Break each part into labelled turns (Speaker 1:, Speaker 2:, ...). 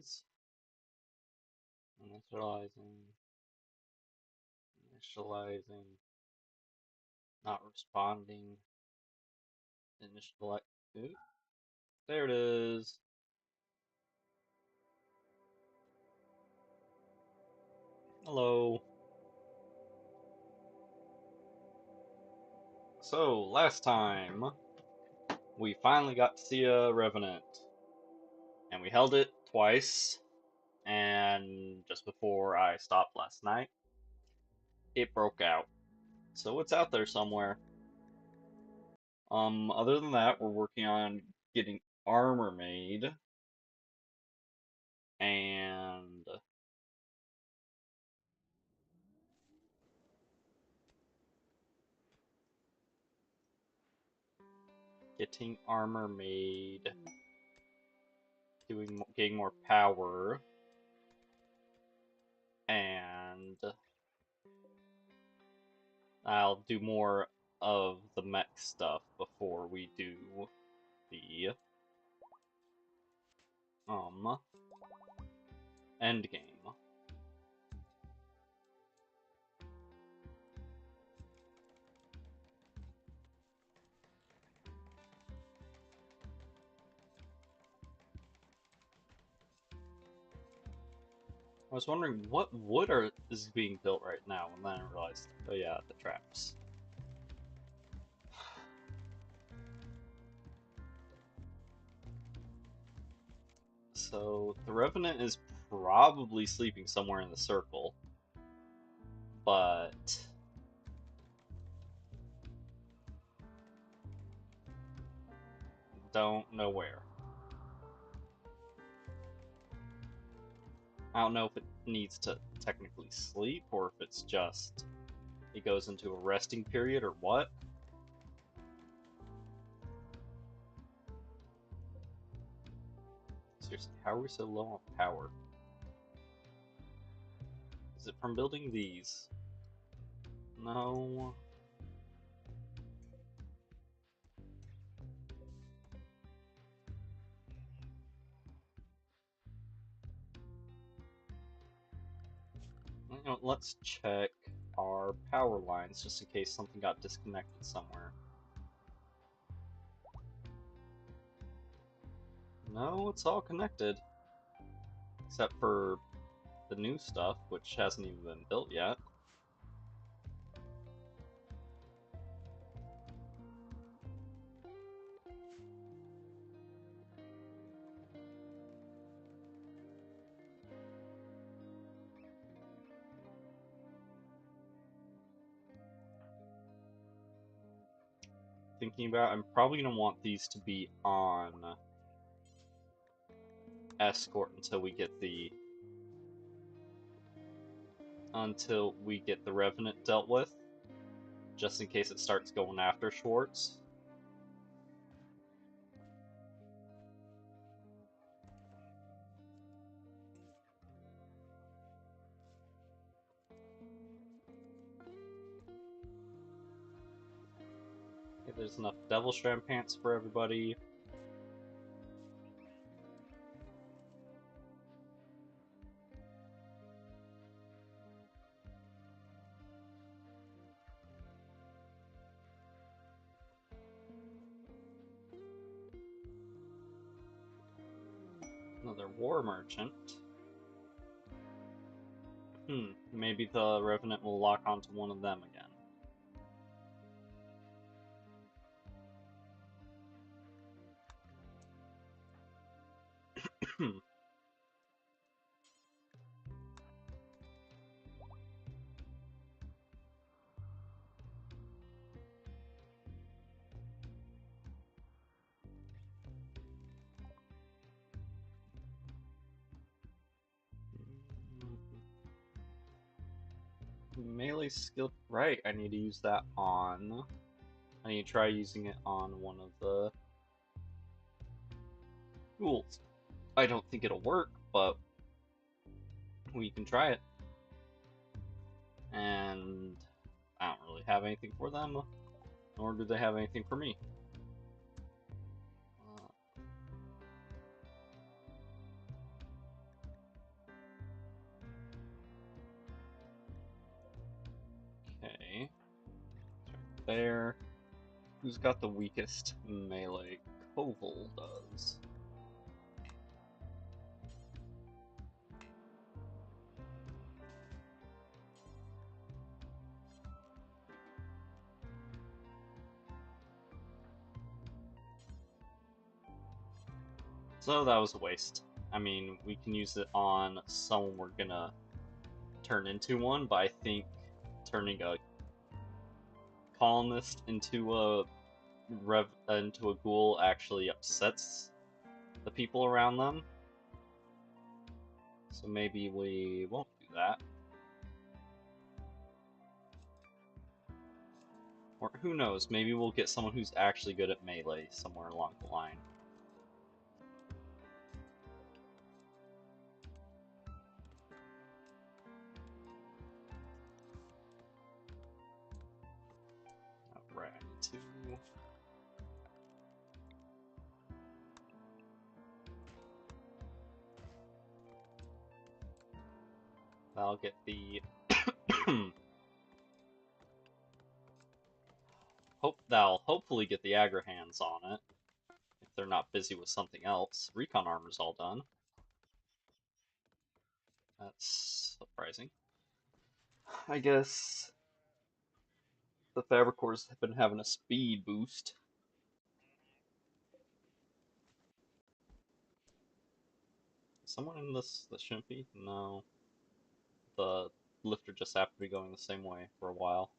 Speaker 1: is. Initializing. Initializing. Not responding. Initialize. There it is. Hello. So, last time, we finally got to see a revenant. And we held it twice. And just before I stopped last night, it broke out. So it's out there somewhere. Other than that, we're working on getting armor made. And getting armor made, getting more power, and I'll do more of the mech stuff before we do the endgame. I was wondering what wood is being built right now, and then I realized, oh yeah, the traps. So the revenant is probably sleeping somewhere in the circle, but don't know where. I don't know if it needs to technically sleep or if it's just it goes into a resting period or what. Seriously, how are we so low on power? Is it from building these? No. You know, let's check our power lines just in case something got disconnected somewhere. No, it's all connected. Except for the new stuff, which hasn't even been built yet. Thinking about, I'm probably going to want these to be on escort until we get the revenant dealt with, just in case it starts going after Schwartz. Okay, there's enough devil strand pants for everybody. Another war merchant. Maybe the revenant will lock onto one of them again. Melee skill, right, I need to use that on... I need to try using it on one of the ghouls. I don't think it'll work, but we can try it. And I don't really have anything for them, nor do they have anything for me. there. Who's got the weakest melee? Koval does. So that was a waste. I mean, we can use it on someone we're gonna turn into one, but I think turning a colonist into a ghoul actually upsets the people around them. So maybe we won't do that. Or who knows, maybe we'll get someone who's actually good at melee somewhere along the line. Alright, I need to... That'll get the... That'll hopefully get the aggro hands on it, if they're not busy with something else. Recon armor's all done. That's surprising. I guess the Fabricors have been having a speed boost. Is someone in this that shouldn't be? No. The lifter just happened to be going the same way for a while.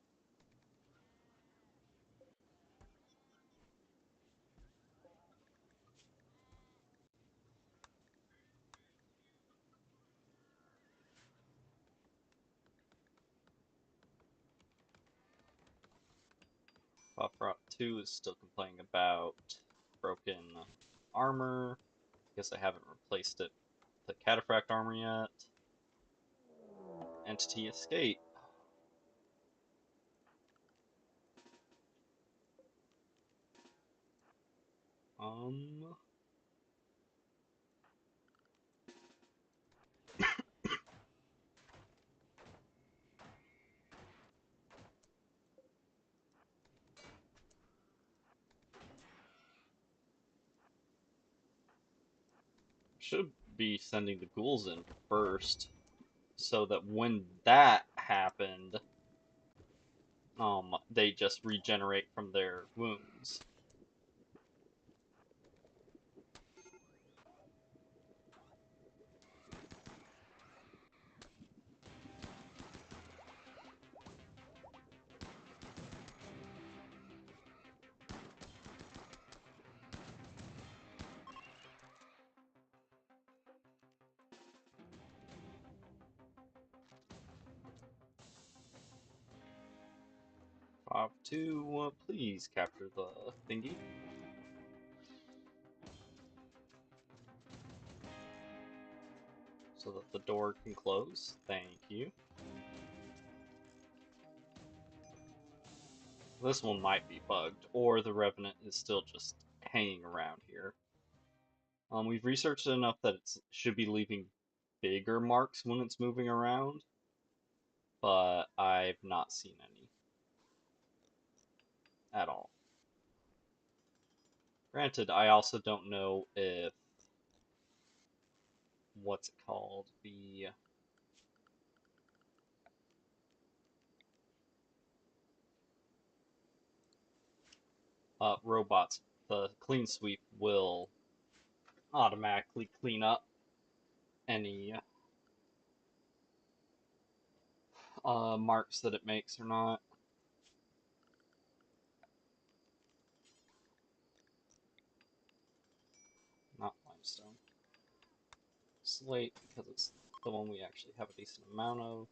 Speaker 1: Rock 2 is still complaining about broken armor. Guess I haven't replaced it with the cataphract armor yet. Entity escape. Um, should be sending the ghouls in first, so that when that happened, they just regenerate from their wounds. Five two, please capture the thingy. So that the door can close. Thank you. This one might be bugged, or the revenant is still just hanging around here. We've researched enough that it should be leaving bigger marks when it's moving around, but I've not seen any at all. Granted, I also don't know if what's it called, the robots, the clean sweep will automatically clean up any marks that it makes or not. Not limestone. Slate, because it's the one we actually have a decent amount of.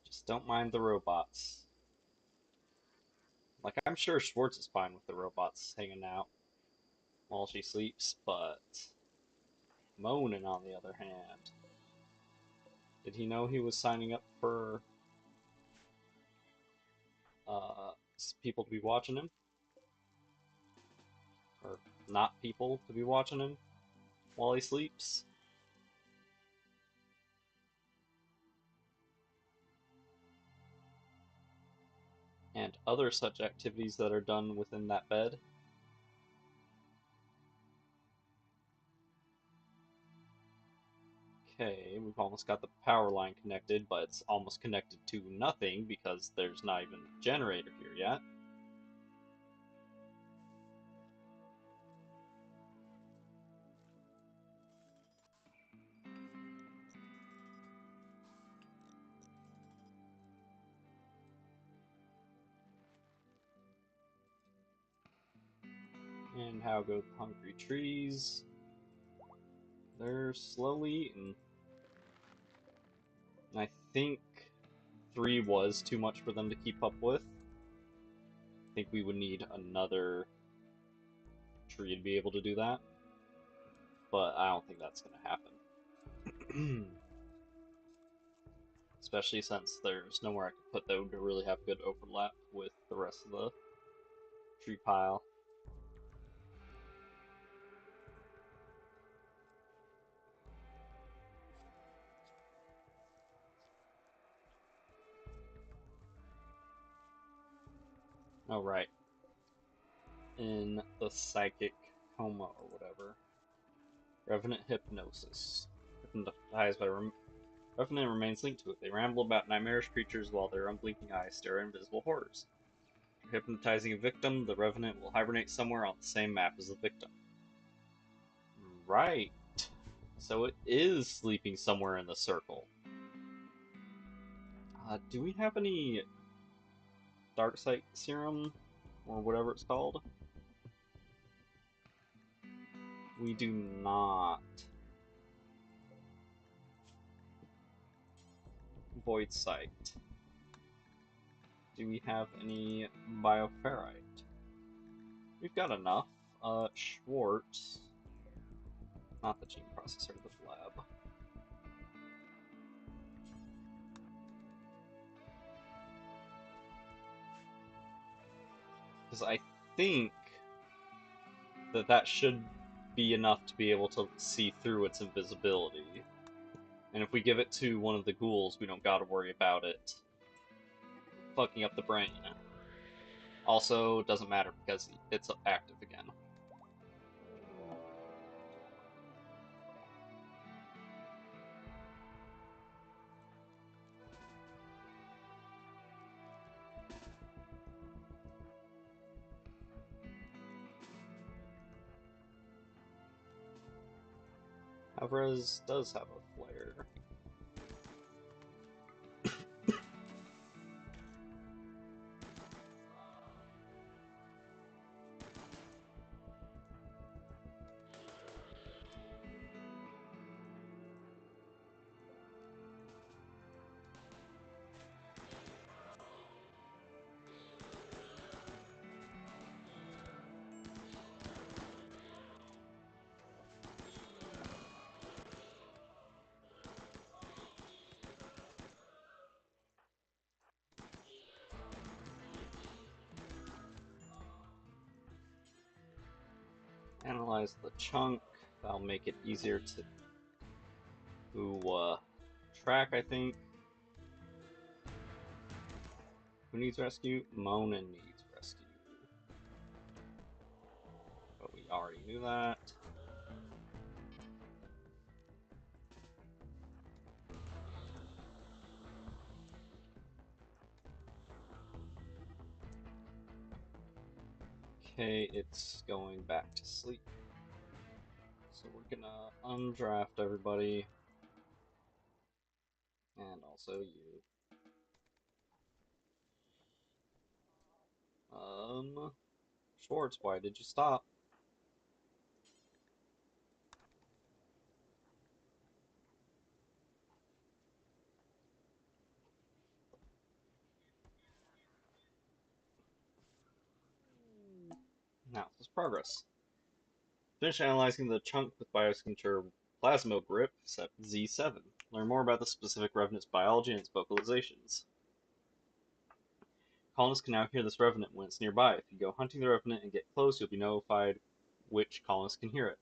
Speaker 1: Just don't mind the robots. Like, I'm sure Schwartz is fine with the robots hanging out while she sleeps, but Monin, on the other hand, did he know he was signing up for uh, people to be watching him? Or not people to be watching him while he sleeps? And other such activities that are done within that bed? Okay, we've almost got the power line connected, but it's almost connected to nothing because there's not even a generator here yet. And how go the hungry trees? They're slowly eating. I think 3 was too much for them to keep up with. I think we would need another tree to be able to do that. But I don't think that's going to happen. Especially since there's nowhere I could put them to really have good overlap with the rest of the tree pile. Oh, right. In the psychic coma or whatever. Revenant hypnosis. Hypnotized by Revenant remains linked to it. They ramble about nightmarish creatures while their unblinking eyes stare at invisible horrors. After hypnotizing a victim, the Revenant will hibernate somewhere on the same map as the victim. Right. So it is sleeping somewhere in the circle. Do we have any dark sight serum or whatever it's called? We do not. Void sight. Do we have any bioferrite? We've got enough. Schwartz. Not the gene processor, the lab. Because I think that should be enough to be able to see through its invisibility. And if we give it to one of the ghouls, we don't gotta worry about it fucking up the brain. Also, doesn't matter because it's active again. Alvarez does have a flare. Analyze the chunk. That'll make it easier to track, I think. Who needs rescue? Monin needs rescue. But we already knew that. Okay, it's going back to sleep. So we're gonna undraft everybody. And also you. Schwartz, why did you stop? Now, this progress. Finish analyzing the chunk with biosignature plasma grip Z7. Learn more about the specific revenant's biology and its vocalizations. Colonists can now hear this revenant when it's nearby. If you go hunting the revenant and get close, you'll be notified which colonists can hear it.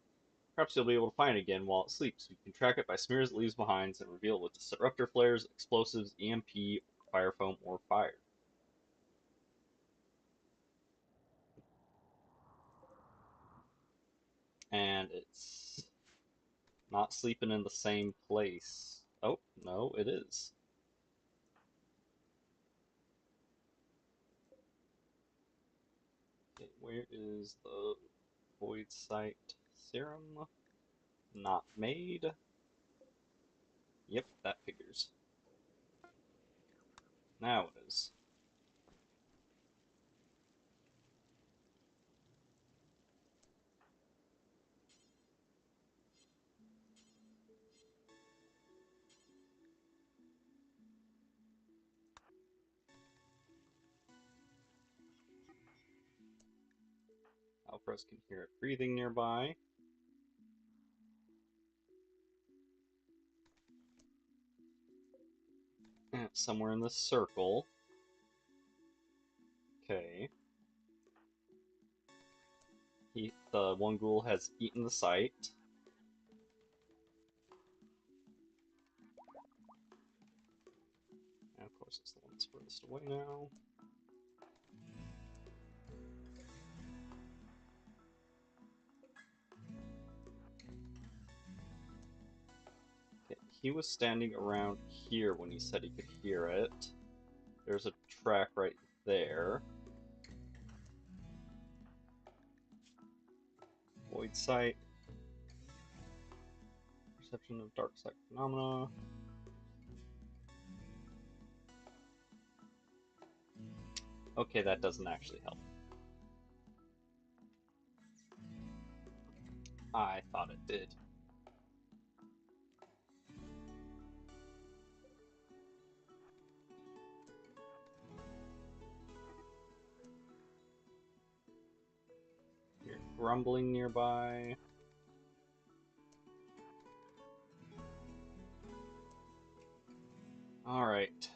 Speaker 1: Perhaps you'll be able to find it again while it sleeps. You can track it by smears it leaves behind and reveal it with disruptor flares, explosives, EMP, fire foam, or fire. And it's not sleeping in the same place. Oh, no, it is. Okay, where is the void site serum? Not made. Yep, that figures. Now it is. Alfres can hear it breathing nearby. And it's somewhere in the circle. Okay. The one ghoul has eaten the site. And of course, it's the one that's furthest away now. Okay, he was standing around here when he said he could hear it. There's a track right there. Void sight. Perception of dark side phenomena. Okay, that doesn't actually help. I thought it did. You're grumbling nearby. Alright.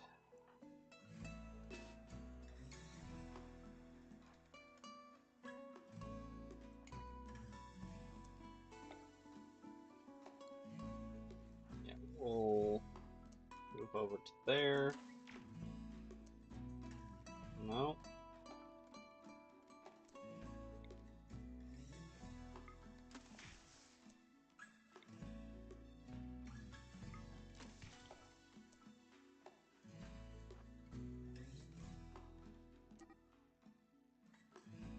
Speaker 1: Yeah, we'll move over to there. No.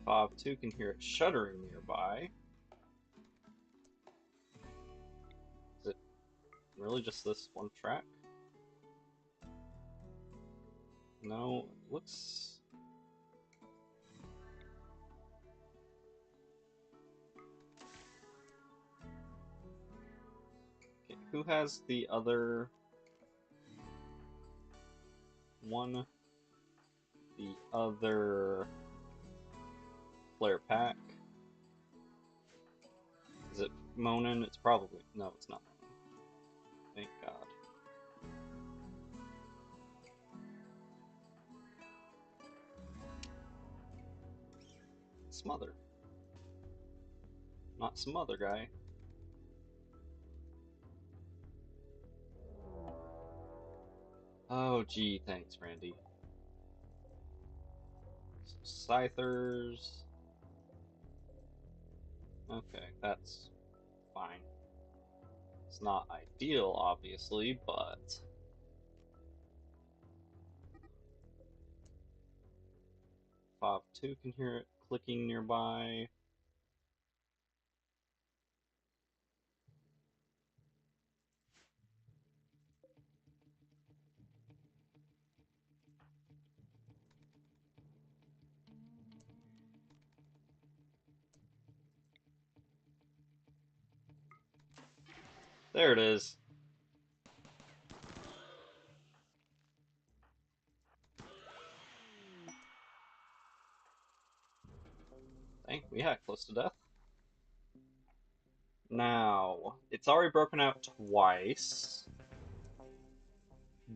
Speaker 1: Bob 2 can hear it shuddering nearby. Is it really just this one track? No, it looks... Okay, who has the other one? The other flare pack? Is it Monin? It's probably... No, it's not Monin. Thank God. Smother. Not some other guy. Oh, gee, thanks, Randy. Some Scythers. Okay, that's fine. It's not ideal, obviously, but... Fob 2 can hear it clicking nearby. There it is. Dang, we had close to death. Now, it's already broken out twice.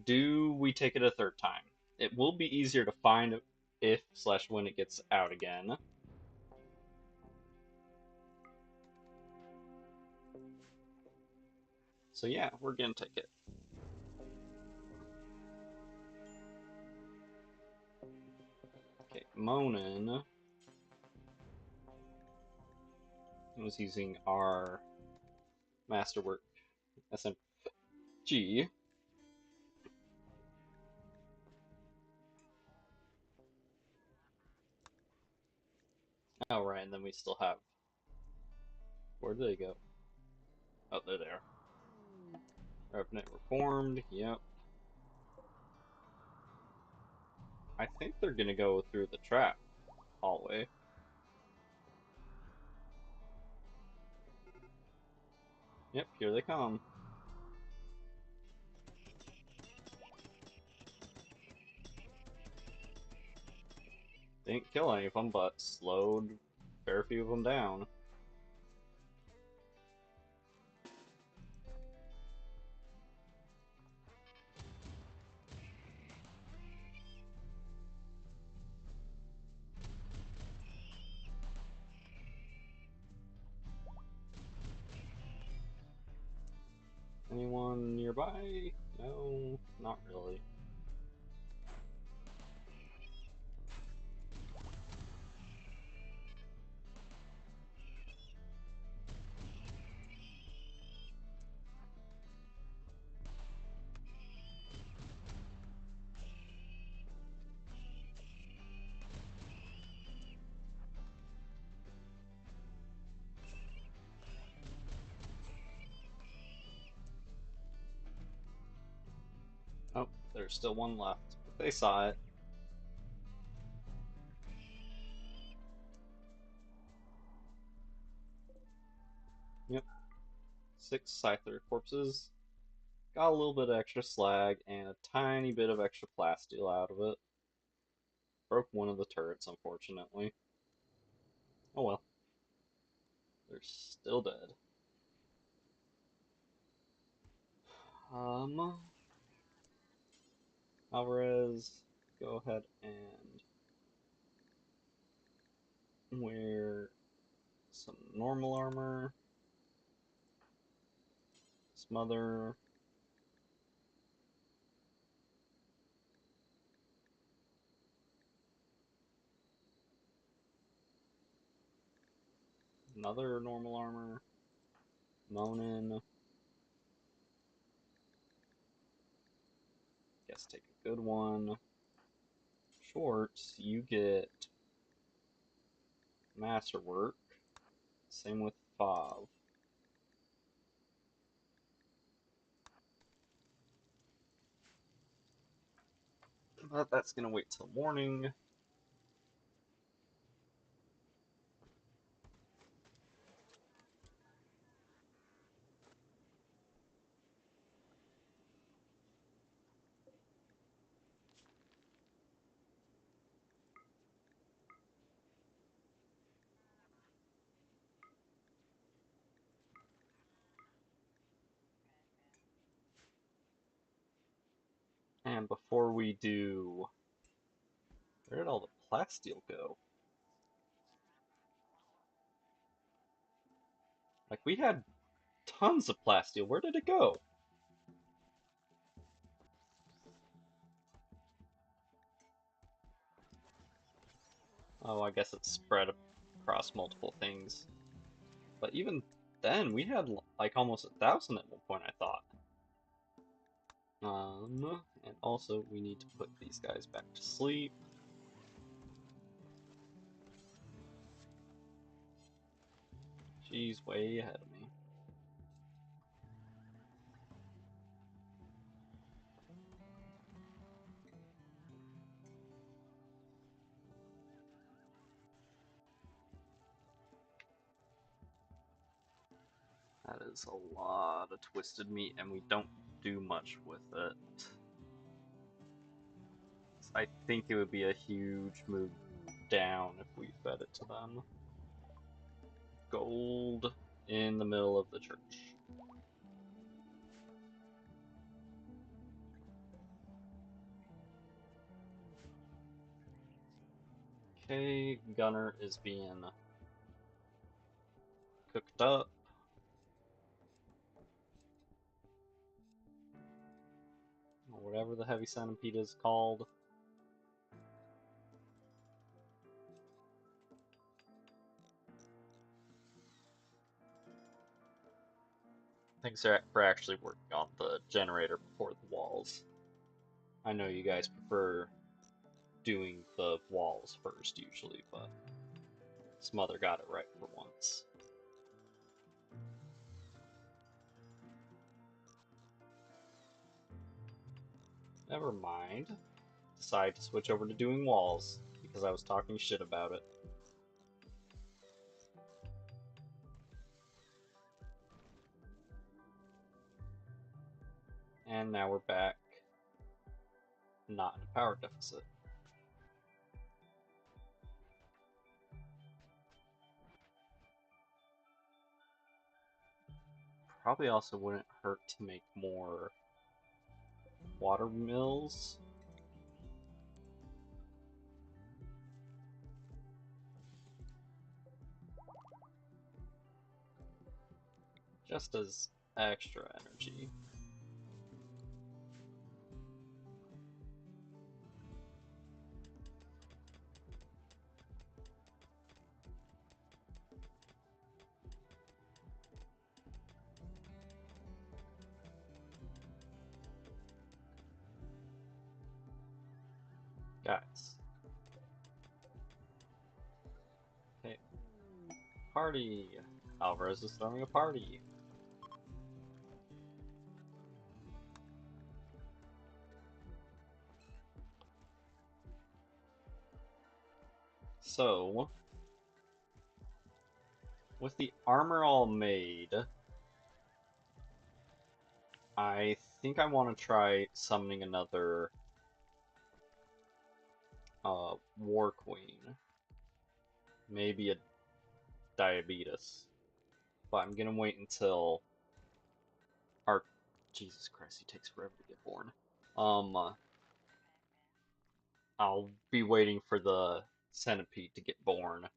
Speaker 1: Do we take it a third time? It will be easier to find if slash when it gets out again. So yeah, we're gonna take it. Okay, Monin was using our masterwork SMG. Oh right, and then we still have. Where did they go? Oh, they're there. Revenant reformed. Yep. I think they're gonna go through the trap hallway. Yep, here they come. Didn't kill any of them, but slowed a fair few of them down. Anyone nearby? No, not really. Oh, there's still one left. But they saw it. Yep. 6 Scyther corpses. Got a little bit of extra slag and a tiny bit of extra plasteel out of it. Broke one of the turrets, unfortunately. Oh well. They're still dead. Alvarez, go ahead and wear some normal armor. Smother. Another normal armor. Monin. Guess take a good one. Shorts, you get masterwork. Same with Fav. But that's gonna wait till morning. And before we do, where did all the plasteel go? Like, we had tons of plasteel. Where did it go? Oh, I guess it's spread across multiple things. But even then, we had like almost 1,000 at one point, I thought. And also we need to put these guys back to sleep. She's way ahead of me. That is a lot of twisted meat, and we don't do much with it. I think it would be a huge move down if we fed it to them. gold in the middle of the church. Okay, gunner is being cooked up. Or whatever the heavy centipede is called. Thanks for actually working on the generator before the walls. I know you guys prefer doing the walls first usually, but Smother got it right for once. Never mind. Decided to switch over to doing walls because I was talking shit about it. And now we're back, not in a power deficit. Probably also wouldn't hurt to make more water mills. Just as extra energy. Guys. Okay. Party! Alvarez is throwing a party. So, with the armor all made, I think I want to try summoning another War Queen. Maybe a Diabetes. But I'm gonna wait until our Jesus Christ, he takes forever to get born. I'll be waiting for the centipede to get born.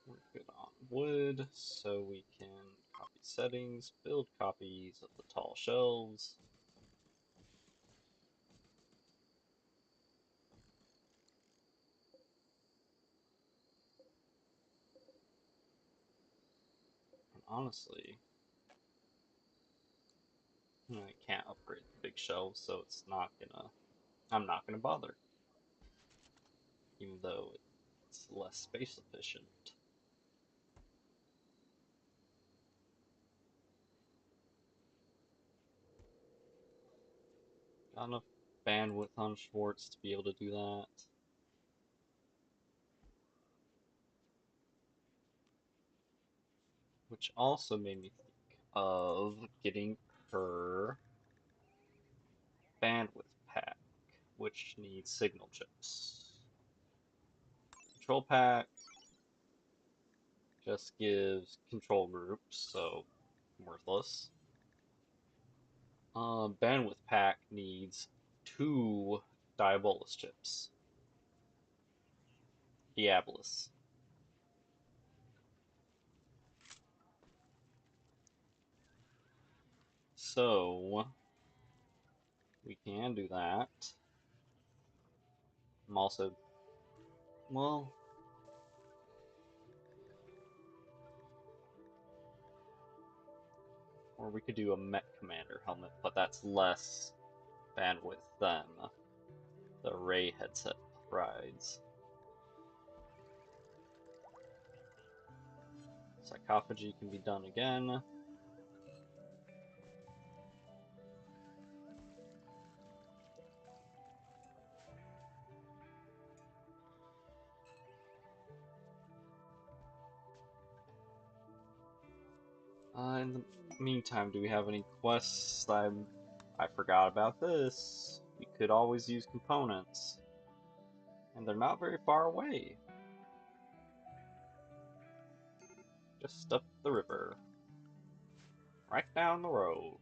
Speaker 1: We're good on wood, so we can copy settings, build copies of the tall shelves. And honestly, I can't upgrade the big shelves, so I'm not gonna bother. Even though it's less space efficient. Got enough bandwidth on Schwartz to be able to do that. Which also made me think of getting her bandwidth pack, which needs signal chips. Control pack just gives control groups, so worthless. Bandwidth pack needs 2 Diabolus chips. Diabolus. So we can do that. I'm also, well, or we could do a mech commander helmet, but that's less bandwidth than the Ray headset provides. Psychophagy can be done again. In the meantime, do we have any quests? I forgot about this. We could always use components. And they're not very far away. Just up the river. Right down the road.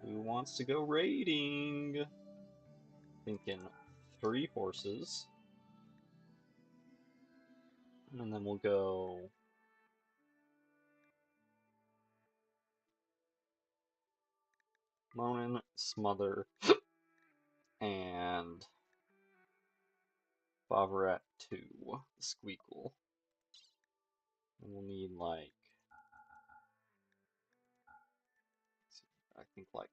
Speaker 1: Who wants to go raiding? Thinking 3 horses. And then we'll go Moanin, Smother, and Favorite 2, the Squeakle. And we'll need like, I think like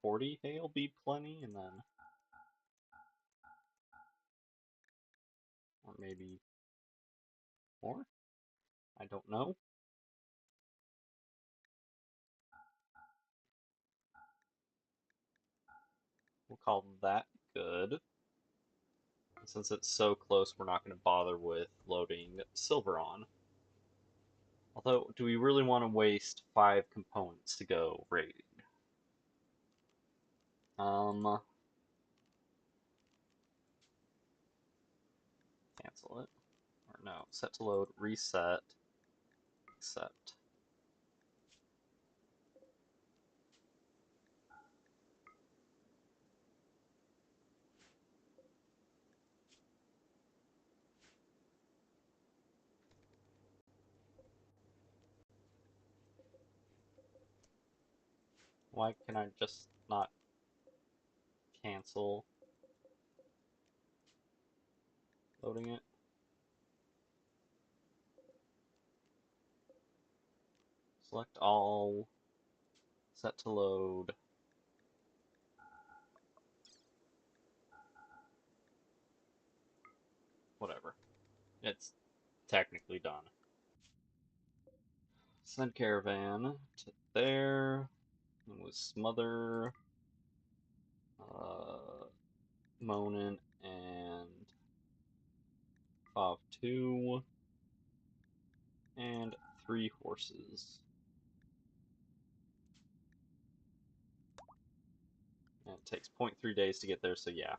Speaker 1: 40 hay will be plenty, and then, or maybe more? I don't know. We'll call that good. And since it's so close, we're not going to bother with loading silver on. Although, do we really want to waste 5 components to go raiding? Cancel it. Or no, set to load, reset, accept. Why can I just not cancel loading it? Select all, set to load. Whatever. It's technically done. Send caravan to there. And with Smother, Monin, and Fav 2, and 3 horses. And it takes 0.3 days to get there, so yeah.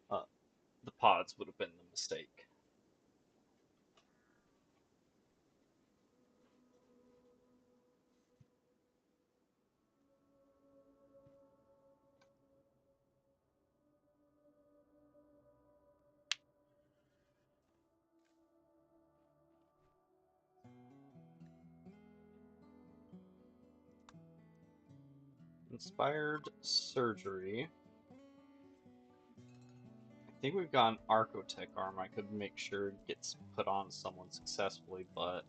Speaker 1: The pods would have been the mistake. Inspired surgery. I think we've got an Archotech arm. I could make sure it gets put on someone successfully, but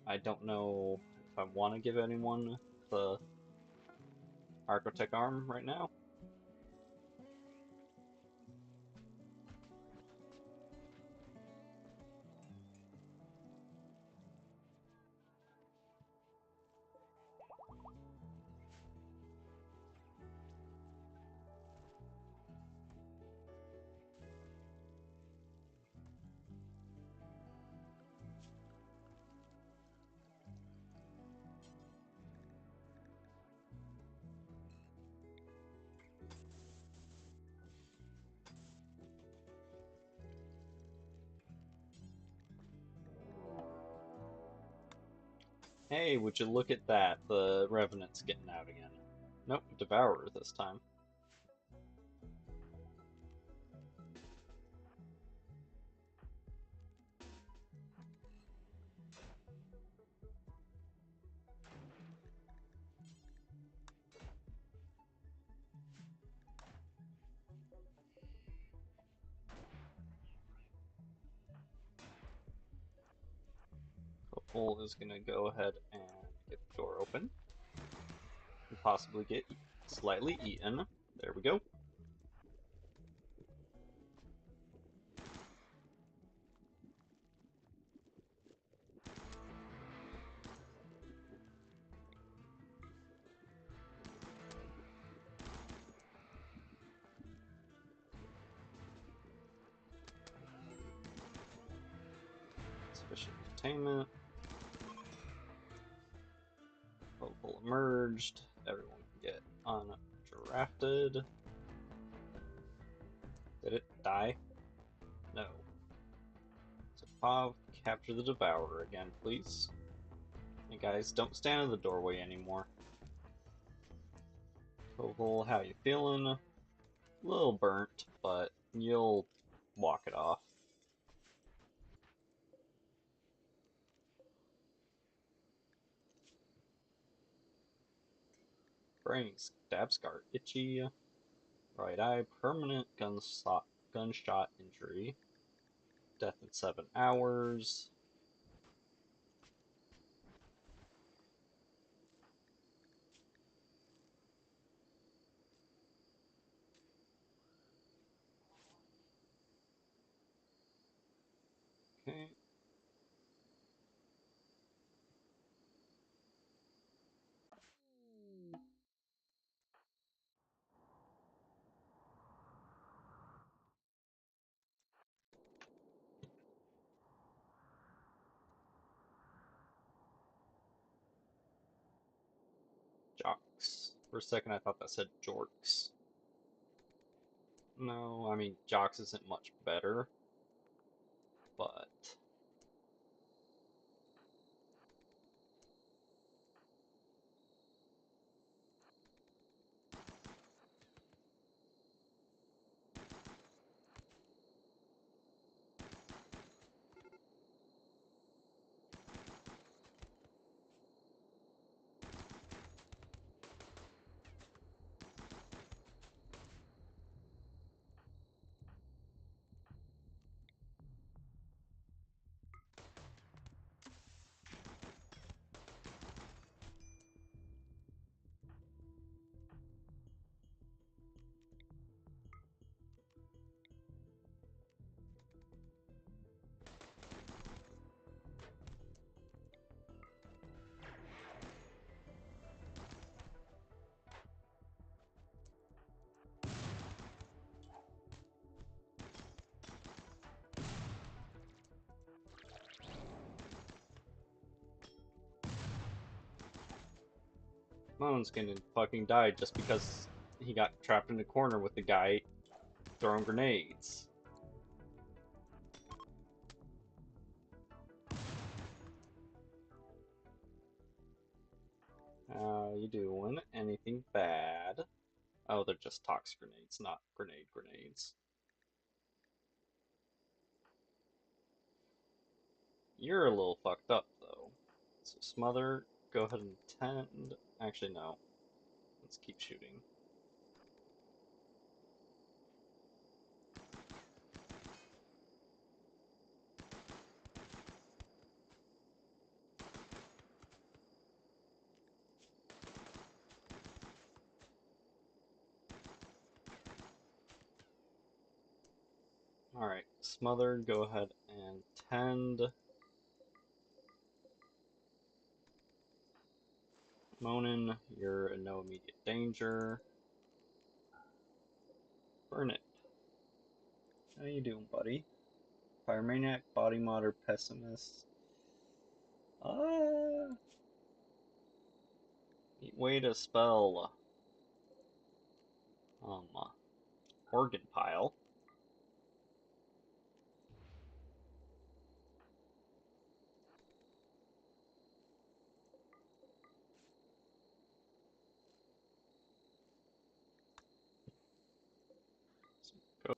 Speaker 1: I don't know if I want to give anyone the Archotech arm right now. Hey, would you look at that? The Revenant's getting out again. Nope, Devourer this time. Copel is gonna go ahead and get the door open. And possibly get slightly eaten. There we go. entertainment. Vocal emerged. Everyone can get undrafted. Did it die? No. So Pav, capture the Devourer again, please. Hey guys, don't stand in the doorway anymore. Koval, how you feeling? A little burnt, but you'll walk it off. Brain stab scar itchy. Right eye permanent gunshot injury. Death in 7 hours. Okay. Jocks. For a second I thought that said jorks. No, I mean Jocks isn't much better, but Moan's gonna fucking die just because he got trapped in the corner with the guy throwing grenades. How you doing? Anything bad? Oh, they're just tox grenades, not grenades. You're a little fucked up, though. So smother, go ahead and tend. Actually, no. Let's keep shooting. Alright, smother, go ahead and tend. Monin, you're in no immediate danger. Burn it. How you doing, buddy? Pyromaniac, body modder, pessimist. Uh, Neat way to spell um organ pile. Go.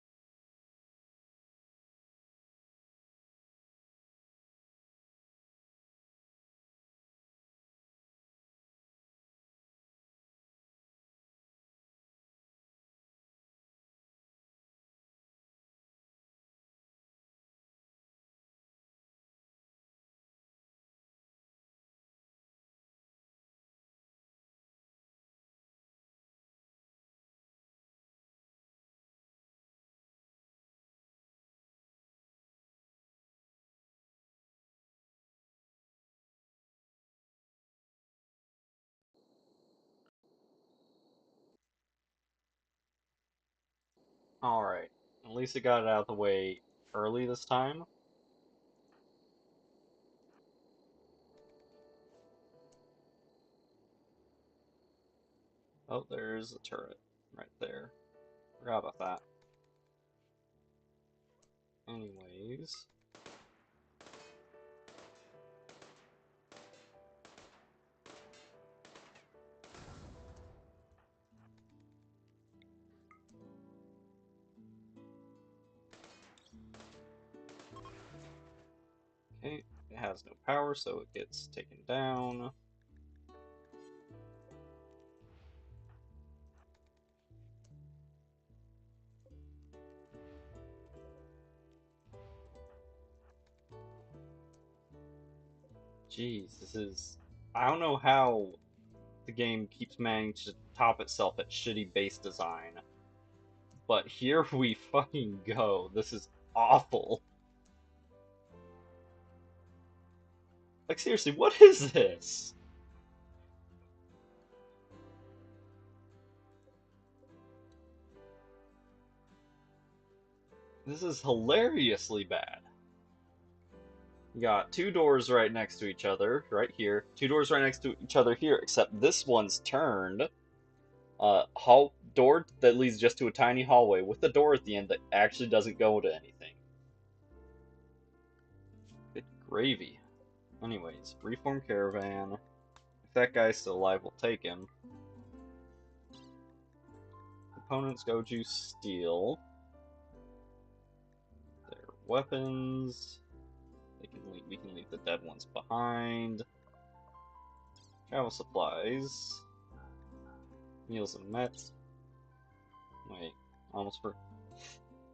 Speaker 1: Alright. At least it got it out of the way early this time. Oh, there's a turret right there. Forgot about that. Anyways. Okay, it has no power, so it gets taken down. Jeez, this is... I don't know how the game keeps managing to top itself at shitty base design. But here we fucking go. This is awful. Like, seriously, what is this? This is hilariously bad. You got two doors right next to each other, right here. Two doors right next to each other here, except this one's turned. Door that leads just to a tiny hallway with a door at the end that actually doesn't go to anything. Good gravy. Anyways, reform caravan. If that guy's still alive, we'll take him. Components, Goju, steel. Their weapons. We can leave the dead ones behind. Travel supplies. Meals and mechs. Wait, almost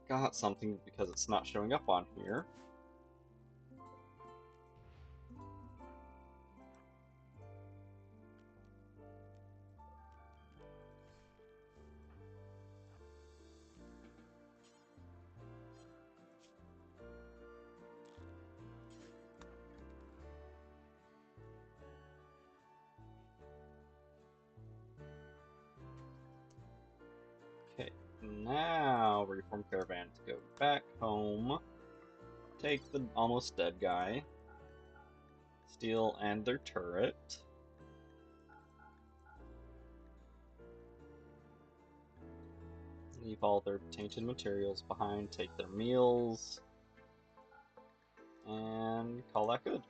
Speaker 1: forgot something because it's not showing up on here. Okay, now reform caravan to go back home. Take the almost dead guy. Steal and their turret. Leave all their tainted materials behind, take their meals, and call that good.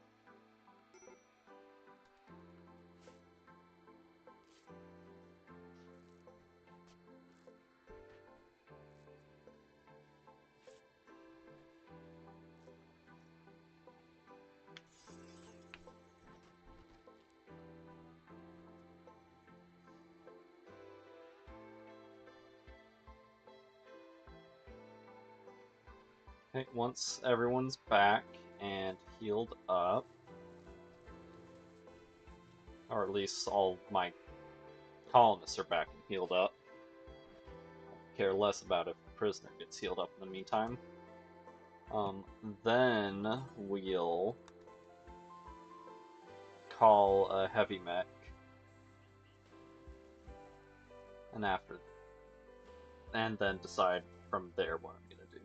Speaker 1: Okay, once everyone's back and healed up, or at least all my colonists are back and healed up. I care less about if the prisoner gets healed up in the meantime. Then we'll call a heavy mech, and then decide from there what I'm gonna do.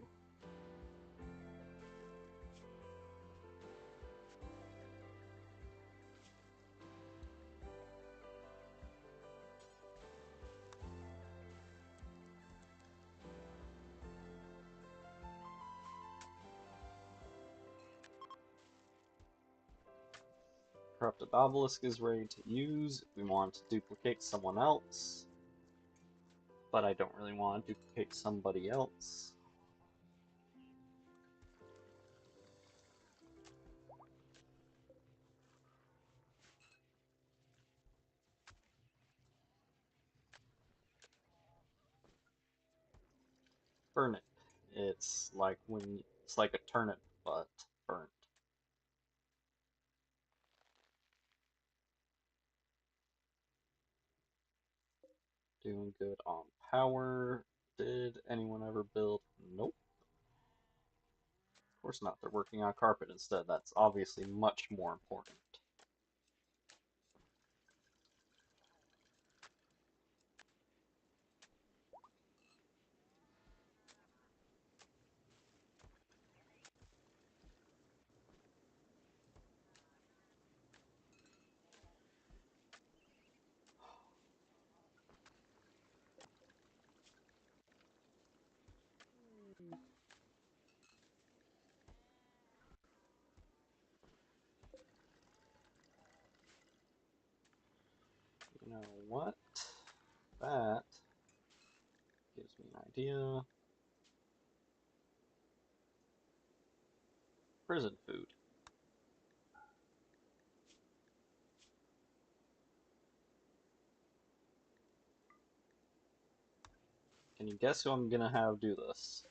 Speaker 1: Corrupted Obelisk is ready to use if we want to duplicate someone else, but I don't really want to duplicate somebody else. Burn it. It's like a turnip, but burnt. Doing good on power. Did anyone ever build? Nope. Of course not. They're working on carpet instead. That's obviously much more important. You know what? That gives me an idea. Prison food. Can you guess who I'm gonna have do this?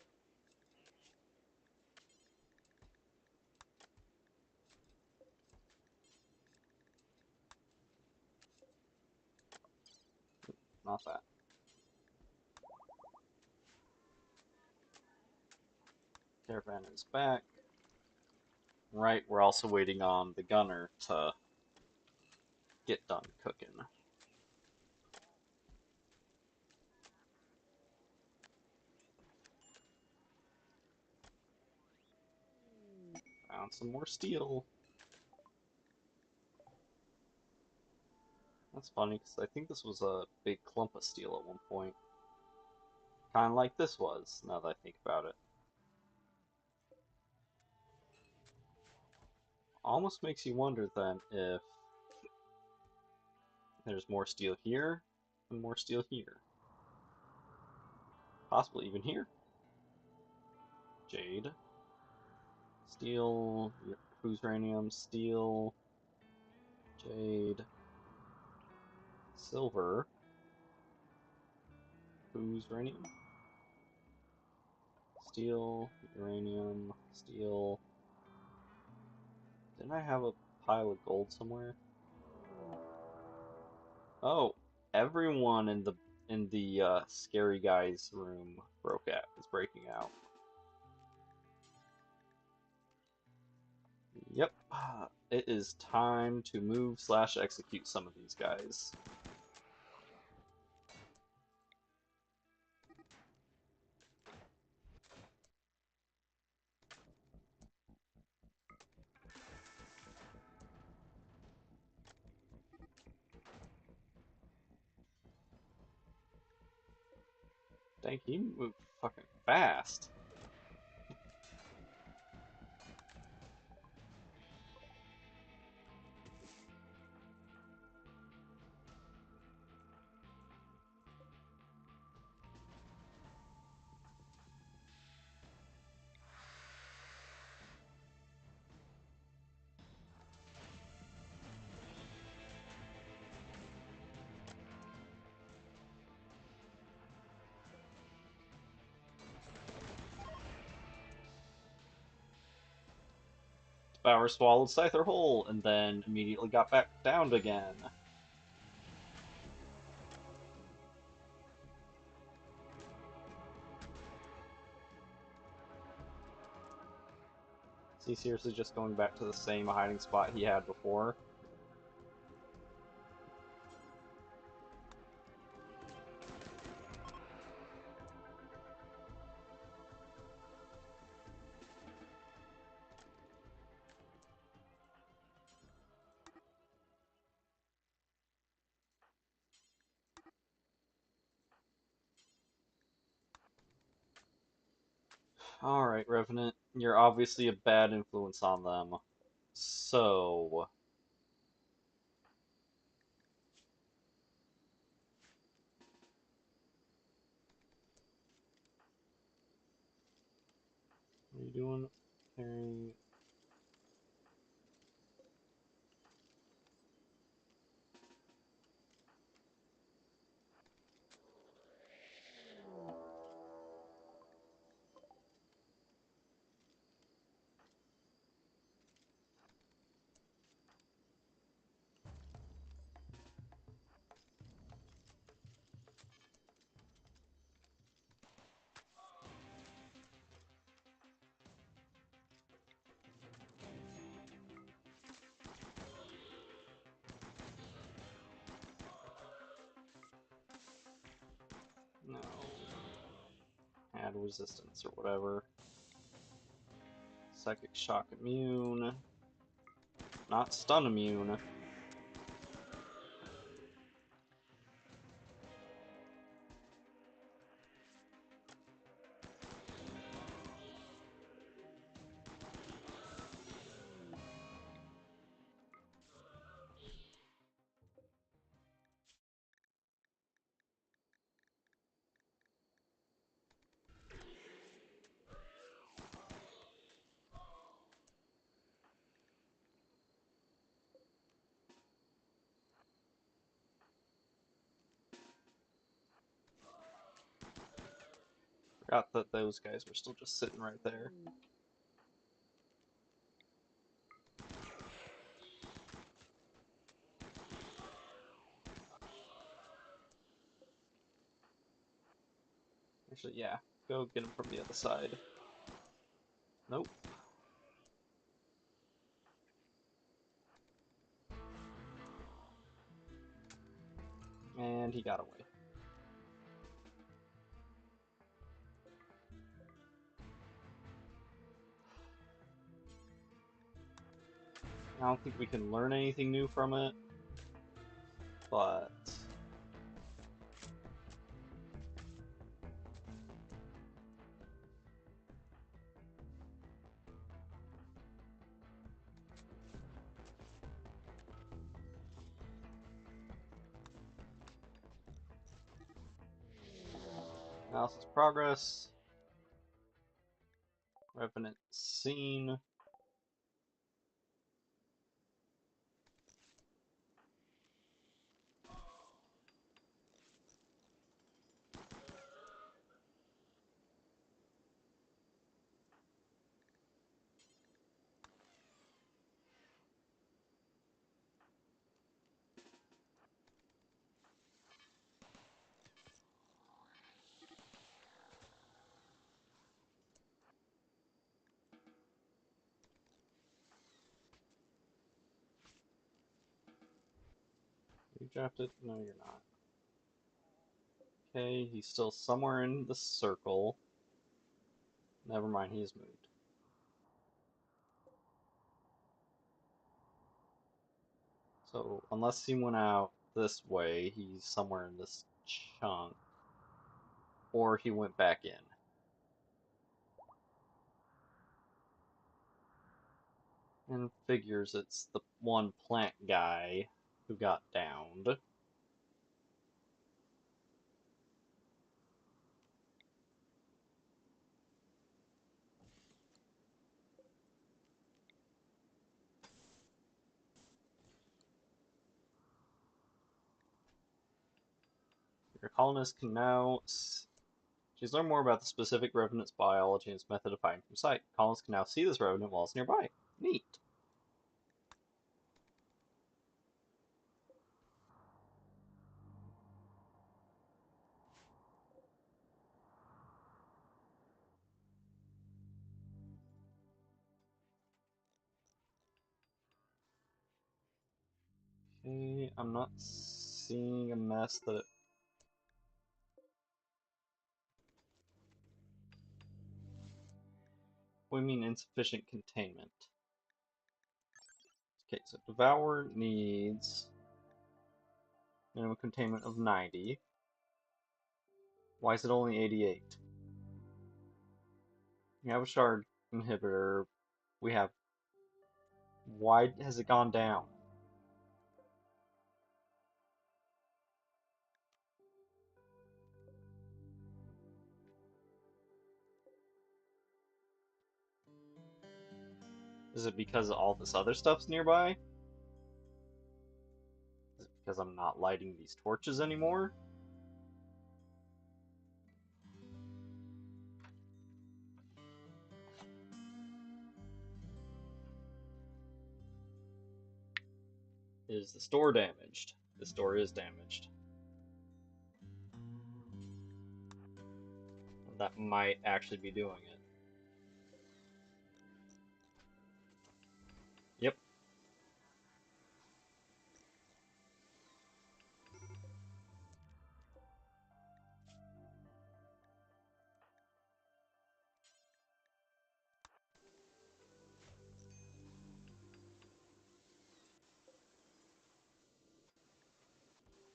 Speaker 1: Not that. Caravan is back. Right, we're also waiting on the gunner to get done cooking. Found some more steel. That's funny, because I think this was a big clump of steel at one point. Kind of like this was, now that I think about it. Almost makes you wonder then if there's more steel here and more steel here. Possibly even here. Jade. Steel. Who's uranium? Steel. Jade. Silver. Who's uranium? Steel. Uranium. Steel. Didn't I have a pile of gold somewhere? Oh, everyone in the scary guy's room is breaking out. Yep, it is time to move slash execute some of these guys. Dang, he moved fucking fast. Devour swallowed Scyther whole, and then immediately got back down again. Is he seriously just going back to the same hiding spot he had before? Alright, Revenant, you're obviously a bad influence on them. So, what are you doing? Carrying. No. Add resistance or whatever. Psychic shock immune. Not stun immune. Forgot that those guys were still just sitting right there. Actually, yeah. Go get him from the other side. Nope. And he got away. I don't think we can learn anything new from it, but analysis progress. Revenant seen. You drafted? No, you're not. Okay, he's still somewhere in the circle. Never mind, he's moved. So, unless he went out this way, he's somewhere in this chunk. Or he went back in. And figures it's the one plant guy who got downed. Your colonist can now... She's learned more about the specific revenant's biology and its method of fighting from sight. Colonists can now see this revenant while it's nearby. Neat. Okay, I'm not seeing a mess that... What do you mean insufficient containment? Okay, so Devour needs minimum containment of 90. Why is it only 88? We have a shard inhibitor. We have... Why has it gone down? Is it because all this other stuff's nearby? Is it because I'm not lighting these torches anymore? Is the store damaged? The store is damaged. That might actually be doing it. Yep.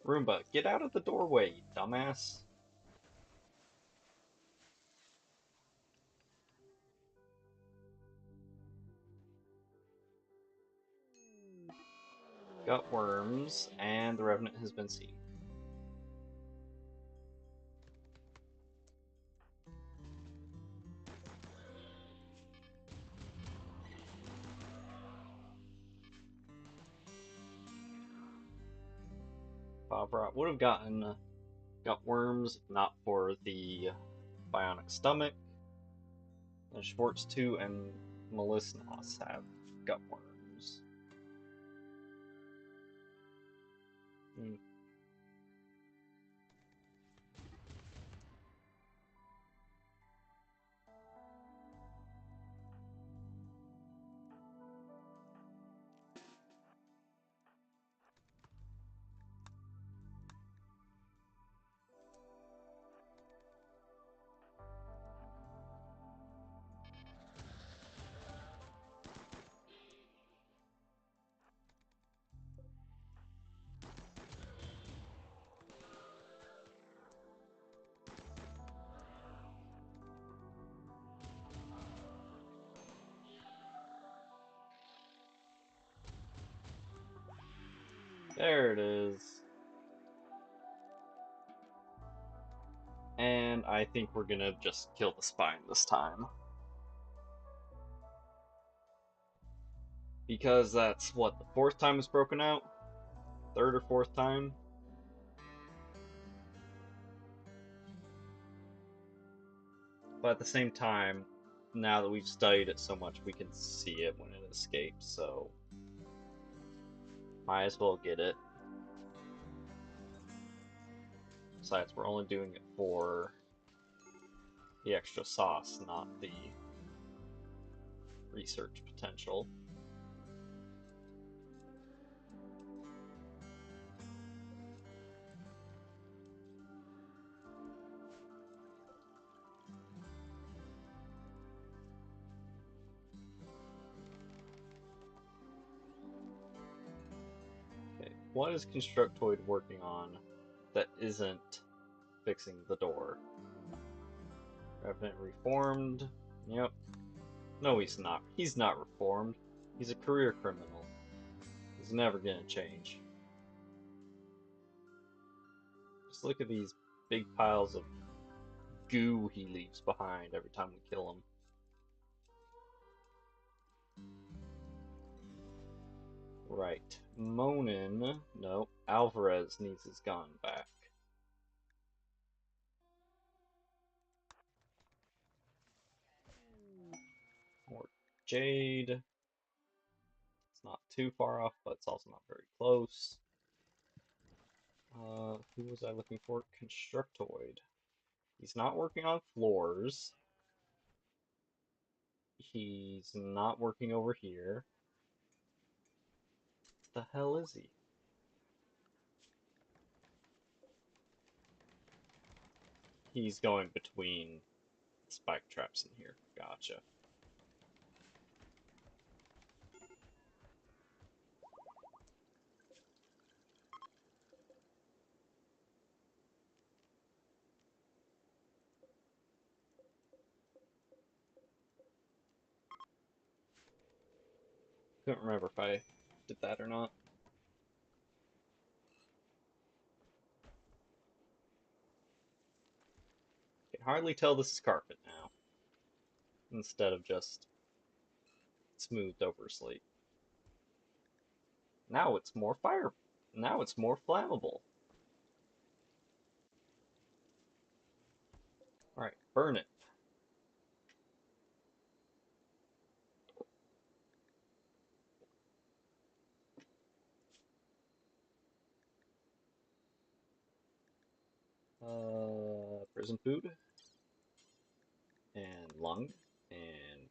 Speaker 1: Roomba, get out of the doorway, you dumbass. Got worms, and the revenant has been seen. Bob Rock would have got worms if not for the bionic stomach. And Schwartz 2 and Melisnos have gutworms. Hmm. There it is. And I think we're gonna just kill the spine this time. Because that's what, the fourth time it's broken out? Third or fourth time? But at the same time, now that we've studied it so much, we can see it when it escapes, so might as well get it. Besides, we're only doing it for the extra sauce, not the research potential. Okay, what is Constructoid working on that isn't fixing the door? Revenant reformed. Yep. No, he's not. He's not reformed. He's a career criminal. He's never gonna change. Just look at these big piles of goo he leaves behind every time we kill him. Right. Monin. No. Alvarez needs his gun back. More Jade. It's not too far off, but it's also not very close. Who was I looking for? Constructoid. He's not working on floors. He's not working over here. What the hell is he? He's going between spike traps in here. Gotcha. Couldn't remember if I did that or not. Can hardly tell this is carpet now, instead of just smoothed over slate. Now it's more fire. Now it's more flammable. Alright, burn it. Prison food. And lung. And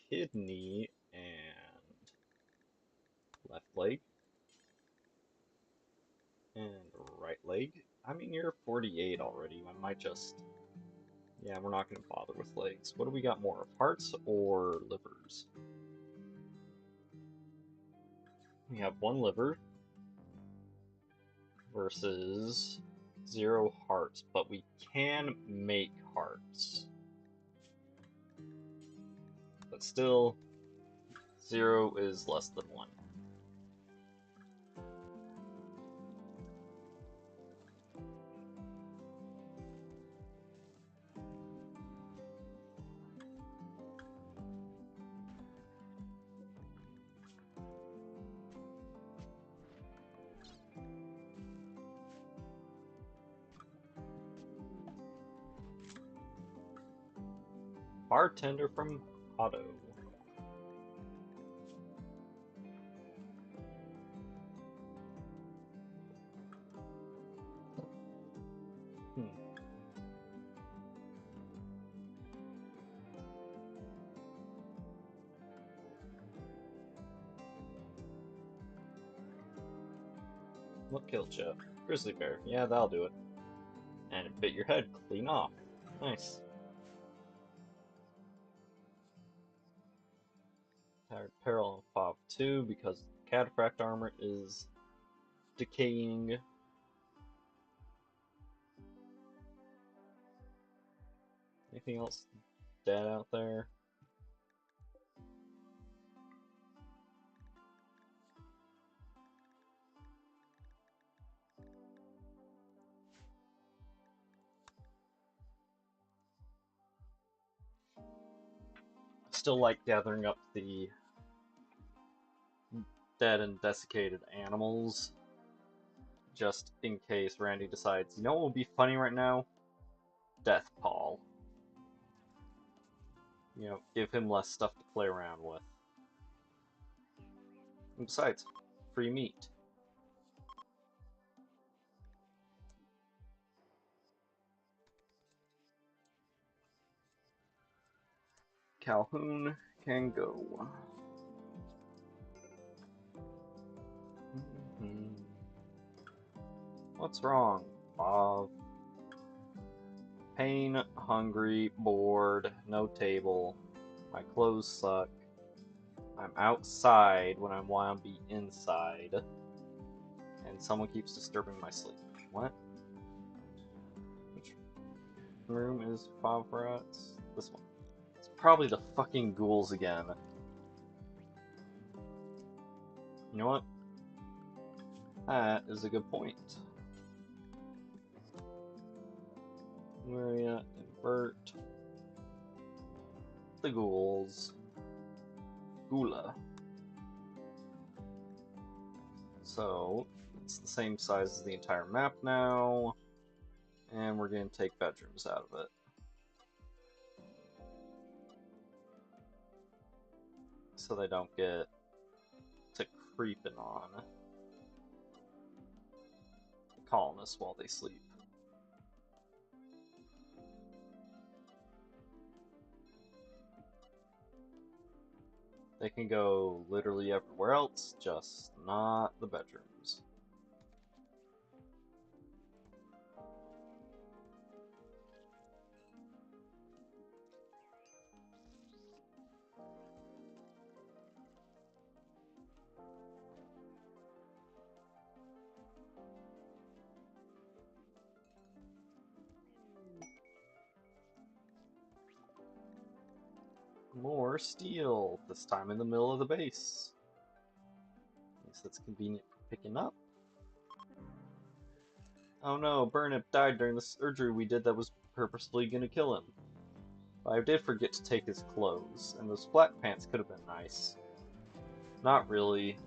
Speaker 1: kidney. And left leg. And right leg. I mean, you're 48 already. I might just... Yeah, we're not going to bother with legs. What do we got more of? Hearts or livers? We have one liver versus 0 hearts, but we can make hearts. But still, 0 is less than 1. Bartender from Otto. What killed you? Grizzly bear. Yeah, that'll do it. And it bit your head clean off. Nice. Tired Peril and Fob 2 because cataphract armor is decaying. Anything else dead out there? Still like gathering up the dead and desiccated animals, just in case Randy decides, you know what would be funny right now? Death Paul. You know, give him less stuff to play around with. And besides, free meat. Calhoun can go. What's wrong, Bob? Pain, hungry, bored, no table. My clothes suck. I'm outside when I want to be inside. And someone keeps disturbing my sleep. What? Which room is Favrat's? This one. It's probably the fucking ghouls again. You know what? That is a good point. Maria, invert. The ghouls. Gula. So, it's the same size as the entire map now. And we're going to take bedrooms out of it. So they don't get to creeping on the colonists while they sleep. They can go literally everywhere else, just not the bedrooms. More steel, this time in the middle of the base. At least that's convenient for picking up. Oh no, Burnip died during the surgery we did that was purposefully gonna kill him. But I did forget to take his clothes, and those black pants could have been nice. Not really,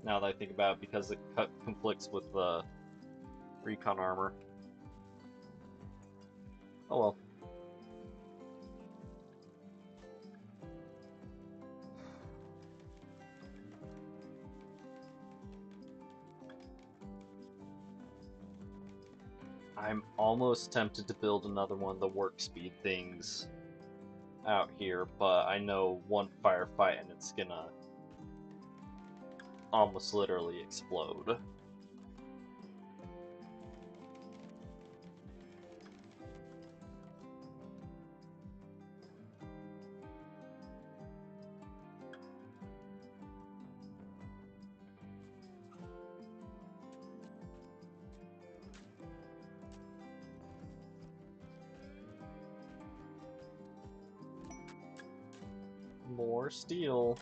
Speaker 1: now that I think about it, because it conflicts with the recon armor. Oh well. I'm almost tempted to build another one of the work speed things out here, but I know one firefight and it's gonna almost literally explode. More steel.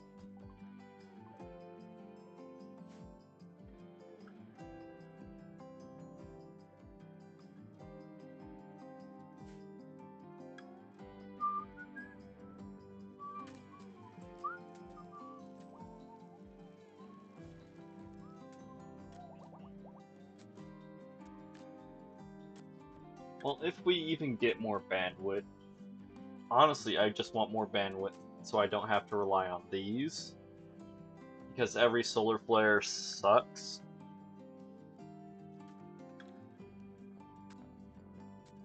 Speaker 1: Well, if we even get more bandwidth, Honestly, I just want more bandwidth so I don't have to rely on these. Because every solar flare sucks.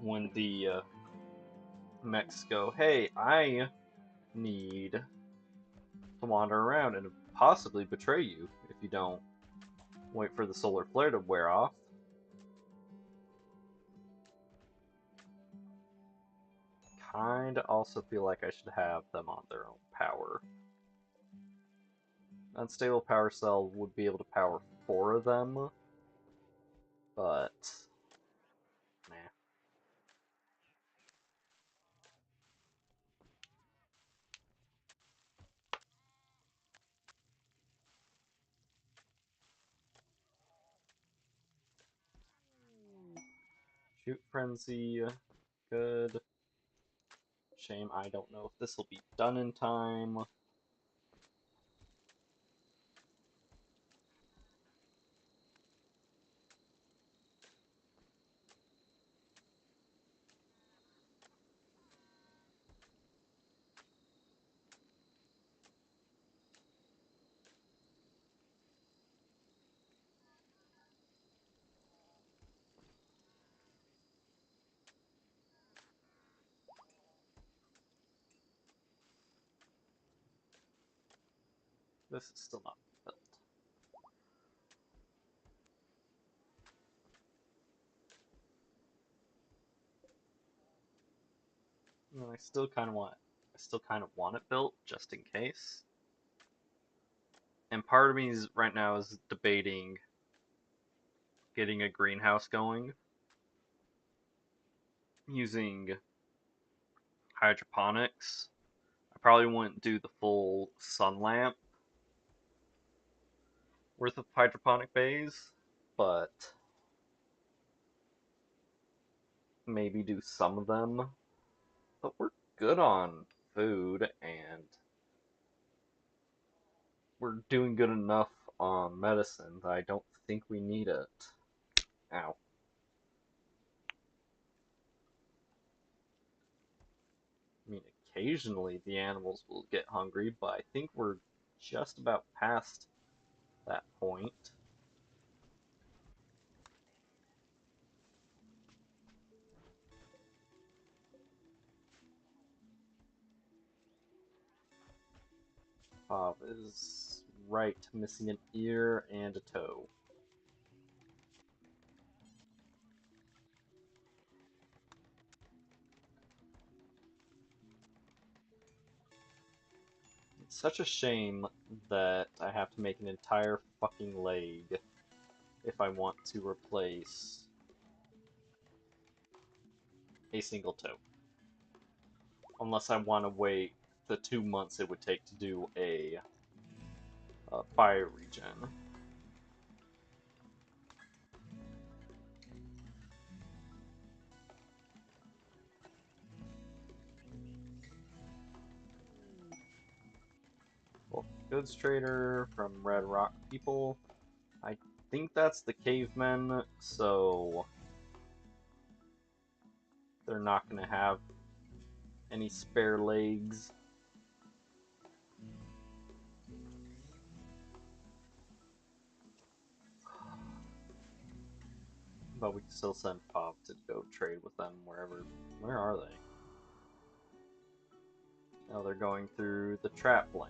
Speaker 1: When the mechs go, hey, I need to wander around and possibly betray you if you don't wait for the solar flare to wear off. Kinda also feel like I should have them on their own power. Unstable power cell would be able to power 4 of them, but nah. Shoot frenzy, good. Shame I don't know if this will be done in time. This is still not built. And I still kind of want it built just in case. And part of me is right now is debating getting a greenhouse going using hydroponics. I probably wouldn't do the full sun lamp worth of hydroponic bays, but maybe do some of them. But we're good on food and we're doing good enough on medicine that I don't think we need it. Ow. I mean, occasionally the animals will get hungry, but I think we're just about past that point. Bob is right, missing an ear and a toe. It's such a shame that I have to make an entire fucking leg if I want to replace a single toe. Unless I want to wait the 2 months it would take to do a fire regen. Well, goods trader from Red Rock people. I think that's the cavemen, so they're not gonna have any spare legs. But we can still send Pop to go trade with them wherever. Where are they? Oh, they're going through the trap lane.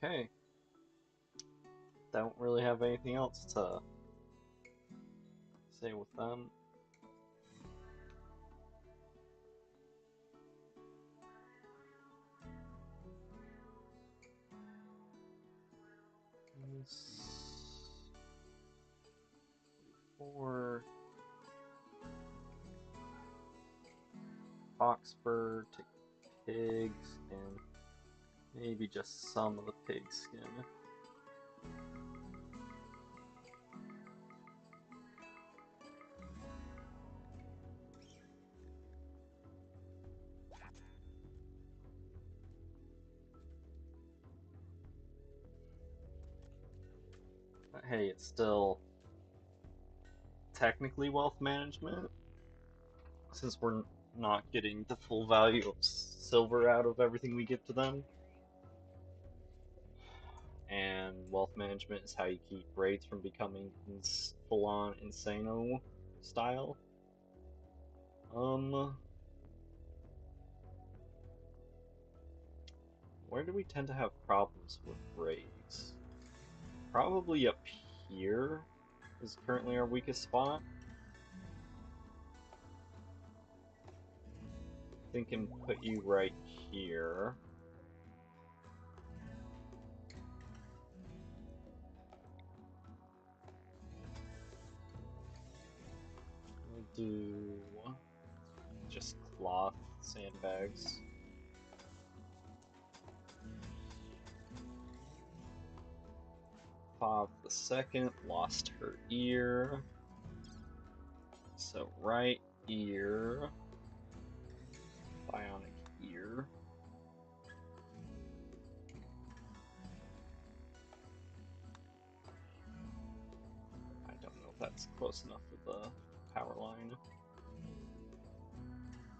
Speaker 1: Okay. don't really have anything else to say with them. Or fox fur, take pig skin, maybe just some of the pig skin. But hey, it's still technically wealth management, since we're not getting the full value of silver out of everything we give to them. And wealth management is how you keep raids from becoming full-on insano style. Where do we tend to have problems with raids? Probably up here is currently our weakest spot. I think I can put you right here. We'll do just cloth sandbags. Fav the Second lost her ear. So right ear. Bionic ear. I don't know if that's close enough for the power line.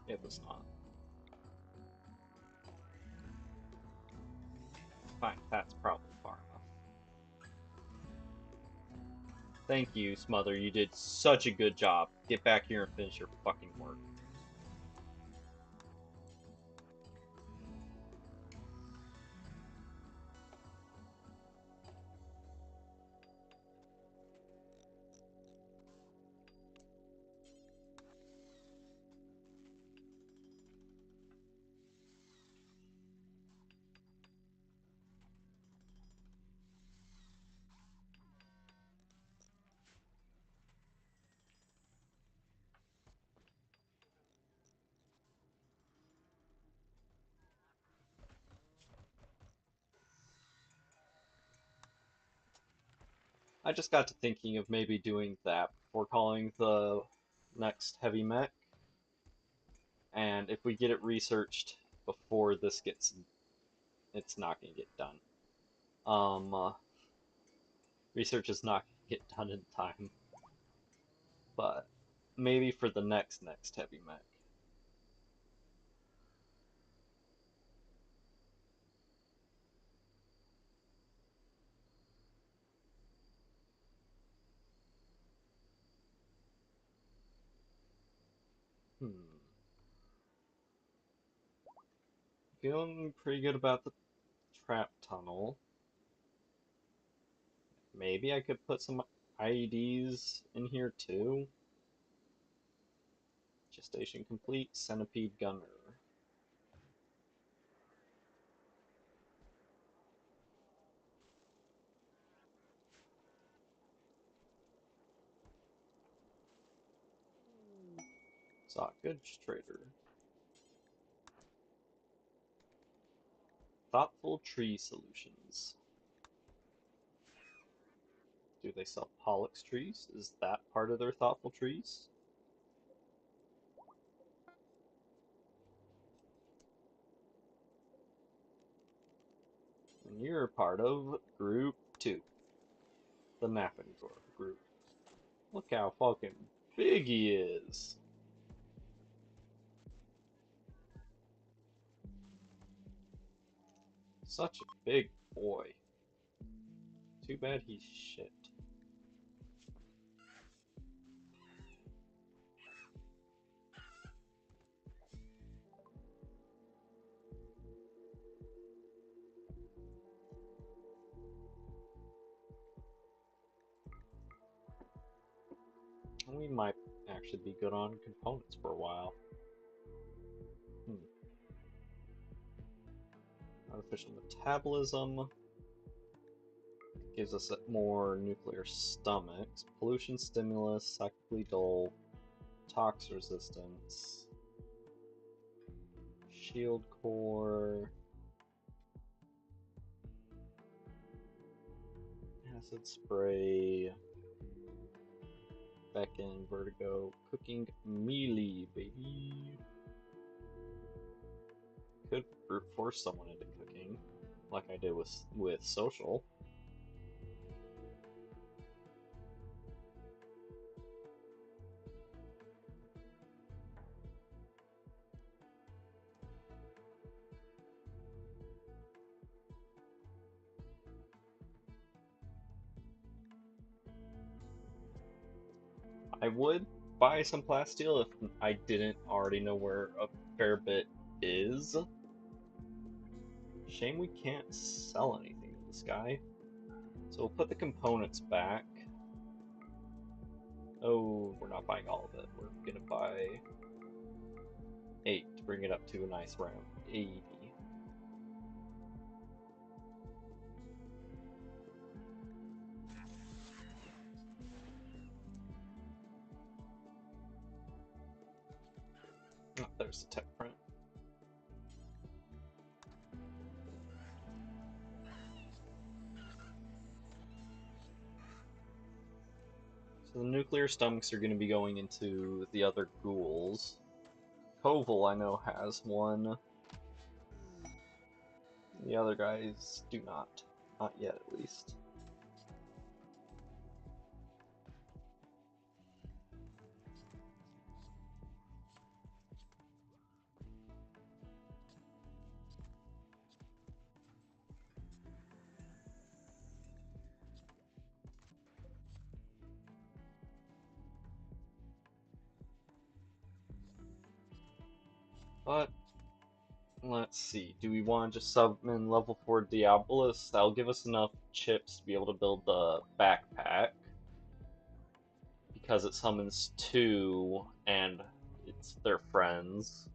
Speaker 1: It was not. Fine, that's probably far enough. Thank you, Smother. You did such a good job. Get back here and finish your fucking work. I just got to thinking of maybe doing that before calling the next heavy mech. And if we get it researched before this gets, it's not going to get done. Research is not going to get done in time. But maybe for the next heavy mech. Feeling pretty good about the trap tunnel. Maybe I could put some IEDs in here too. Gestation complete, centipede gunner. Sockage trader. Thoughtful tree solutions. Do they sell Pollux trees? Is that part of their thoughtful trees? And you're part of group 2. The napping group. Look how fucking big he is. Such a big boy. Too bad he's shit. We might actually be good on components for a while. Hmm. Artificial metabolism gives us more nuclear stomachs. Pollution stimulus, psychically dull, tox resistance, shield core, acid spray, beckon, vertigo, cooking melee, baby. Could brute force someone into cooking, like I did with social. I would buy some plasteel if I didn't already know where a fair bit is. Shame we can't sell anything to this guy. So we'll put the components back. Oh, we're not buying all of it. We're gonna buy 8 to bring it up to a nice round 80. Oh, there's the tech print. So the nuclear stomachs are going to be going into the other ghouls. Koval, I know, has one. The other guys do not. Not yet, at least. But, let's see. Do we want to just summon level 4 Diabolus? That'll give us enough chips to be able to build the backpack. Because it summons 2, and it's their friends.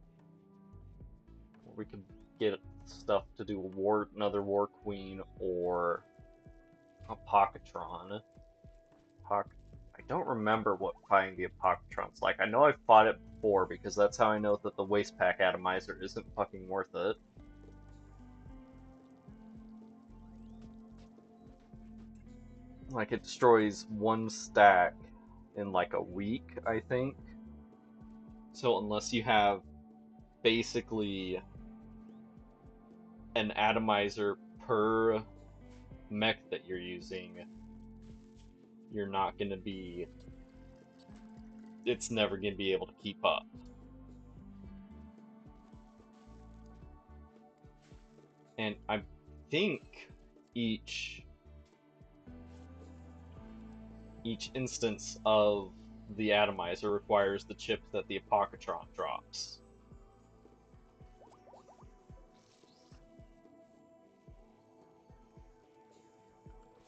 Speaker 1: We could get stuff to do another War Queen or a Pocatron. I don't remember what fighting the Apocatron's like. I know I've fought it before because that's how I know that the Waste Pack Atomizer isn't fucking worth it. Like, it destroys 1 stack in like a week, I think. So unless you have basically an atomizer per mech that you're using, you're not going to be. It's never going to be able to keep up. And I think each instance of the atomizer requires the chip that the Apocatron drops.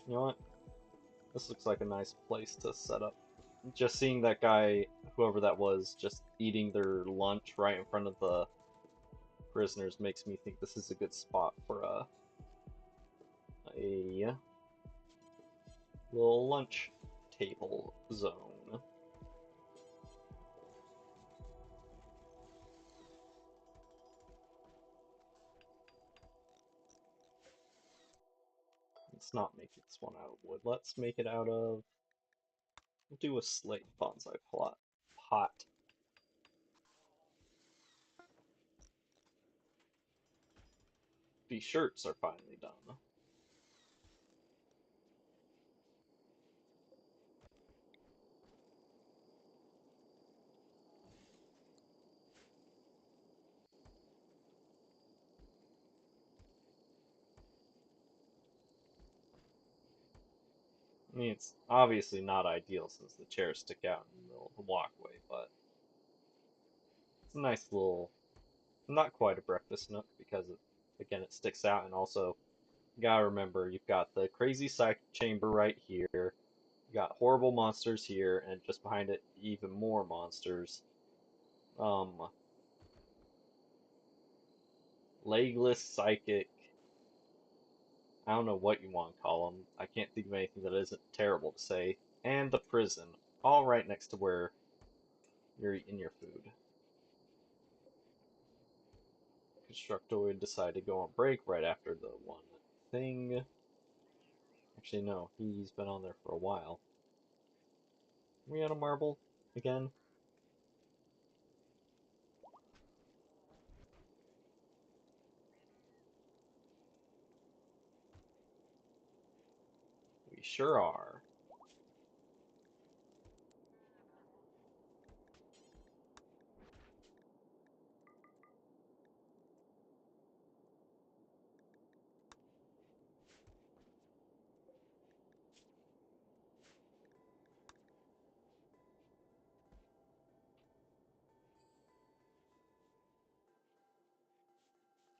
Speaker 1: You know what? This looks like a nice place to set up. Just seeing that guy, whoever that was, just eating their lunch right in front of the prisoners makes me think this is a good spot for a little lunch table zone. Let's not make this one out of wood. Let's make it out of. We'll do a slate bonsai pot. The shirts are finally done. I mean, it's obviously not ideal since the chairs stick out in the middle of the walkway, but it's a nice little, not quite a breakfast nook because again, it sticks out, and also you gotta remember you've got the crazy psychic chamber right here, We got horrible monsters here, and just behind it, even more monsters. Um, Legless, psychic. I don't know what you want to call them. I can't think of anything that isn't terrible to say. And the prison, all right next to where you're eating your food. Constructoid decided to go on break right after the one thing. Actually, no, he's been on there for a while. Are we on a marble again? We sure are.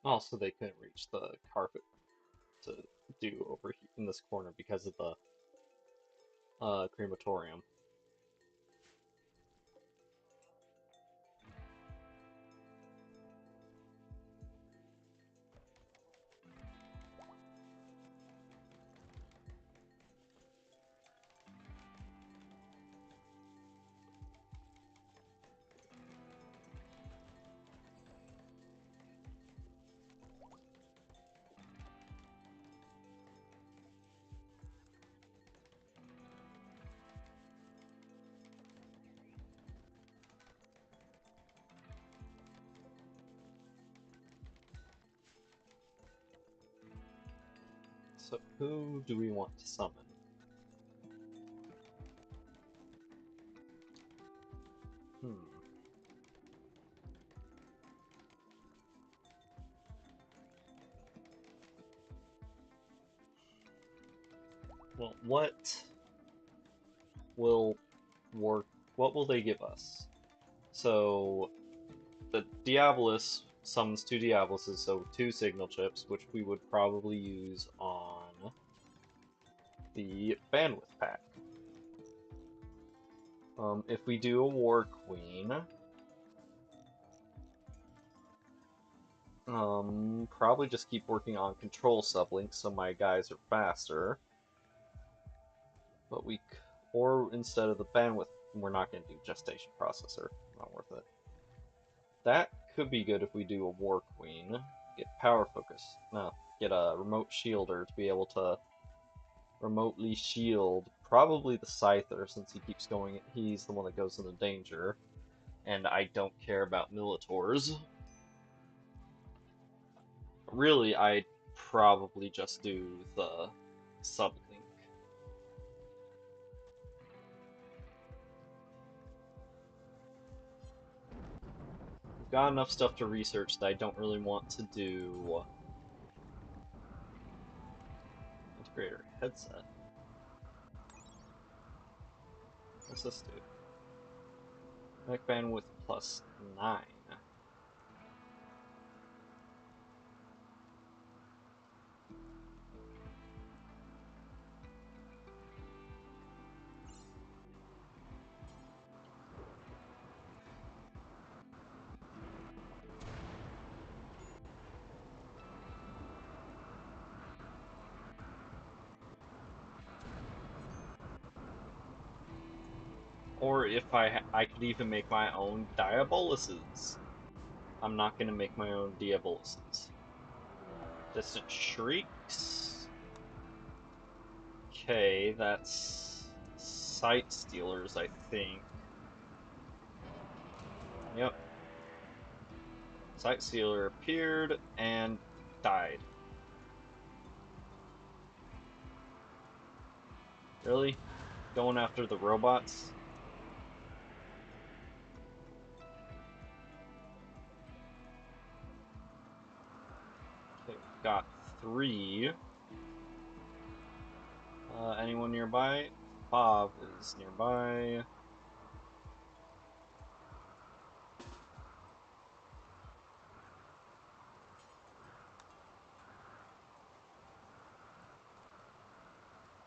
Speaker 1: Also, they couldn't reach the carpet to do over in this corner because of the crematorium. So, who do we want to summon? Hmm. Well, what will work? What will they give us? So, the Diabolus summons two Diaboluses, so two signal chips, which we would probably use on the bandwidth pack. If we do a War Queen, probably just keep working on control sublinks so my guys are faster. But or instead of the bandwidth, we're not going to do gestation processor. Not worth it. That could be good if we do a War Queen. Get power focus. No, get a remote shielder to be able to remotely shield probably the Scyther since he keeps going. He's the one that goes into danger. And I don't care about Militors. Really, I'd probably just do the sublink. We've got enough stuff to research that I don't really want to do integrator headset. What's this do? Mech bandwidth plus 9. Or if I could even make my own Diaboluses. I'm not going to make my own Diaboluses. Distant Shrieks. Okay, that's Sight Stealers, I think. Yep. Sight Stealer appeared and died. Really? Going after the robots? Okay, we've got 3. Anyone nearby? Bob is nearby.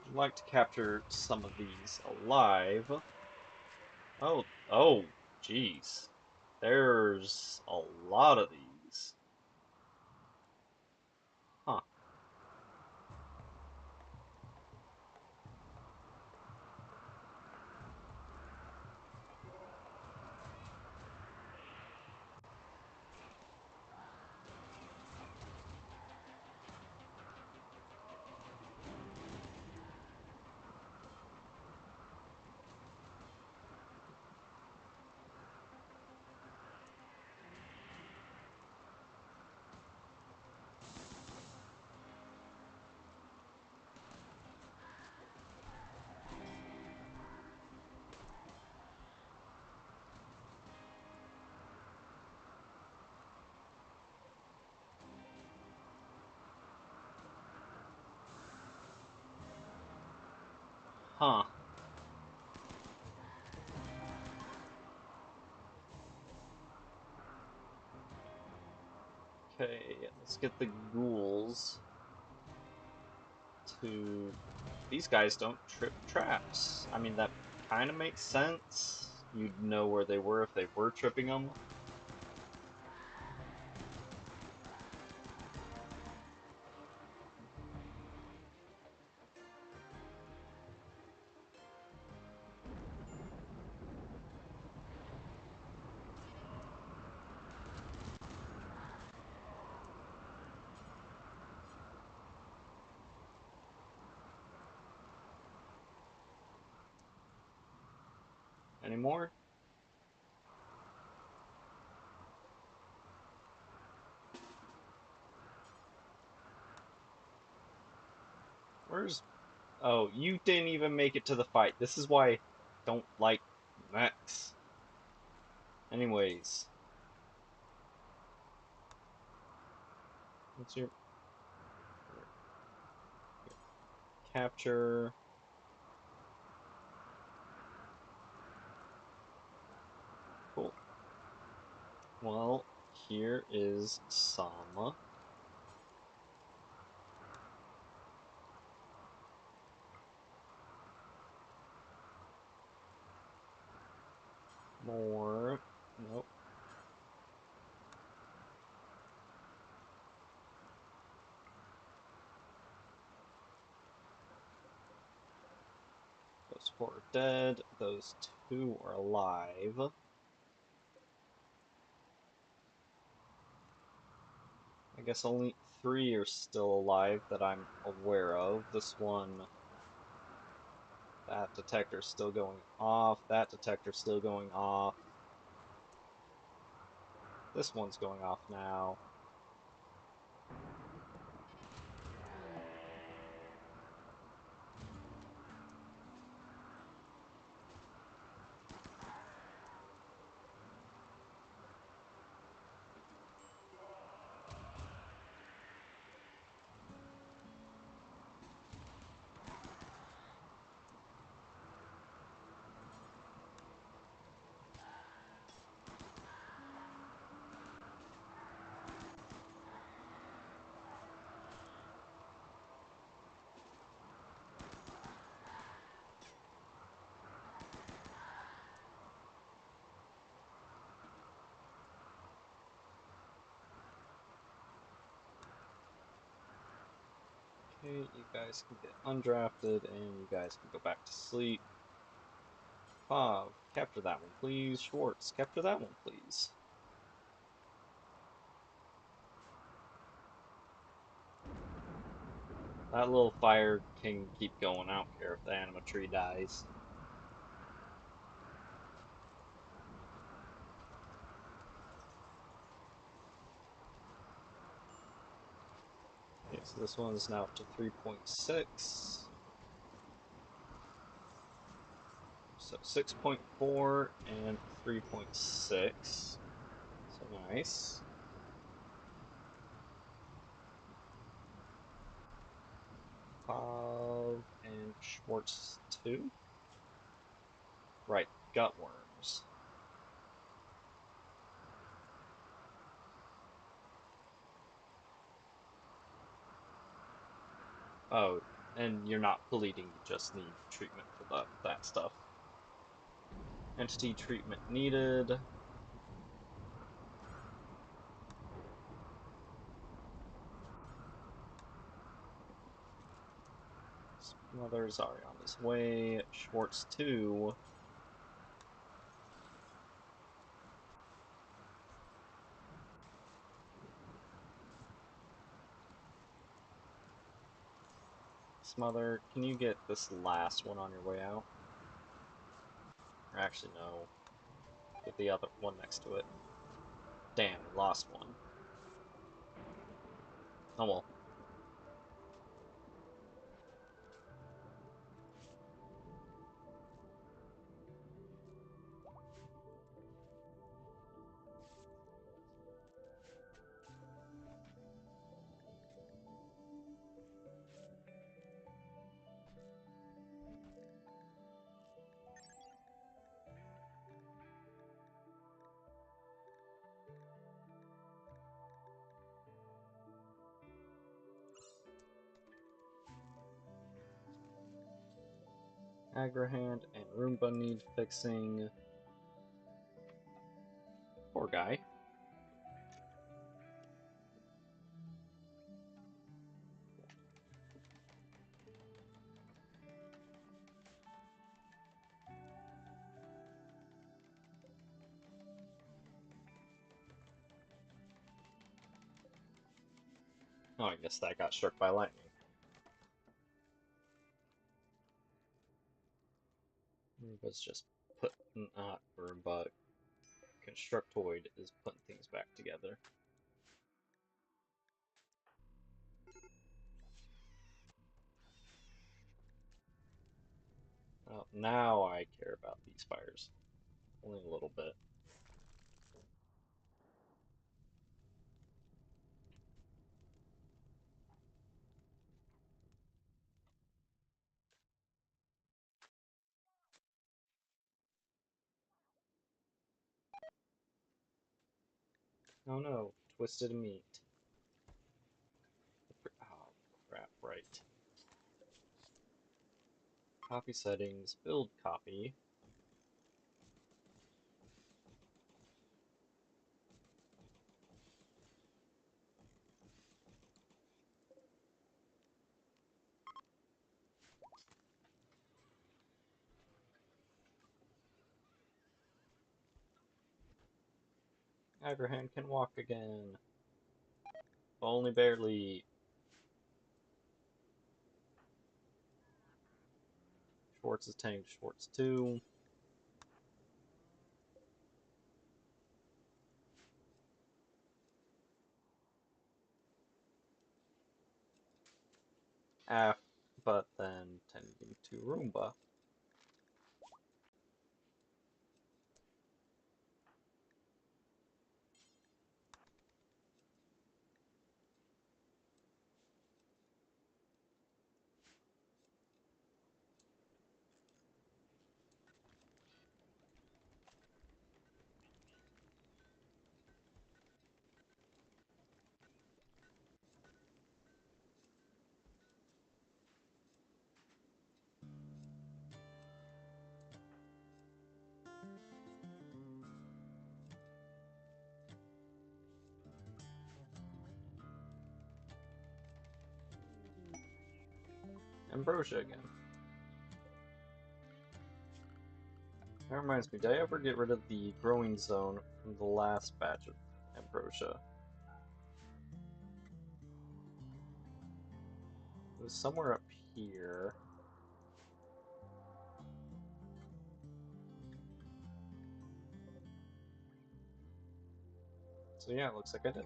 Speaker 1: I'd like to capture some of these alive. Oh, jeez. There's a lot of these. Huh. Huh. Okay, let's get the ghouls to... These guys don't trip traps. I mean, that kind of makes sense. You'd know where they were if they were tripping them. Anymore? Where's... Oh, you didn't even make it to the fight. This is why I don't like mechs. Anyways. What's your... Capture... Cool. Well, here is some... More... Nope. Those four are dead. Those two are alive. I guess only three are still alive that I'm aware of. This one... That detector's still going off. That detector's still going off. This one's going off now. Okay, you guys can get undrafted, and you guys can go back to sleep. Capture that one, please. Schwartz, capture that one, please. That little fire can keep going. I don't care if the animatree dies. Okay, so this one's now up to 3.6. So 6.4 and 3.6. So nice. And Schwartz 2. Right, gutworms. Oh, And you're not polluting, you just need treatment for that stuff. Entity treatment needed. Smother's already on his way. Schwartz 2. Smother, can you get this last one on your way out? Or actually, no. Get the other one next to it. Damn, we lost one. Oh well. Agrahand and Roomba need fixing. Poor guy. Oh, I guess that got struck by lightning. Roomba's just putting, Roomba. Constructoid is putting things back together. Oh, now I care about these fires. Only a little bit. Oh no, twisted meat. Oh, crap, right. Copy settings, build copy. Agrahand can walk again. Only barely. Schwartz is tanked, Schwartz 2. But then tending to Roomba. Ambrosia again. That reminds me, did I ever get rid of the growing zone from the last batch of Ambrosia? It was somewhere up here. So yeah, it looks like I did.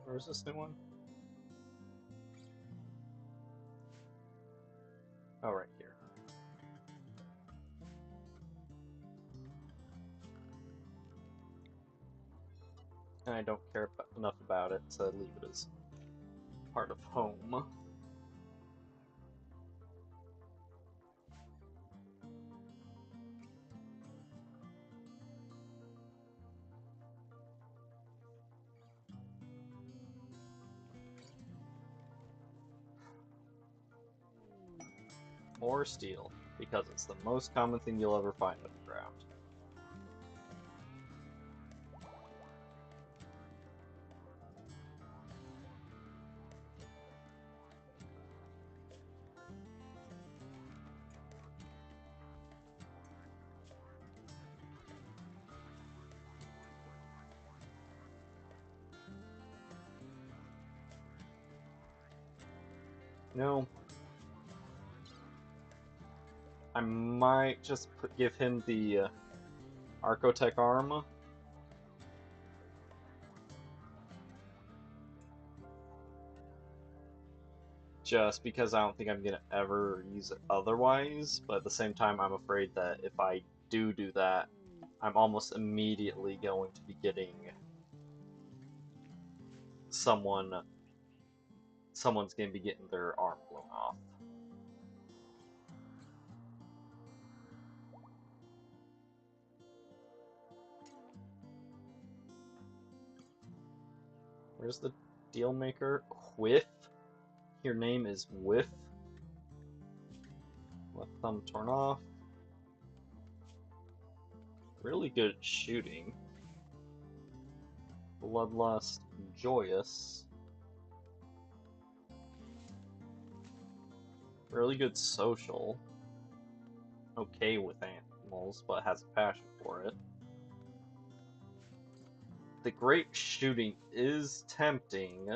Speaker 1: Where's this new one? Oh, right here. And I don't care enough about it to leave it as part of home. or steel, because it's the most common thing you'll ever find underground. No. I might just give him the Archotech arm. Just because I don't think I'm gonna ever use it otherwise, but at the same time I'm afraid that if I do that, I'm almost immediately going to be getting someone's gonna be getting their arm blown off. Where's the deal maker? Whiff? Your name is Whiff? Left thumb torn off. Really good at shooting. Bloodlust, joyous. Really good social. Okay with animals, but has a passion for it. The great shooting is tempting.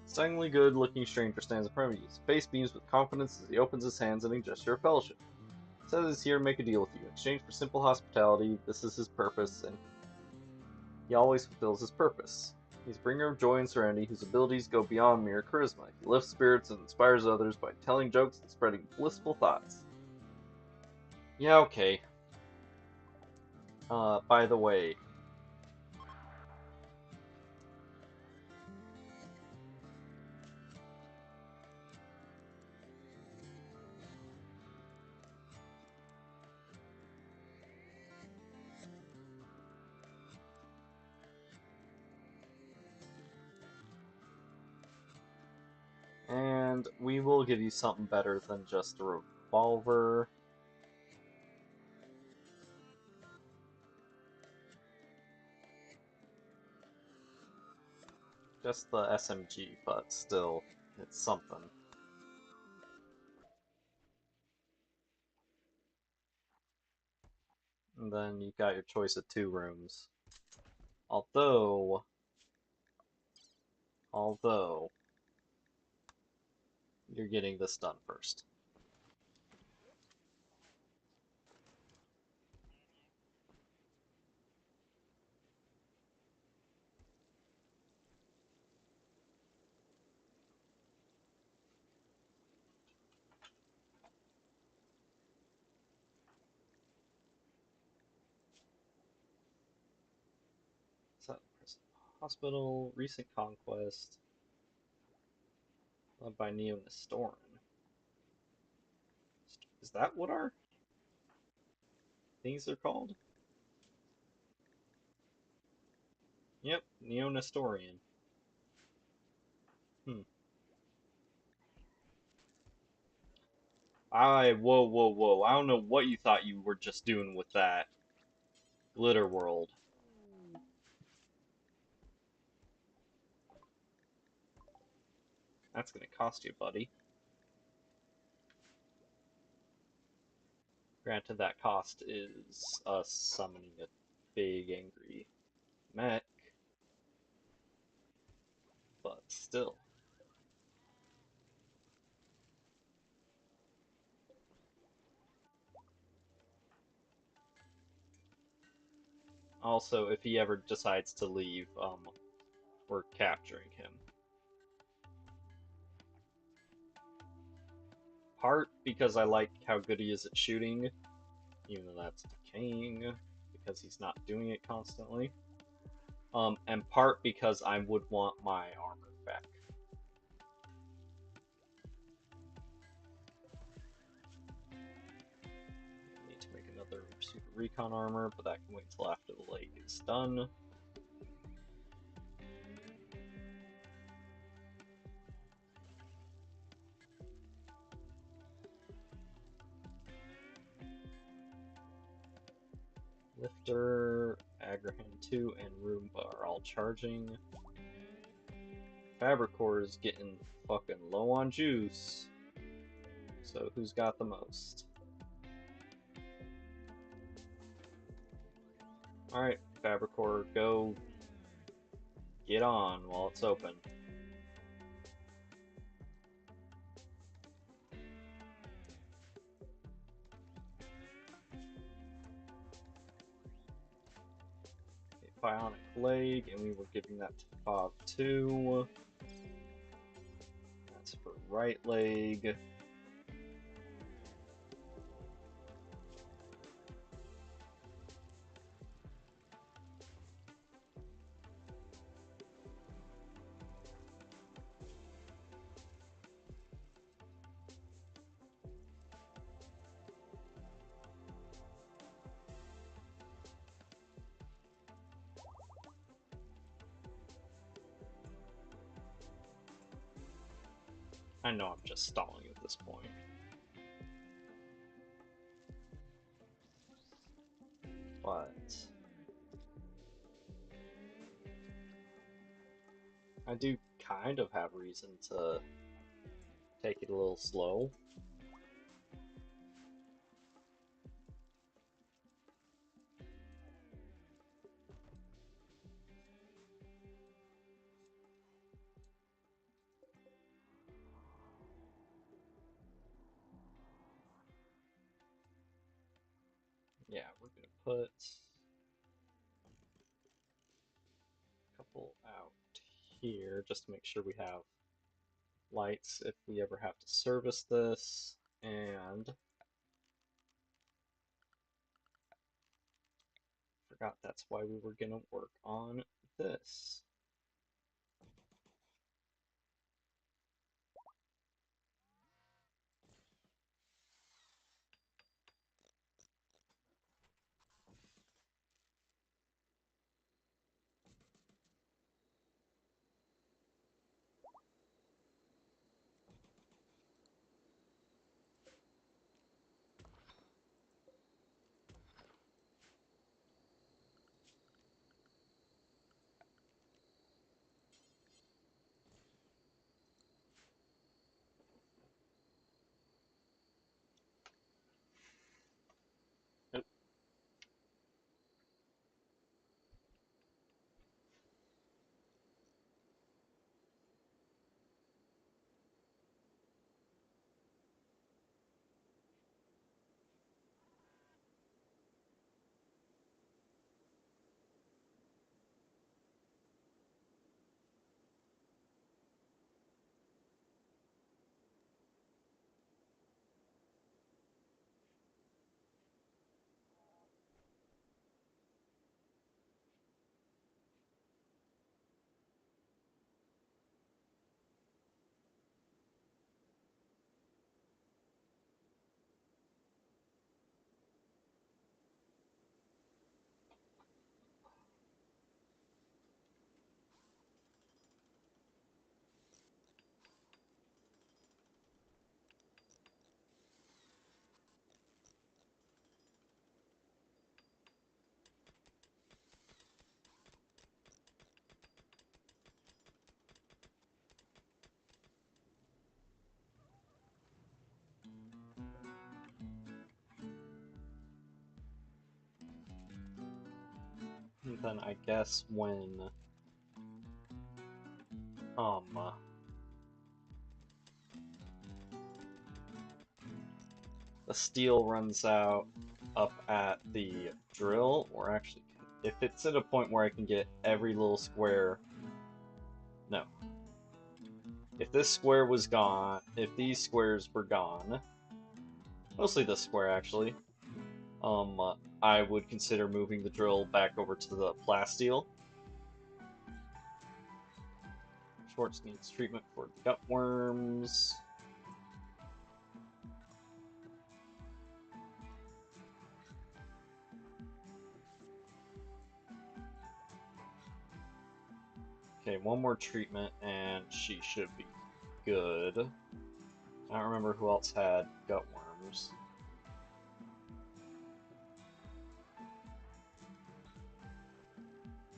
Speaker 1: Stunningly good-looking stranger stands in front of you. His face beams with confidence as he opens his hands in a gesture of fellowship. He says he's here to make a deal with you. In exchange for simple hospitality, this is his purpose, and he always fulfills his purpose. He's a bringer of joy and serenity, whose abilities go beyond mere charisma. He lifts spirits and inspires others by telling jokes and spreading blissful thoughts. Yeah, okay. By the way, and we will give you something better than just a revolver. Just the SMG, but still, it's something. And then you got your choice of 2 rooms. Although, you're getting this done first. So, hospital, recent conquest, led by Neo Nestoran. Is that what our things are called? Yep, Neo Nestorian. Hmm. Whoa. I don't know what you thought you were just doing with that. Glitter World. That's gonna cost you, buddy. Granted, that cost is us summoning a big angry mech, but still. Also, if he ever decides to leave, we're capturing him. Part because I like how good he is at shooting, even though that's decaying, because he's not doing it constantly. And part because I would want my armor back. super recon armor, but that can wait till after the lake is done. Lifter, Agrahan 2, and Roomba are all charging. Fabricor is getting fucking low on juice. So who's got the most? Alright, Fabricor, go get on while it's open. Bionic leg, and we were giving that to Fob 2. That's for right leg. I know I'm just stalling at this point. But I do kind of have reason to take it a little slow. Yeah, we're gonna put a couple out here just to make sure we have lights if we ever have to service this, and forgot that's why we were gonna work on this. And then I guess when the steel runs out up at the drill, or actually, if it's at a point where I can get every little square, no. If this square was gone, if these squares were gone, mostly this square actually, I would consider moving the drill back over to the plasteel. Schwartz needs treatment for gut worms. Okay, one more treatment and she should be good. I don't remember who else had gut worms.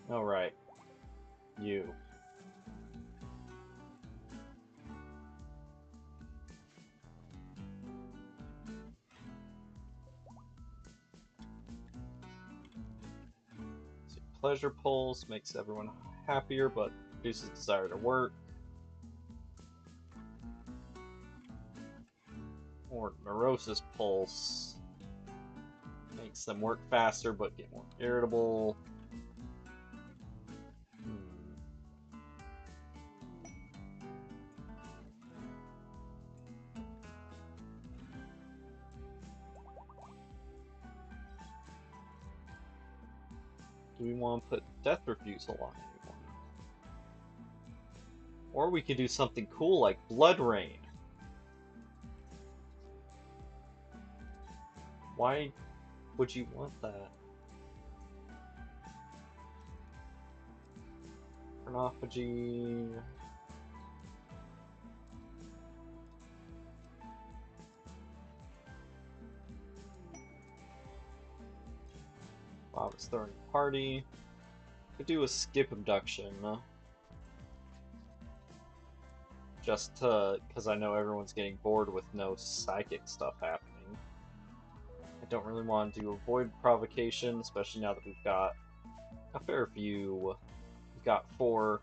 Speaker 1: Oh, right. You. See, pleasure pulse makes everyone happier, but reduces desire to work. Or neurosis pulse makes them work faster, but get more irritable. Do we want to put death refusal on anyone? Or we could do something cool like blood rain. Why would you want that? Chronophagy. Bob is throwing a party. Could do a skip abduction. Just because I know everyone's getting bored with no psychic stuff happening. I don't really want to avoid provocation, especially now that we've got a fair few. We've got 4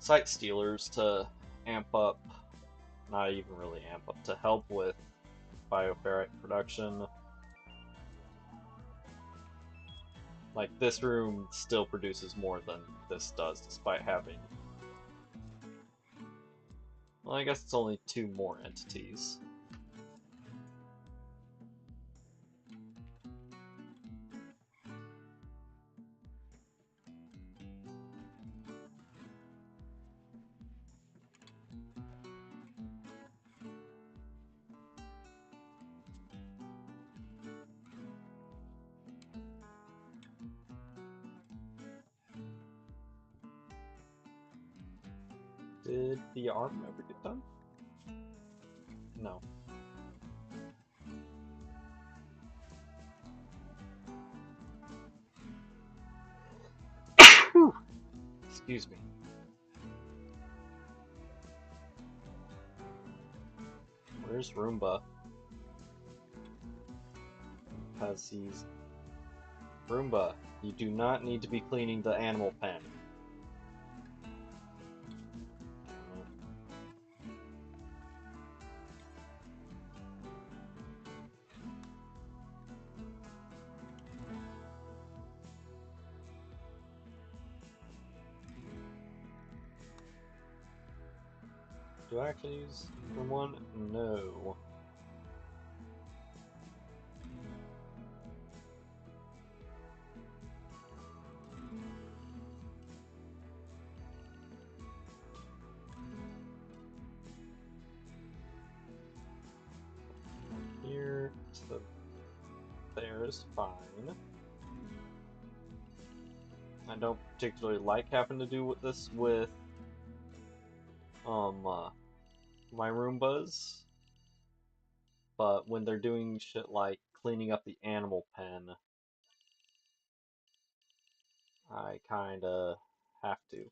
Speaker 1: sight stealers to amp up, not even really amp up, to help with bioferrite production. Like, this room still produces more than this does, despite having... Well, I guess it's only 2 more entities. Did the arm ever get done? No. Excuse me. Where's Roomba? Because he's... Roomba, you do not need to be cleaning the animal pen. Do I actually use room 1? No. Here to there is fine. I don't particularly like having to do this with my Roombas, but when they're doing shit like cleaning up the animal pen, I kinda have to.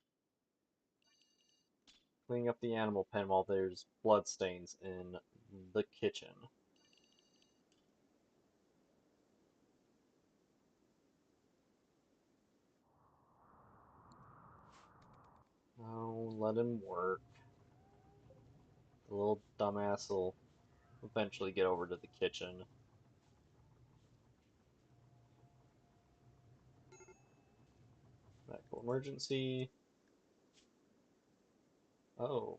Speaker 1: Cleaning up the animal pen while there's bloodstains in the kitchen. Oh, let him work. The little dumbass will eventually get over to the kitchen. Medical emergency. Oh.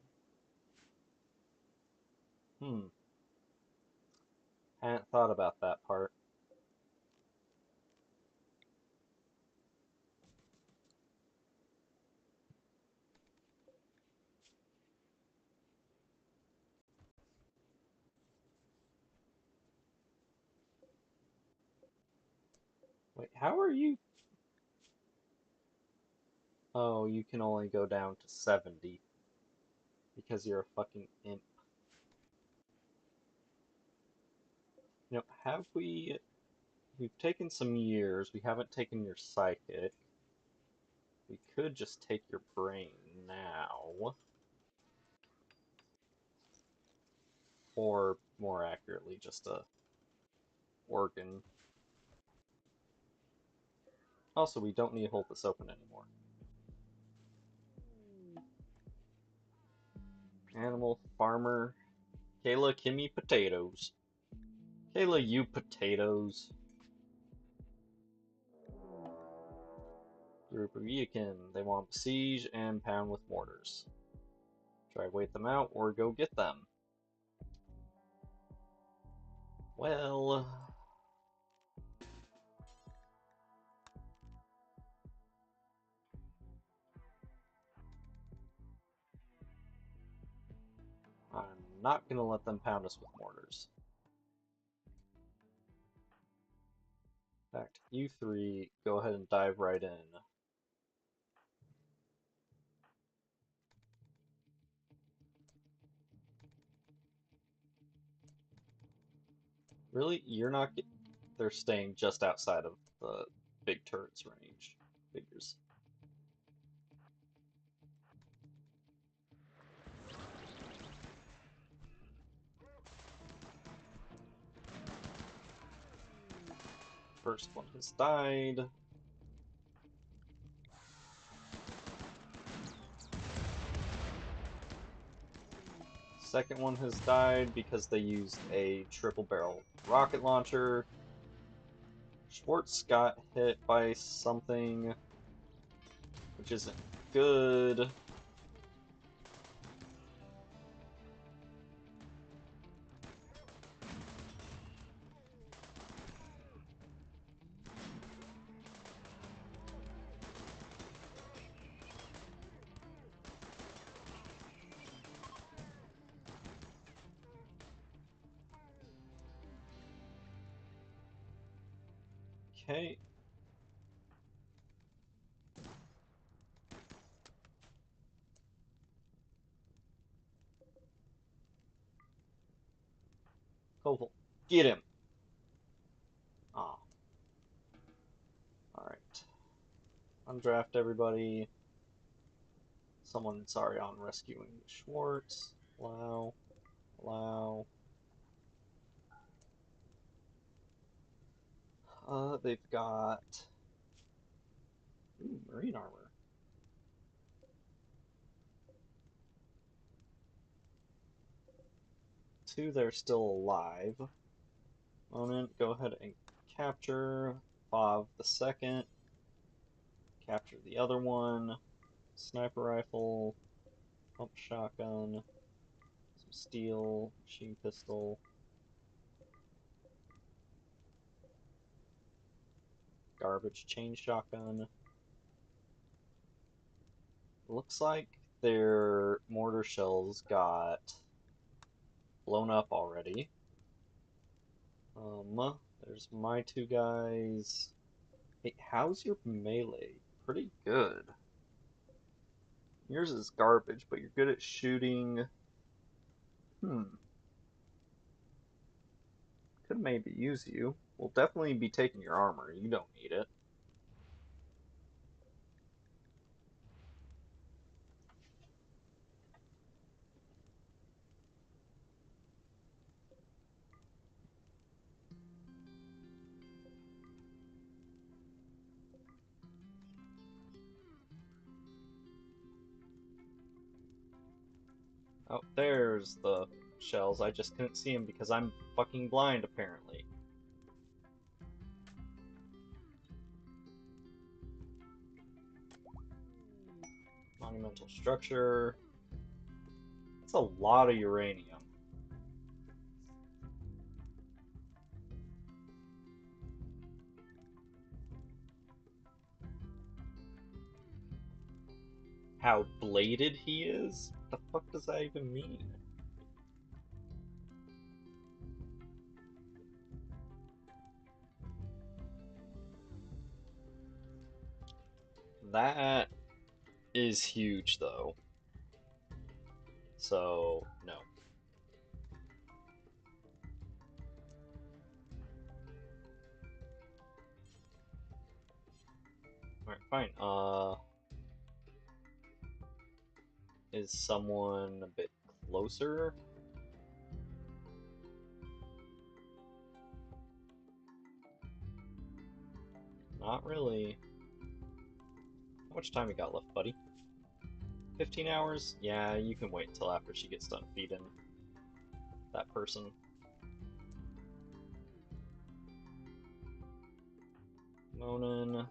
Speaker 1: Hmm. Hadn't thought about that part. Wait, how are you? Oh, you can only go down to 70 because you're a fucking imp. Have we... We've taken some years, we haven't taken your psychic. We could just take your brain now. Or, more accurately, just a organ. Also, we don't need to hold this open anymore. Animal farmer. Kayla, Kimmy, potatoes. Kayla, you potatoes. Group of Yikin. They want besiege and pound with mortars. Try wait them out or go get them. Well... I'm not gonna let them pound us with mortars. In fact, you three, go ahead and dive right in. Really? You're not get... They're staying just outside of the big turret's range. Figures. First one has died. Second one has died because they used a triple barrel rocket launcher. Schwartz got hit by something, which isn't good. Okay. Koval, get him! Ah. Alright. Undraft everybody. Someone, sorry, on rescuing Schwartz. Allow. Allow. They've got... Ooh, marine armor. Two, they're still alive. Moment, go ahead and capture Bob the second. Capture the other one. Sniper rifle. Pump shotgun. Some steel. Machine pistol. Garbage chain shotgun. Looks like their mortar shells got blown up already. There's my two guys. Hey, how's your melee? Pretty good. Yours is garbage, but you're good at shooting. Could maybe use you. We'll definitely be taking your armor. You don't need it. Oh, there's the shells. I just couldn't see them because I'm fucking blind, apparently. Monumental structure. That's a lot of uranium. How bladed he is? What the fuck does that even mean? That is huge, though. So, no. Alright, fine. Is someone a bit closer? Not really. How much time you got left, buddy? 15 hours? Yeah, you can wait until after she gets done feeding that person. Monin.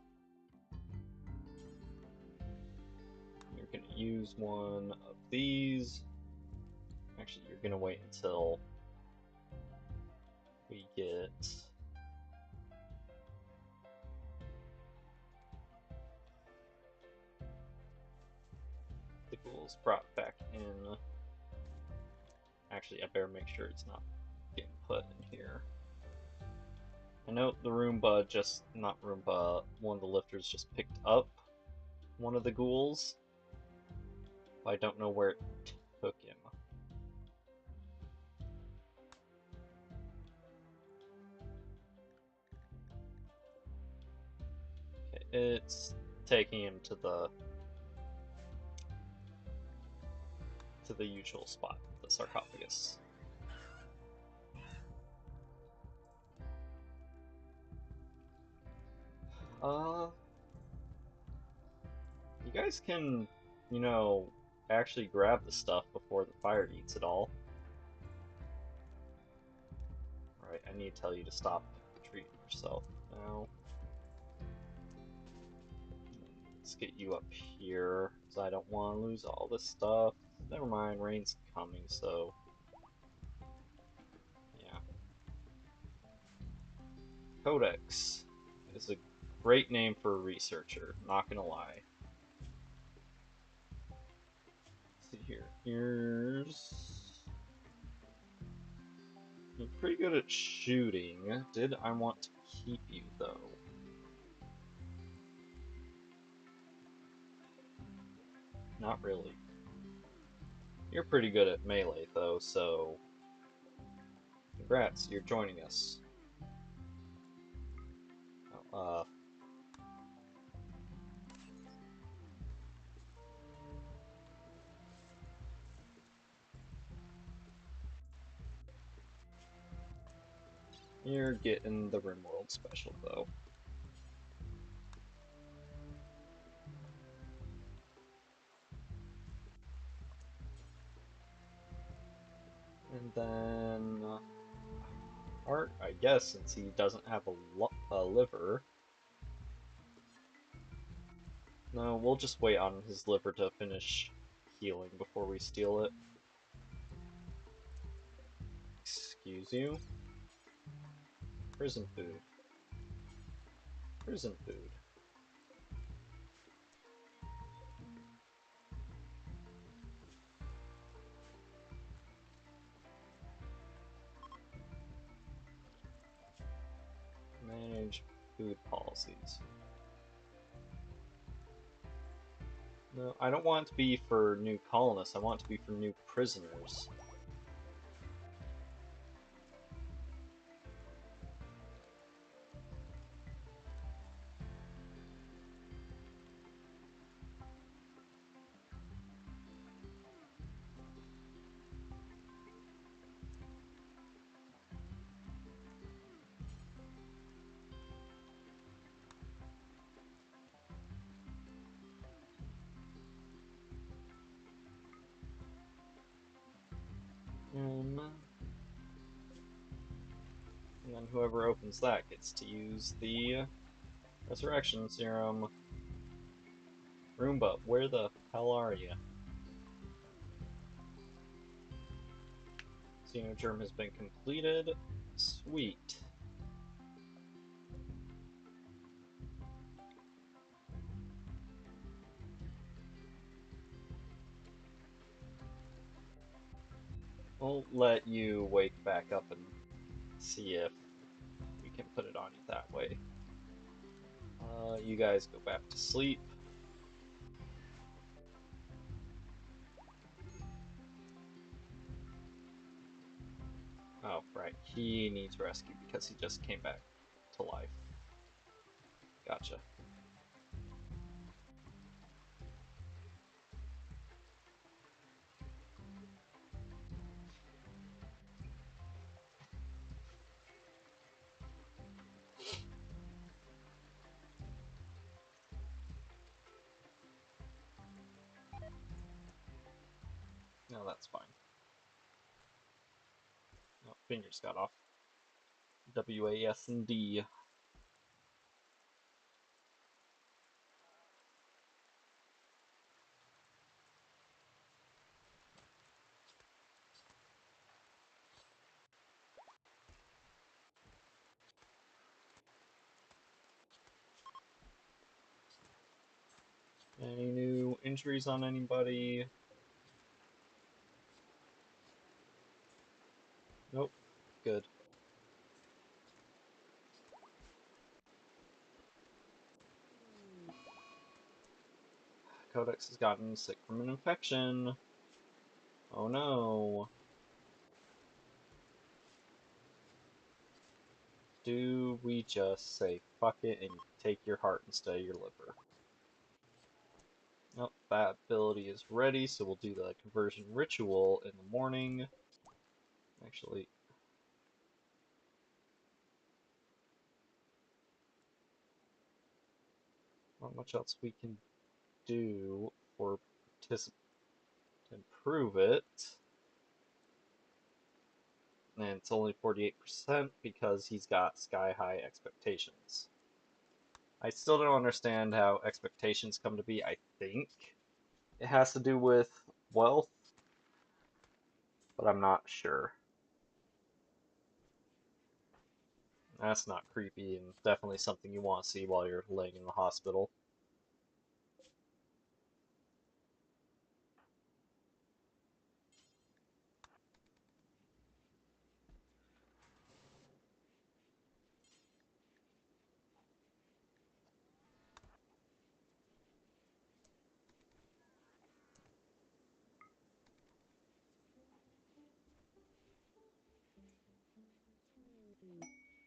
Speaker 1: You're gonna use one of these. Actually, you're gonna wait until we get the ghouls brought back in. Actually, I better make sure it's not getting put in here. I know the Roomba not Roomba, one of the lifters just picked up one of the ghouls, but I don't know where it took him. Okay, it's taking him to the usual spot, the sarcophagus. You guys can, actually grab the stuff before the fire eats it all. Alright, I need to tell you to stop treating yourself now. Let's get you up here, because I don't want to lose all this stuff. Never mind, rain's coming, so... yeah. Codex is a great name for a researcher, not gonna lie. Let's see here. You're pretty good at shooting. Did I want to keep you, though? Not really. You're pretty good at melee, though, so... congrats, you're joining us. Oh, you're getting the Rimworld special, though. And then... Art, I guess, since he doesn't have a liver. No, we'll just wait on his liver to finish healing before we steal it. Excuse you? Prison food. Prison food. Manage food policies. No, I don't want it to be for new colonists. I want it to be for new prisoners. And then whoever opens that gets to use the resurrection serum. Roomba, where the hell are you? Xenogerm has been completed. Sweet. We'll let you wake back up and see if we can put it on you that way. You guys go back to sleep. He needs rescue because he just came back to life. Gotcha. No, that's fine. No, fingers got off. WAS and D. Any new injuries on anybody? Nope. Good. Codex has gotten sick from an infection. Oh no. Do we just say fuck it and take your heart instead of your liver? Nope, that ability is ready, so we'll do the conversion ritual in the morning. Actually, not much else we can do for participant to improve it. And it's only 48% because he's got sky high expectations. I still don't understand how expectations come to be. I think it has to do with wealth, but I'm not sure. That's not creepy and definitely something you want to see while you're laying in the hospital.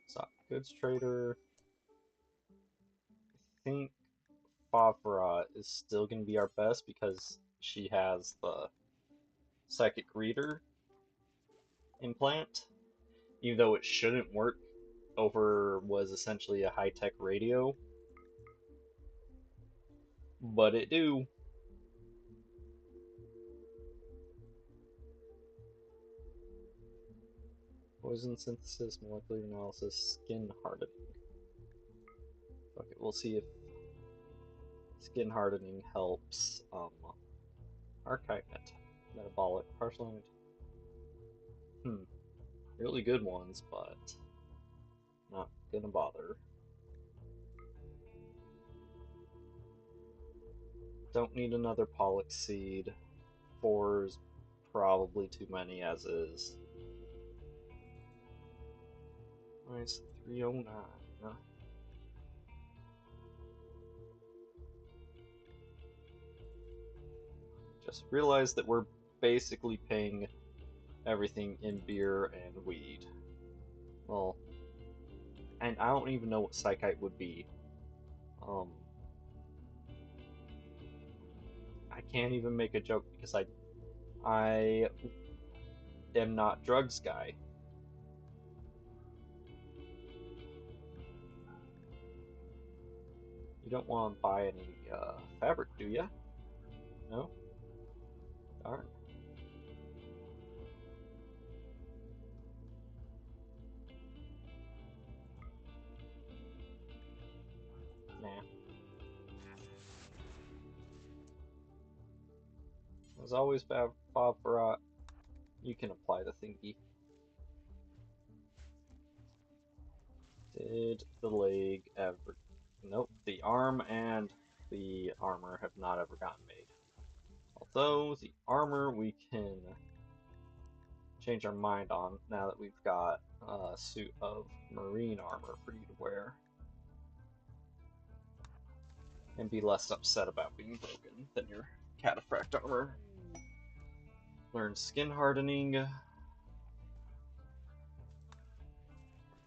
Speaker 1: Stock goods trader. I think Favra is still going to be our best because she has the psychic reader implant, even though it shouldn't work over was essentially a high-tech radio, but it do. Poison synthesis, molecular analysis, skin hardening. Okay, we'll see if skin hardening helps. Archive metabolic, partially. Really good ones, but not gonna bother. Don't need another pollock seed. Four's probably too many as is. Nice, 309. Just realized that we're basically paying everything in beer and weed. Well, and I don't even know what Psychite would be. Um, I can't even make a joke because I am not drugs guy. You don't want to buy any fabric, do you? No? Darn. Nah. As always, Bob Barat, you can apply the thingy. Did the leg ever... Nope, the arm and the armor have not ever gotten made. Although, the armor we can change our mind on now that we've got a suit of marine armor for you to wear. And be less upset about being broken than your cataphract armor. Learn skin hardening.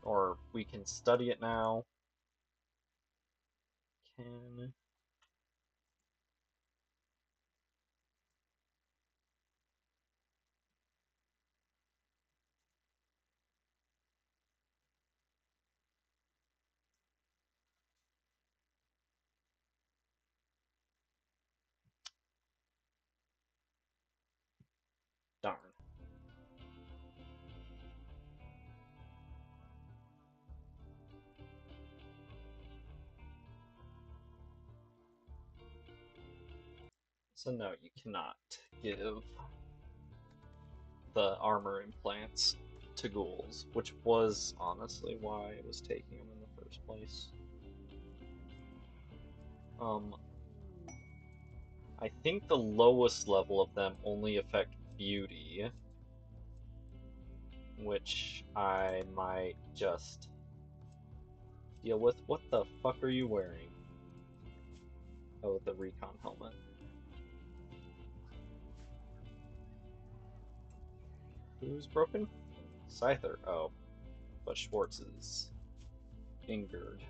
Speaker 1: Or we can study it now. Can... Darn. So no, you cannot give the armor implants to ghouls, which was honestly why I was taking them in the first place. Um, I think the lowest level of them only affect beauty, which I might just deal with. What the fuck are you wearing? Oh, the recon helmet. Who's broken? Scyther. Oh, but Schwartz is injured.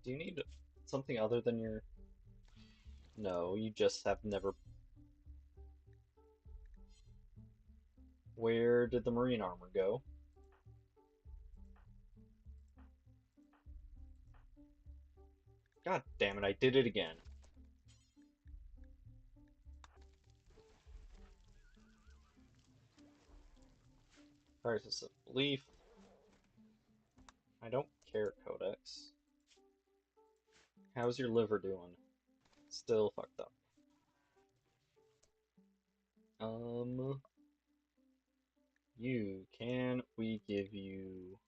Speaker 1: Do you need something other than your... No, you just have never... Where did the marine armor go? God damn it, I did it again. Crisis of belief. I don't care, Codex. How's your liver doing? Still fucked up. Can we give you...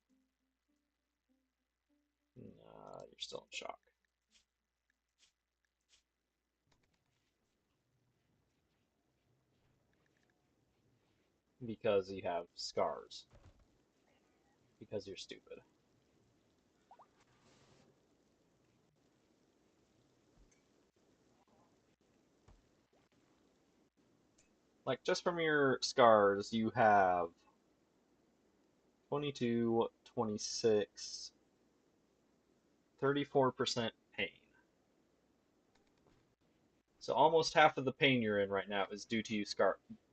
Speaker 1: Nah, you're still in shock. Because you have scars. Because you're stupid. Like, just from your scars, you have 22, 26, 34% pain. So almost half of the pain you're in right now is due to you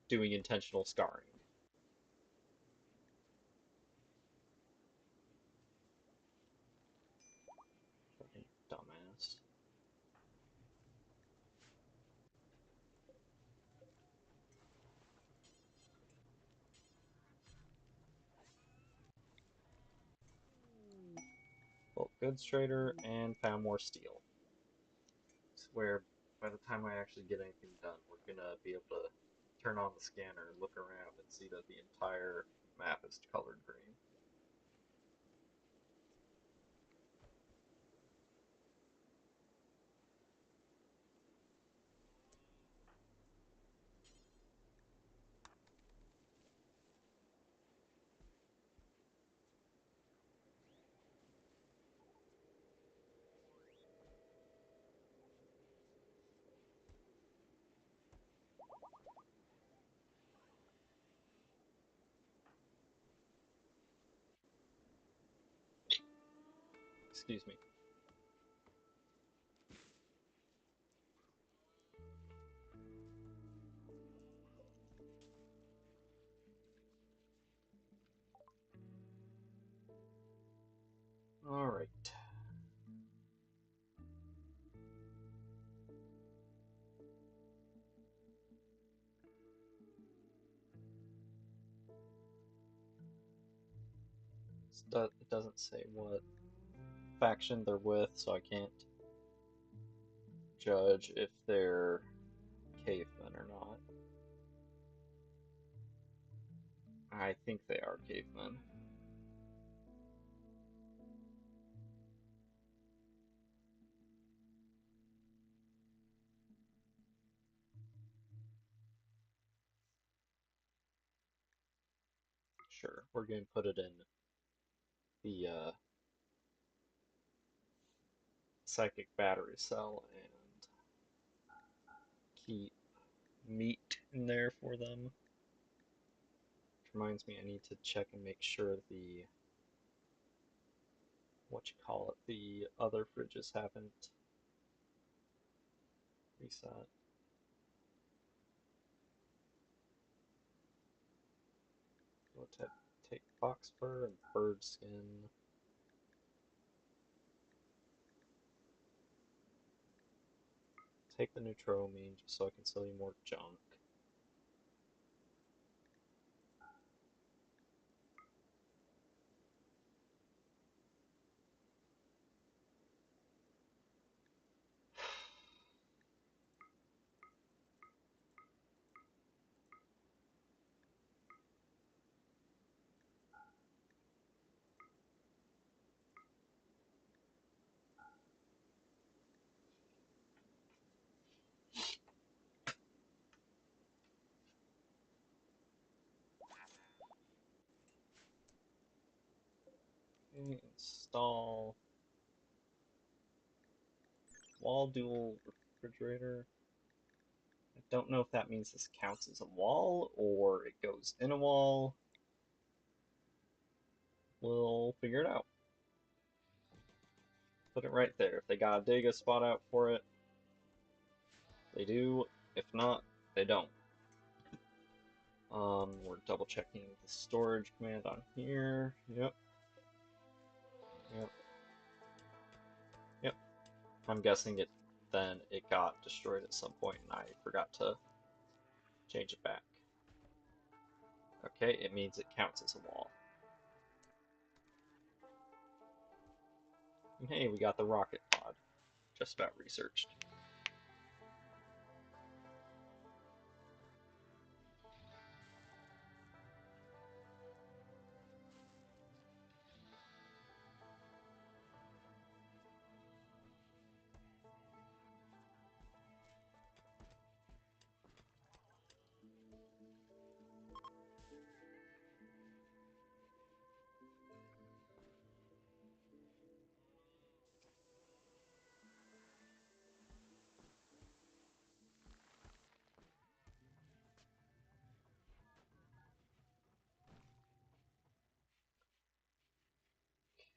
Speaker 1: doing intentional scarring. Fucking dumbass. Well, goods trader and found more steel. Where by the time I actually get anything done, we're gonna be able to turn on the scanner, look around, and see that the entire map is colored green. Excuse me. Alright. It doesn't say what faction they're with, so I can't judge if they're cavemen or not. I think they are cavemen. Sure, we're going to put it in the psychic battery cell and keep meat in there for them. Which reminds me, I need to check and make sure the the other fridges haven't reset. We'll take fox fur and bird skin. Take the neutroamine just so I can sell you more junk. Okay, install wall dual refrigerator. I don't know if that means this counts as a wall or it goes in a wall. We'll figure it out. Put it right there. If they gotta dig a spot out for it, they do. If not, they don't. We're double checking the storage command on here. Yep. Yep. Yep. I'm guessing it got destroyed at some point and I forgot to change it back. Okay, it means it counts as a wall. And hey, we got the rocket pod. Just about researched.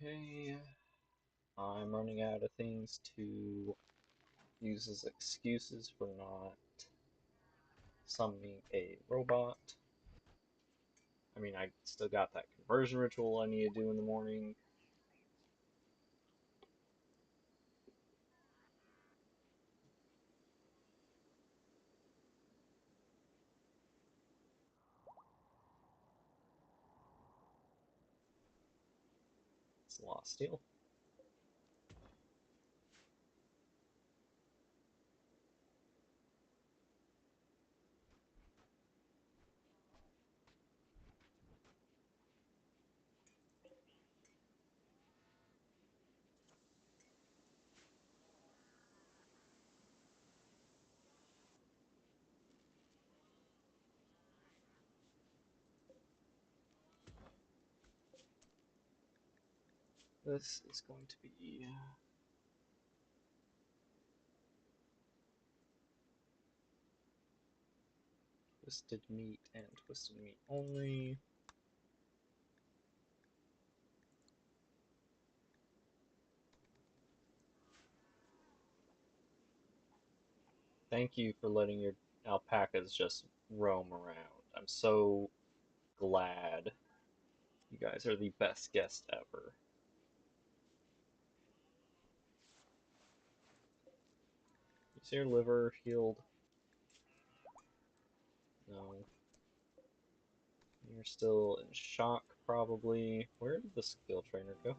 Speaker 1: Okay, I'm running out of things to use as excuses for not summoning a robot. I mean, I still got that conversion ritual I need to do in the morning. It's a lot of steel. This is going to be twisted meat and twisted meat only. Thank you for letting your alpacas just roam around. I'm so glad. You guys are the best guest ever. Is your liver healed? No. You're still in shock, probably. Where did the skill trainer go?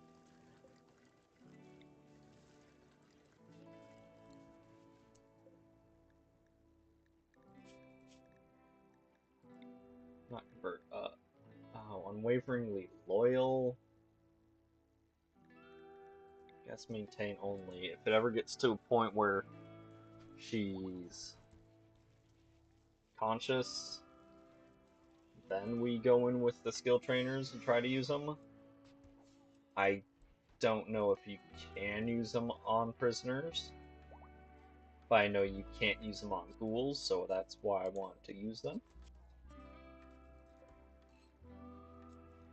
Speaker 1: Not convert. Oh, unwaveringly loyal. Guess maintain only. If it ever gets to a point where she's conscious, then we go in with the skill trainers and try to use them. I don't know if you can use them on prisoners, but I know you can't use them on ghouls, so that's why I wanted to use them.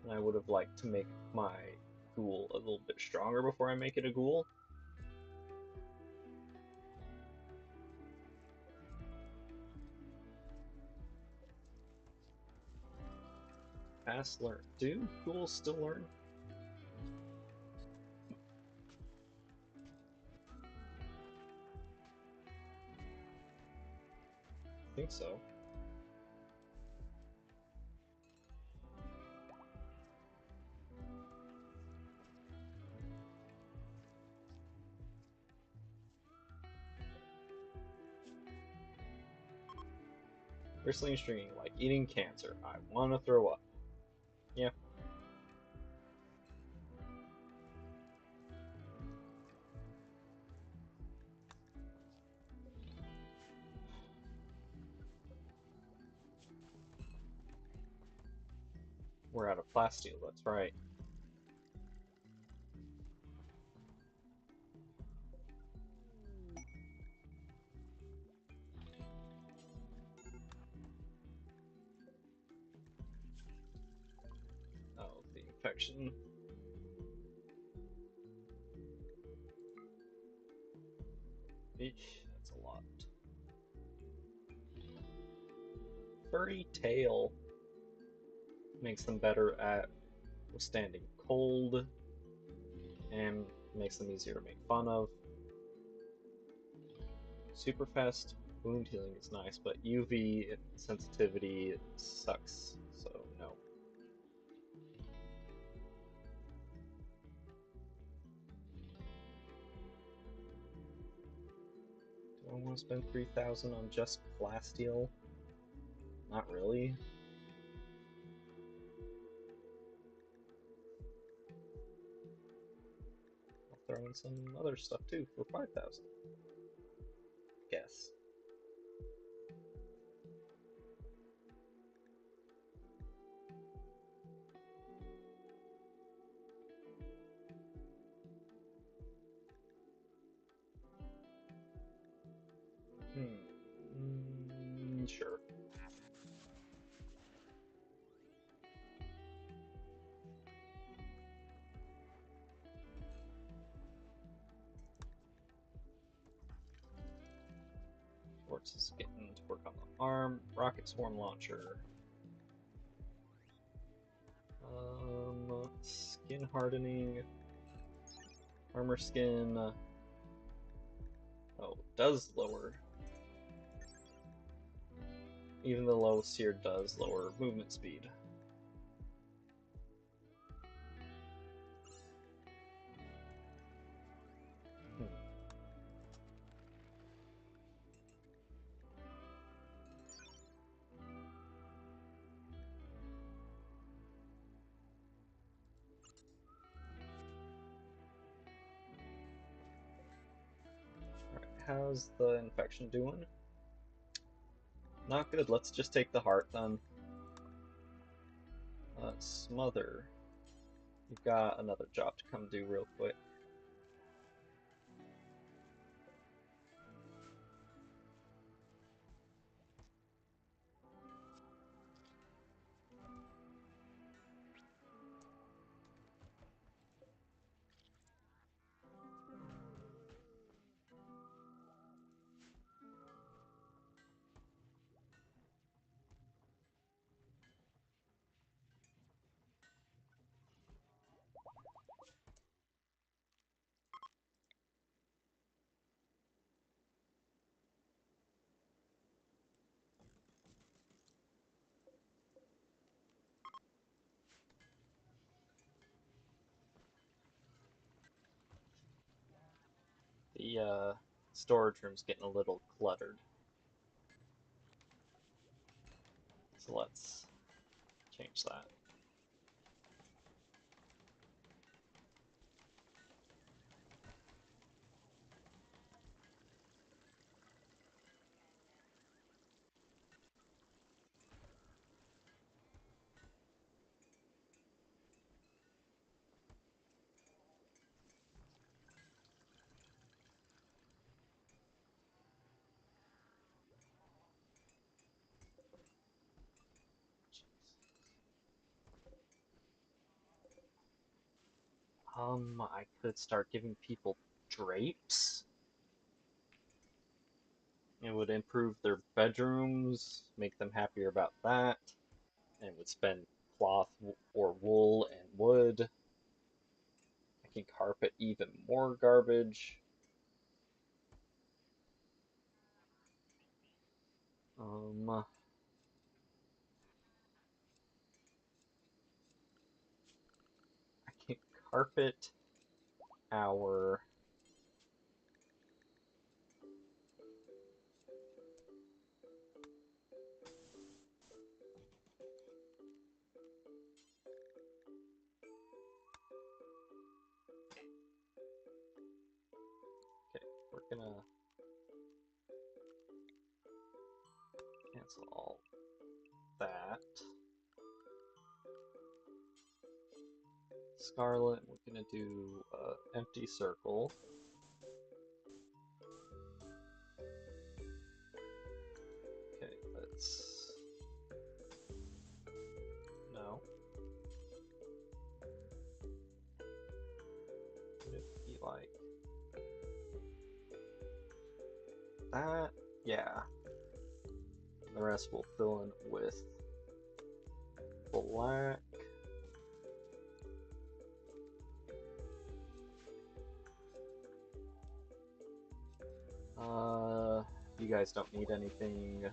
Speaker 1: And I would have liked to make my ghoul a little bit stronger before I make it a ghoul. Pass learn. Do ghouls still learn? I think so. Bristling stringing, like eating cancer. I want to throw up. Yeah. We're out of plasteel, that's right. Oh, the infection. Eesh, that's a lot. Furry tail makes them better at withstanding cold and makes them easier to make fun of. Super fast wound healing is nice, but UV sensitivity sucks, so no. Do I want to spend 3,000 on just plasteel? Not really. I'll throw in some other stuff too for 5,000. Guess. Sure. Schwartz is getting to work on the arm. Rocket swarm launcher. Skin hardening. Armor skin. Oh, does lower. Even the low sear does lower movement speed. Alright, how's the infection doing? Not good. Let's just take the heart then. Smother. You've got another job to come do real quick. The storage room's getting a little cluttered. So let's change that. I could start giving people drapes. It would improve their bedrooms, make them happier about that, and would spend cloth or wool and wood. I can carpet even more garbage. I can carpet our okay, we're gonna cancel all that. Scarlet, we're gonna do empty circle. Okay, let's no. Would it be like that? Yeah. The rest will fill in with black. You guys don't need anything.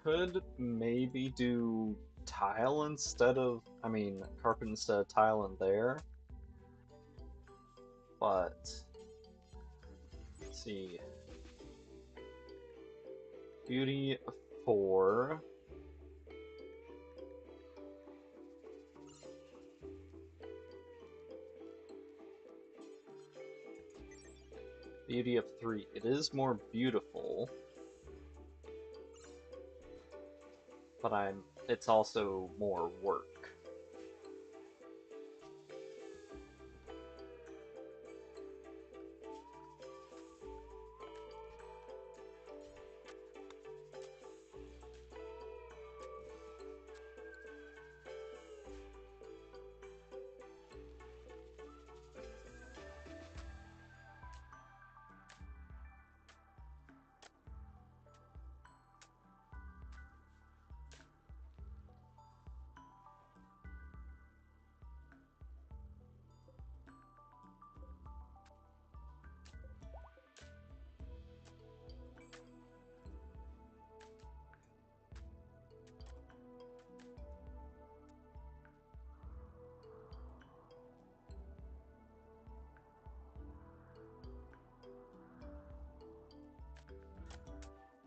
Speaker 1: Could maybe do tile instead of, I mean, carpet instead of tile in there. But, let's see. Beauty 4. Beauty of 3. It is more beautiful. But it's also more work.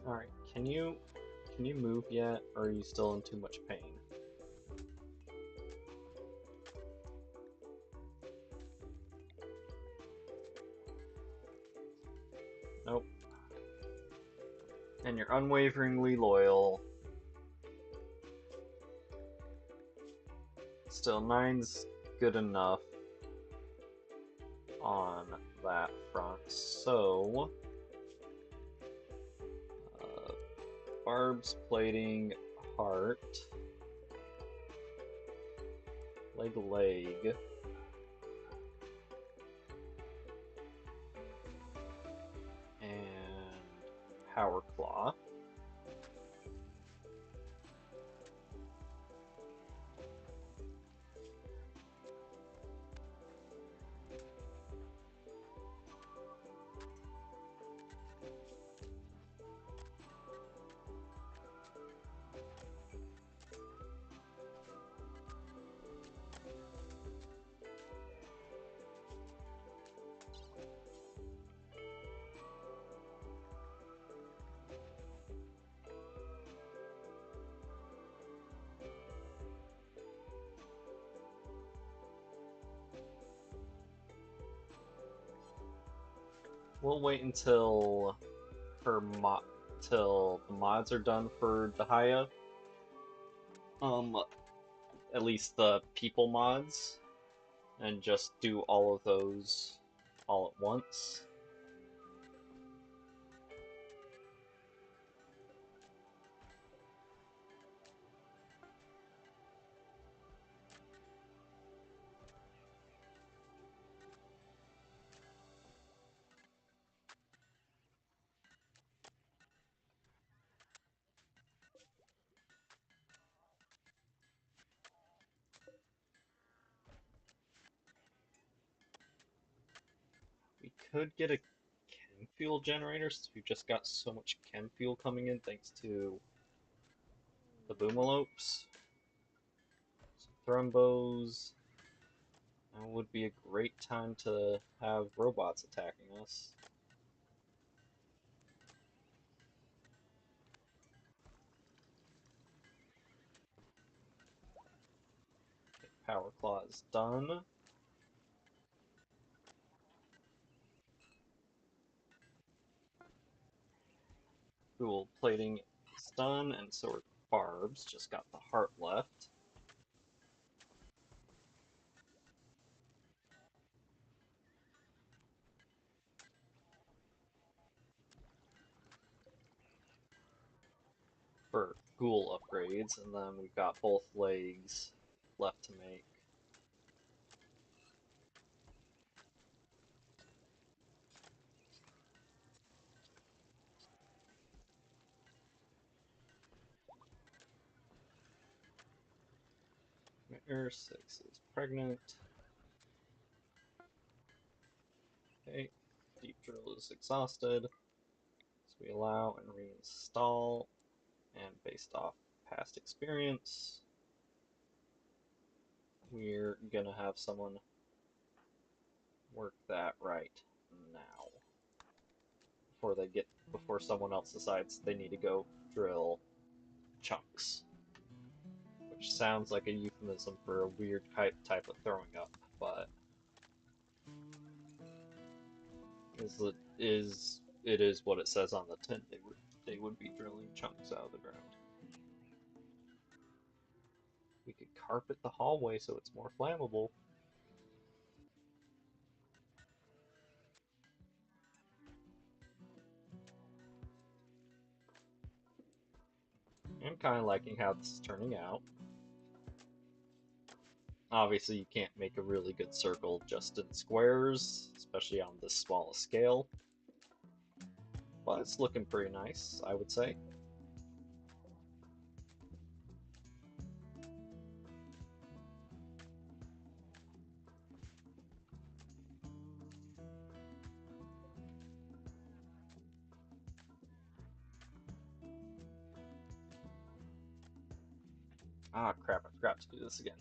Speaker 1: Alright, can you move yet, or are you still in too much pain? Nope. And you're unwaveringly loyal. Still, 9's good enough on that front. So, barbs, plating, heart, leg, and power claw. We'll wait until her till the mods are done for Dahaya. Um, at least the people mods, and just do all of those all at once. We could get a chem fuel generator since we've just got so much chem fuel coming in thanks to the boomalopes. Some thrumbos. Now would be a great time to have robots attacking us. Okay, power claw is done. Fuel plating is done, and so are barbs. Just got the heart left. For ghoul upgrades, and then we've got both legs left to make. Air 6 is pregnant. Okay, deep drill is exhausted. So we allow and reinstall, and based off past experience, we're gonna have someone work that right now before someone else decides they need to go drill chunks, which sounds like a euphemism for a weird type of throwing up, but it is what it says on the tin. They would be drilling chunks out of the ground. We could carpet the hallway so it's more flammable. I'm kind of liking how this is turning out. Obviously, you can't make a really good circle just in squares, especially on this small a scale. But it's looking pretty nice, I would say. Ah, crap, I forgot to do this again.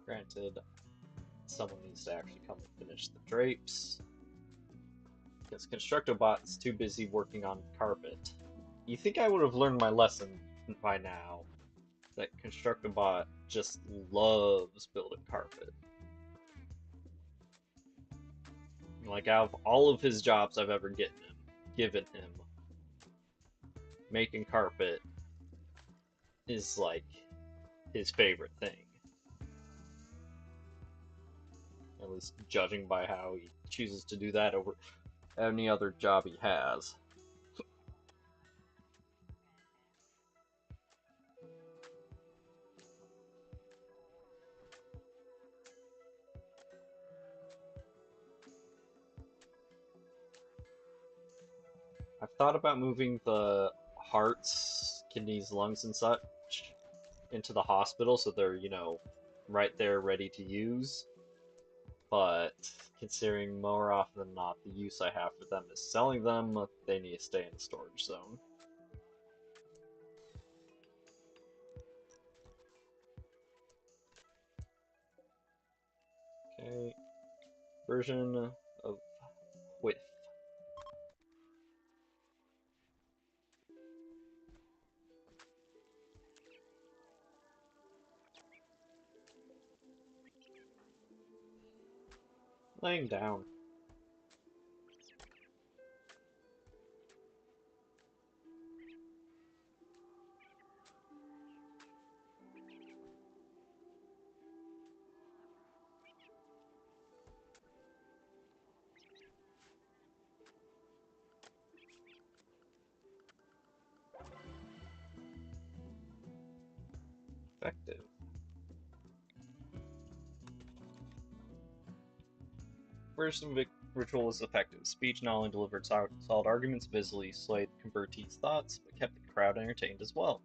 Speaker 1: Granted, someone needs to actually come and finish the drapes, because Constructobot is too busy working on carpet. You think I would have learned my lesson by now, that Constructobot just loves building carpet. Like, out of all of his jobs I've ever given him, making carpet is like his favorite thing. At least judging by how he chooses to do that over any other job he has. I've thought about moving the hearts, kidneys, lungs, and such into the hospital so they're, right there ready to use. But considering more often than not the use I have for them is selling them, they need to stay in the storage zone. Okay, version of width. Laying down. Effective. First ritual was effective. Speech not only delivered solid arguments, visibly swayed the convertees' thoughts, but kept the crowd entertained as well.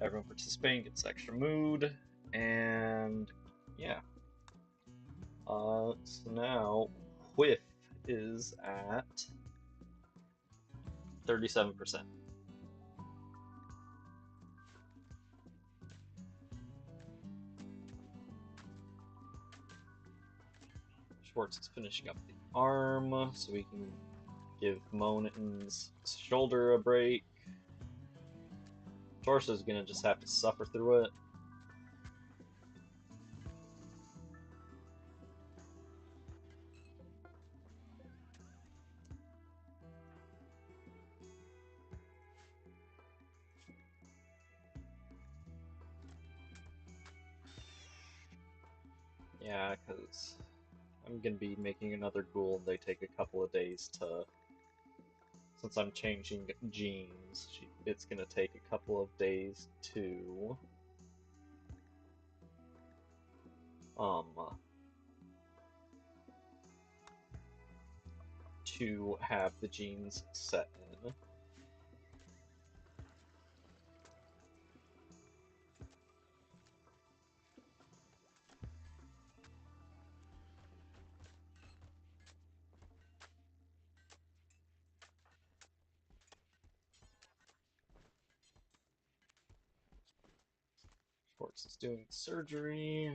Speaker 1: Everyone participating gets extra mood, and yeah. So now, whiff is at 37%. Schwartz is finishing up the arm, so we can give Monin's shoulder a break. Torso's gonna just have to suffer through it. Yeah, because I'm gonna be making another ghoul, and they take a couple of days to. Since I'm changing genes, it's gonna take a couple of days um to have the genes set in. Schwartz is doing surgery.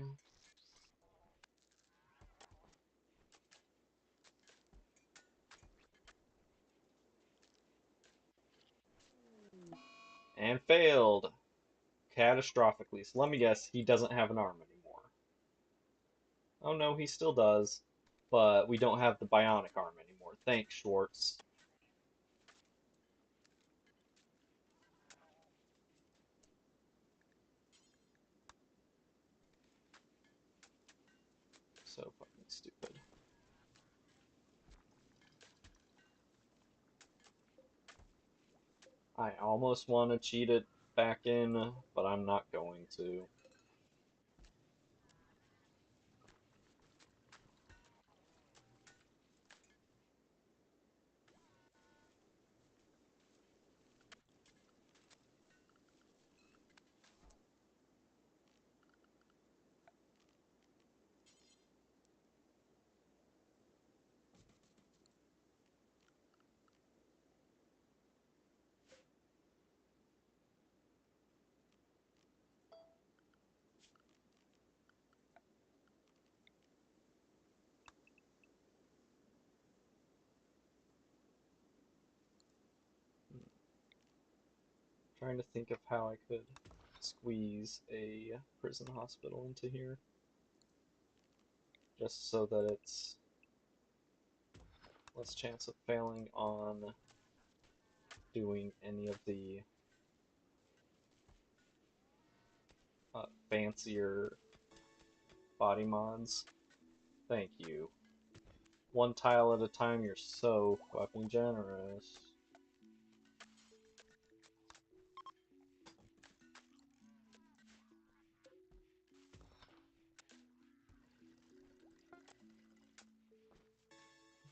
Speaker 1: And failed. Catastrophically. So let me guess, he doesn't have an arm anymore. Oh no, he still does. But we don't have the bionic arm anymore. Thanks, Schwartz. So fucking stupid. I almost want to cheat it back in, but I'm not going to. Trying to think of how I could squeeze a prison hospital into here. Just so that it's less chance of failing on doing any of the fancier body mods. Thank you. One tile at a time, you're so fucking generous.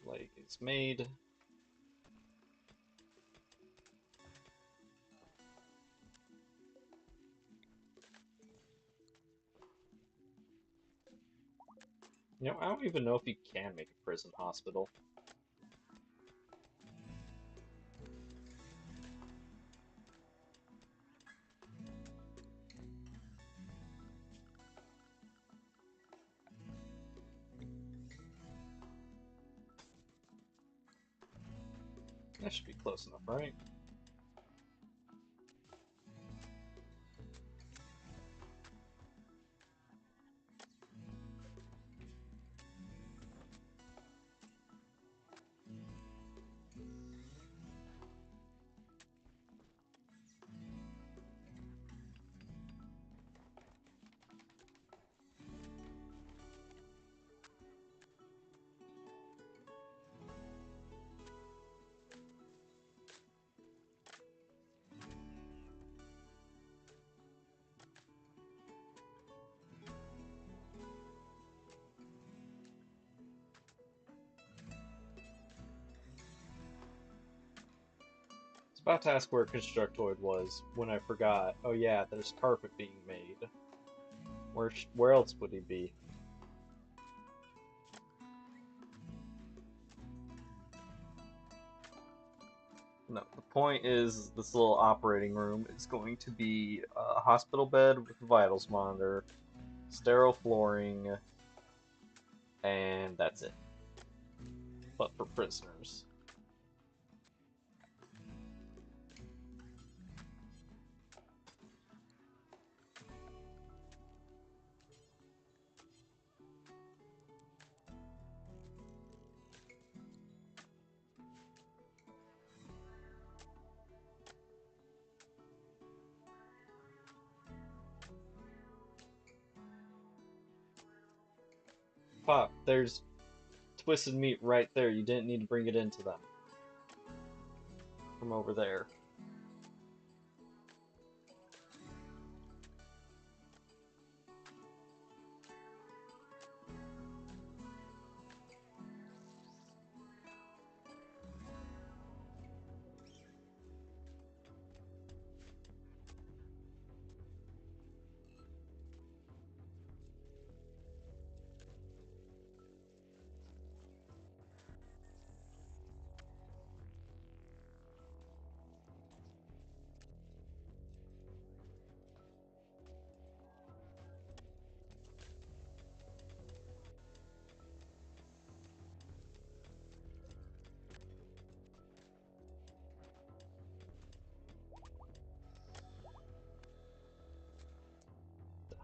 Speaker 1: Leg is made. You know, I don't even know if you can make a prison hospital. That should be close enough, right? About to ask where Constructoid was when I forgot. Oh yeah, there's carpet being made. Where else would he be? No, the point is this little operating room is going to be a hospital bed with a vitals monitor, sterile flooring, and that's it. But for prisoners. Fuck, there's twisted meat right there. You didn't need to bring it into them. From over there.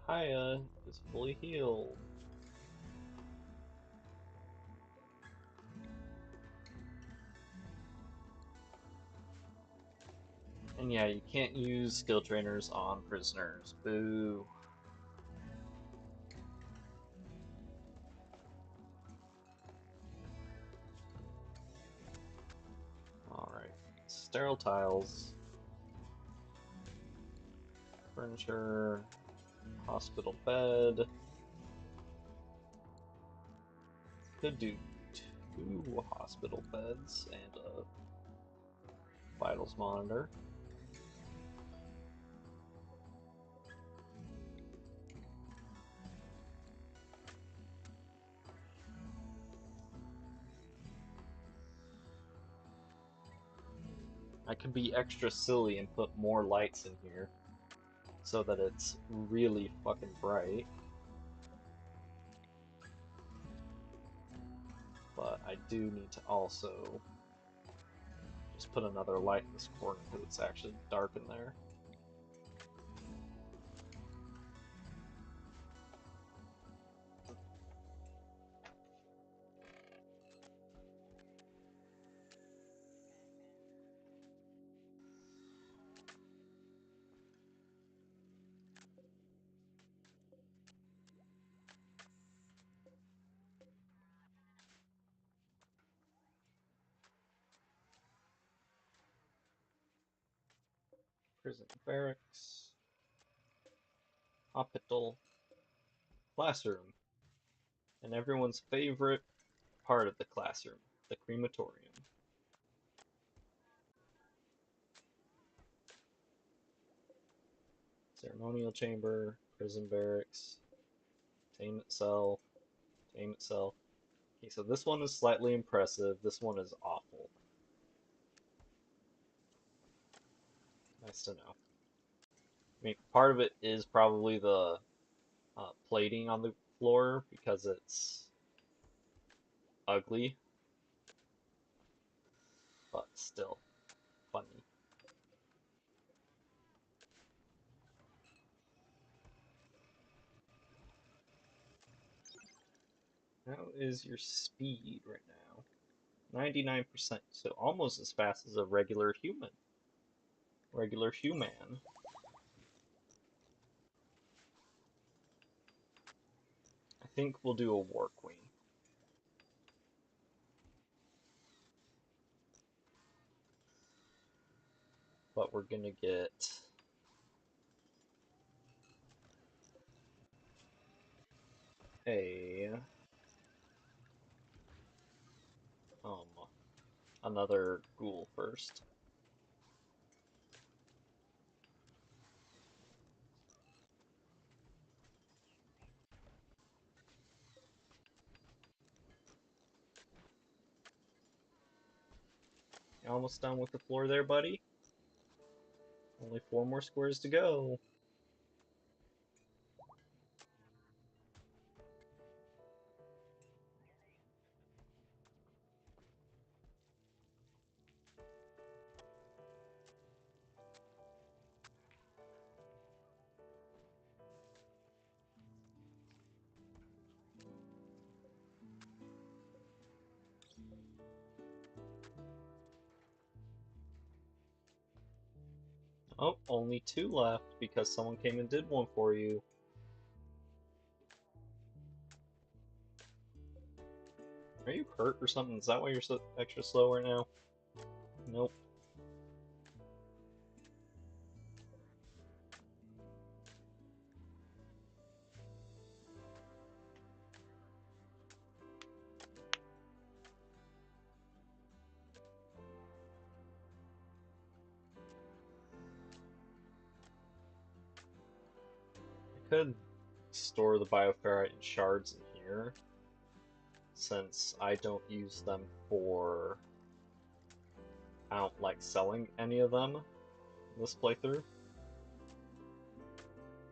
Speaker 1: Haya is fully healed. And yeah, you can't use skill trainers on prisoners. Boo. Alright. Sterile tiles. Furniture. Hospital bed. Could do 2 hospital beds and a vitals monitor. I could be extra silly and put more lights in here so that it's really fucking bright. But I do need to also just put another light in this corner because it's actually dark in there. Prison barracks. Hospital. Classroom. And everyone's favorite part of the classroom, the crematorium. Ceremonial chamber, prison barracks, tainment cell, tainment cell. Okay, so this one is slightly impressive. This one is awful. Nice to know. I mean, part of it is probably the plating on the floor because it's ugly, but still funny. How is your speed right now? 99%, so almost as fast as a regular human. Regular human. I think we'll do a war queen. But we're gonna get a um another ghoul first. almost done with the floor there, buddy. Only 4 more squares to go. Oh, only 2 left because someone came and did one for you. Are you hurt or something? Is that why you're so extra slow right now? Nope. I could store the bioferrite in shards in here, since I don't use them for... I don't like selling any of them in this playthrough.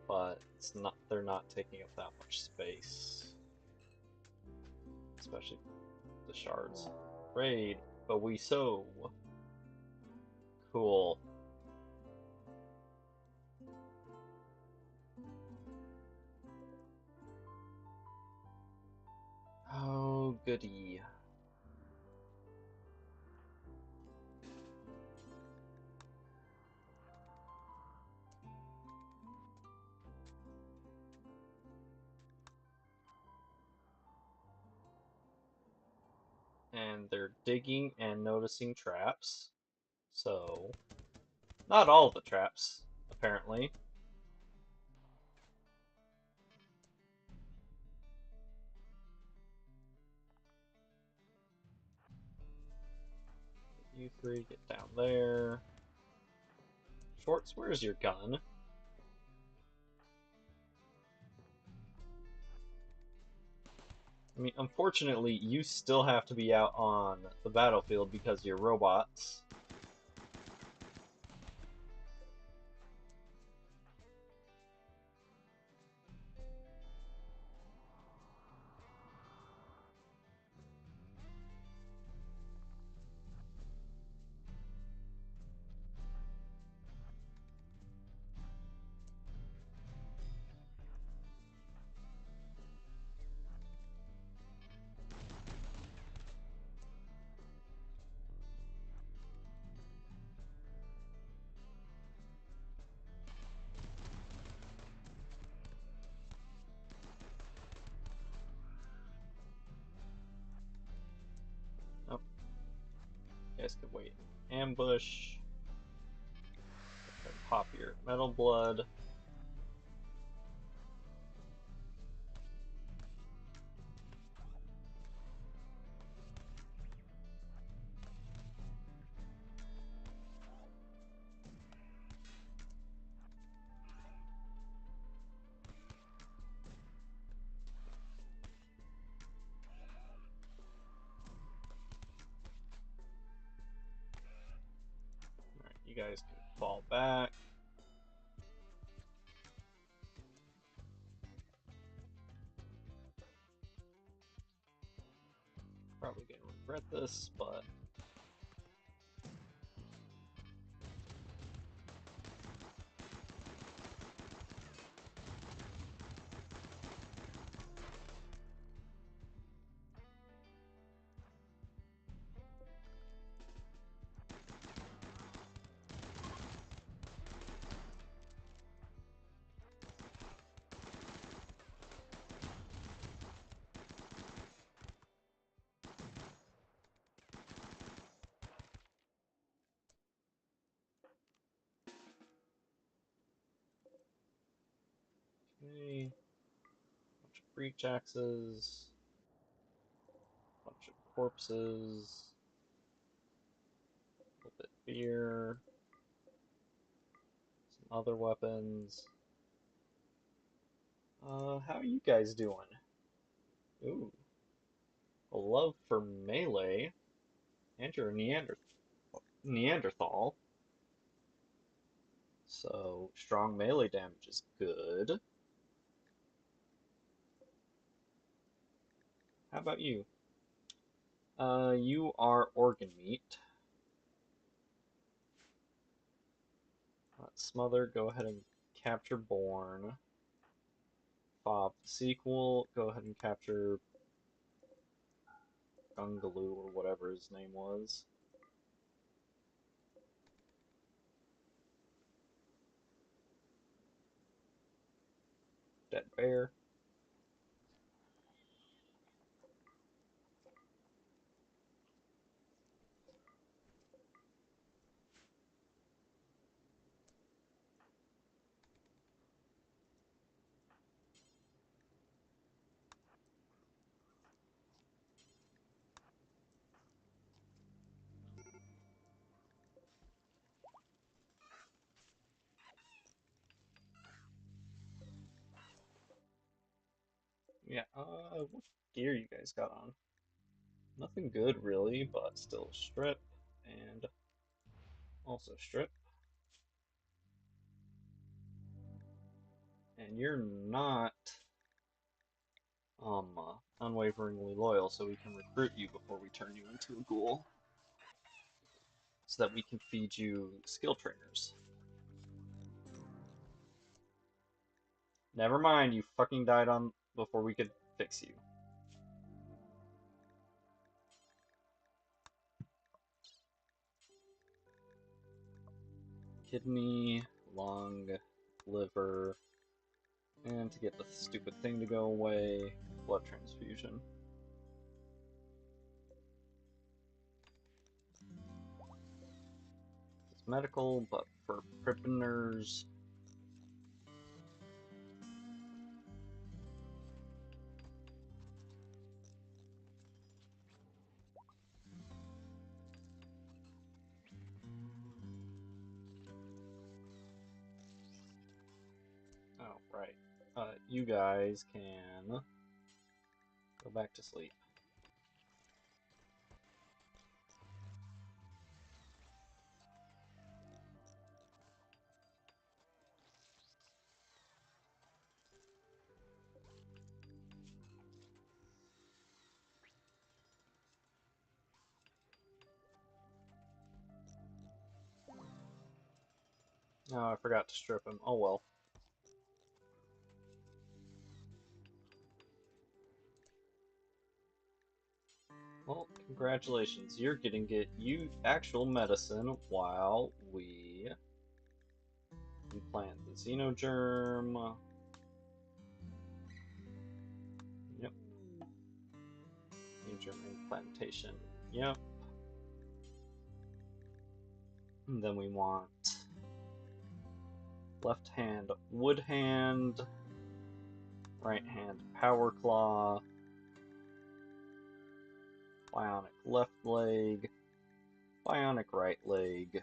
Speaker 1: But they're not taking up that much space. Especially the shards. Raid, but we so cool. Oh, goody. And they're digging and noticing traps. So, not all the traps, apparently. You 3 get down there. Schwartz, where's your gun? I mean, unfortunately, you still have to be out on the battlefield because you're robots. Oh, you guys can wait. Ambush. Pop your metal blood. Alright, you guys can fall back. Probably gonna regret this, but okay. Bunch of breach axes, bunch of corpses, a little bit of beer, some other weapons. How are you guys doing? Ooh, a love for melee, and you're a Neanderthal. Neanderthal. So, strong melee damage is good. How about you? You are organ meat. Smother, go ahead and capture Born. Fob the sequel, go ahead and capture Gungaloo or whatever his name was. Dead Bear. Yeah, what gear you guys got on? Nothing good really, but still strip and also strip. And you're not unwaveringly loyal, so we can recruit you before we turn you into a ghoul. So that we can feed you skill trainers. Never mind, you fucking died on before we could fix you. Kidney, lung, liver, and to get the stupid thing to go away, blood transfusion. It's medical, but for prippiners. Oh, right. You guys can go back to sleep. Oh, I forgot to strip him. Oh well. Well, congratulations. You're getting you actual medicine while we implant the xenogerm. Yep. Xenogerm implantation. Yep. And then we want left hand wood hand, right hand power claw, bionic left leg, bionic right leg,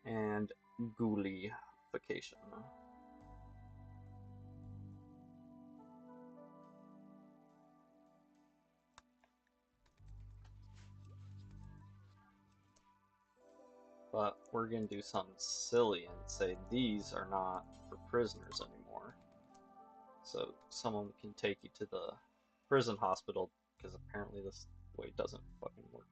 Speaker 1: and ghoulification. But we're gonna do something silly and say these are not for prisoners anymore. So someone can take you to the prison hospital, because apparently this way doesn't fucking work.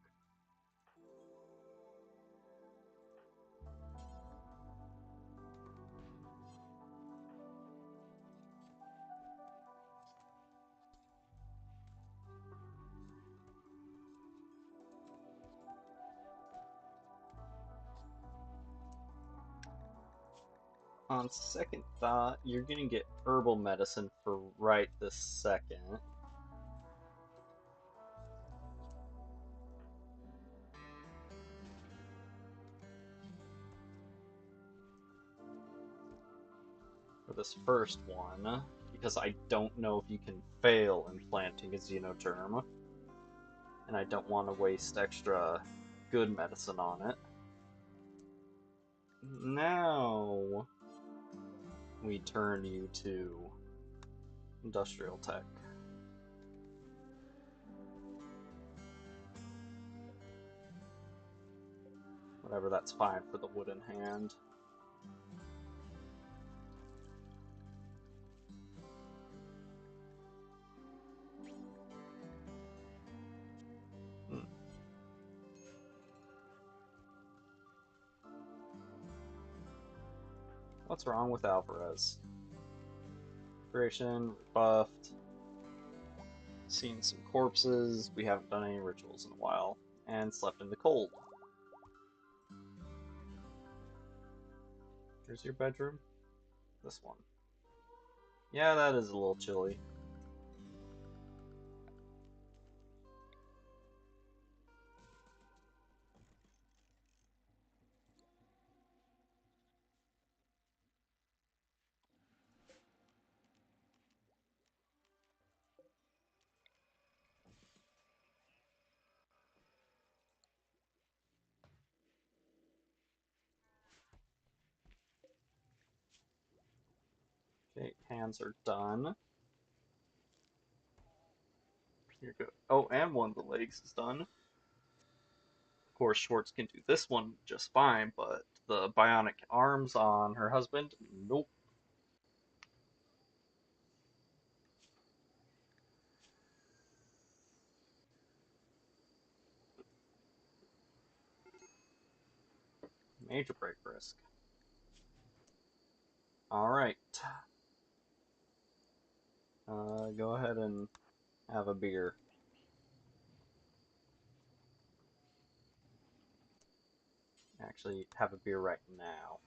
Speaker 1: On second thought, you're gonna get herbal medicine for right this second. For this first one, because I don't know if you can fail implanting a xenogerm, and I don't want to waste extra good medicine on it. Now we turn you to industrial tech. Whatever, that's fine for the wooden hand. What's wrong with Alvarez? Creation, rebuffed. Seen some corpses. We haven't done any rituals in a while. And slept in the cold. Here's your bedroom. This one. Yeah, that is a little chilly. Okay, hands are done. Here you go. Oh, and one of the legs is done. Of course, Schwartz can do this one just fine, but the bionic arms on her husband, nope. Major break risk. Alright. Go ahead and have a beer. Actually, have a beer right now.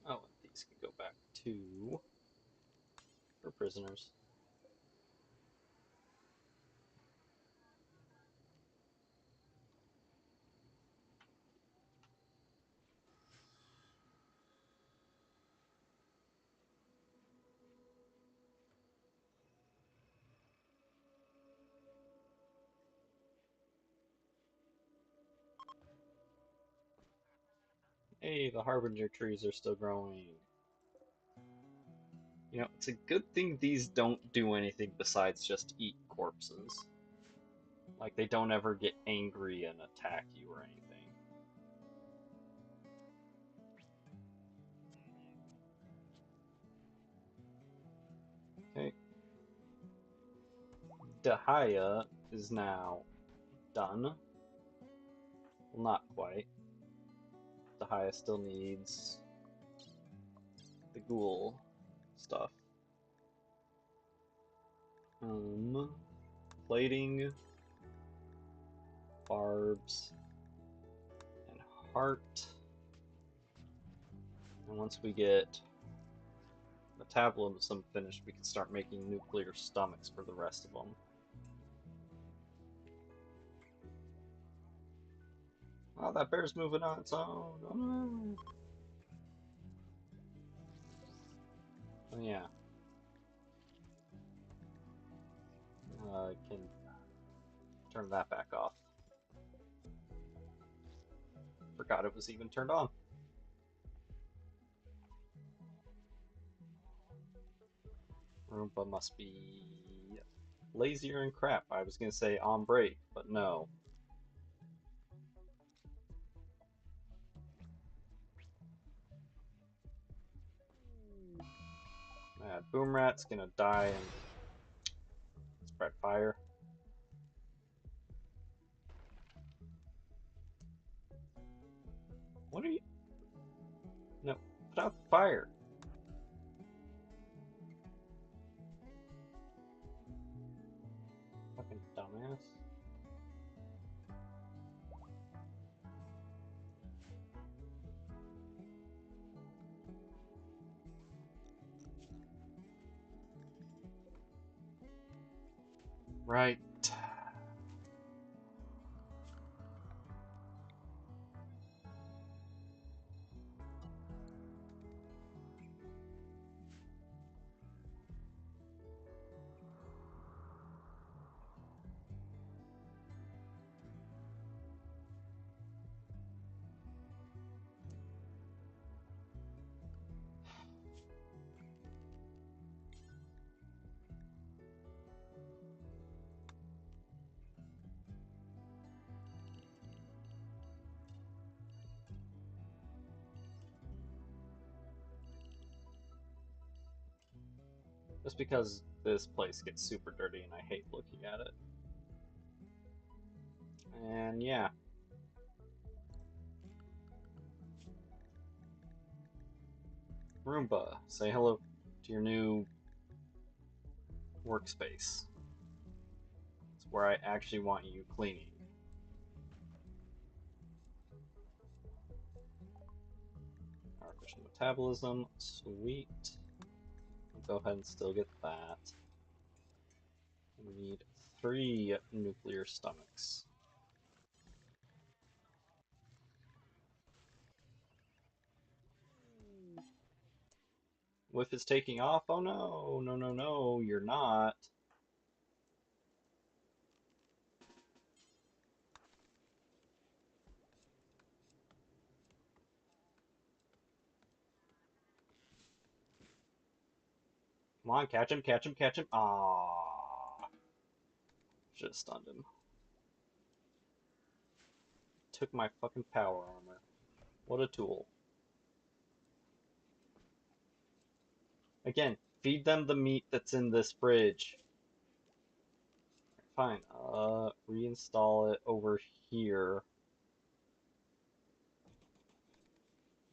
Speaker 1: Oh, and these can go back to for prisoners. Hey, the Harbinger trees are still growing. You know, it's a good thing these don't do anything besides just eat corpses. Like, they don't ever get angry and attack you or anything. Okay. Dahaya is now done. Well, not quite. Dahaya still needs the ghoul stuff. Plating, barbs, and heart. And once we get metabolism finished, we can start making nuclear stomachs for the rest of them. Oh, that bear's moving on its own. Oh no. Oh yeah. I can turn that back off. Forgot it was even turned on. Roomba must be lazier and crap. I was gonna say on break, but no. Boom Rat's gonna die and spread fire. What are you? No, put out the fire. Fucking dumbass. Right. Just because this place gets super dirty and I hate looking at it. And yeah. Roomba, say hello to your new workspace. It's where I actually want you cleaning. Artificial metabolism, sweet. Go ahead and still get that. We need 3 nuclear stomachs. Whiff is taking off. Oh no, no, no, no, you're not. Come on, catch him, catch him, catch him. Ah, should have stunned him. Took my fucking power armor. What a tool. Again, feed them the meat that's in this fridge. Fine, reinstall it over here.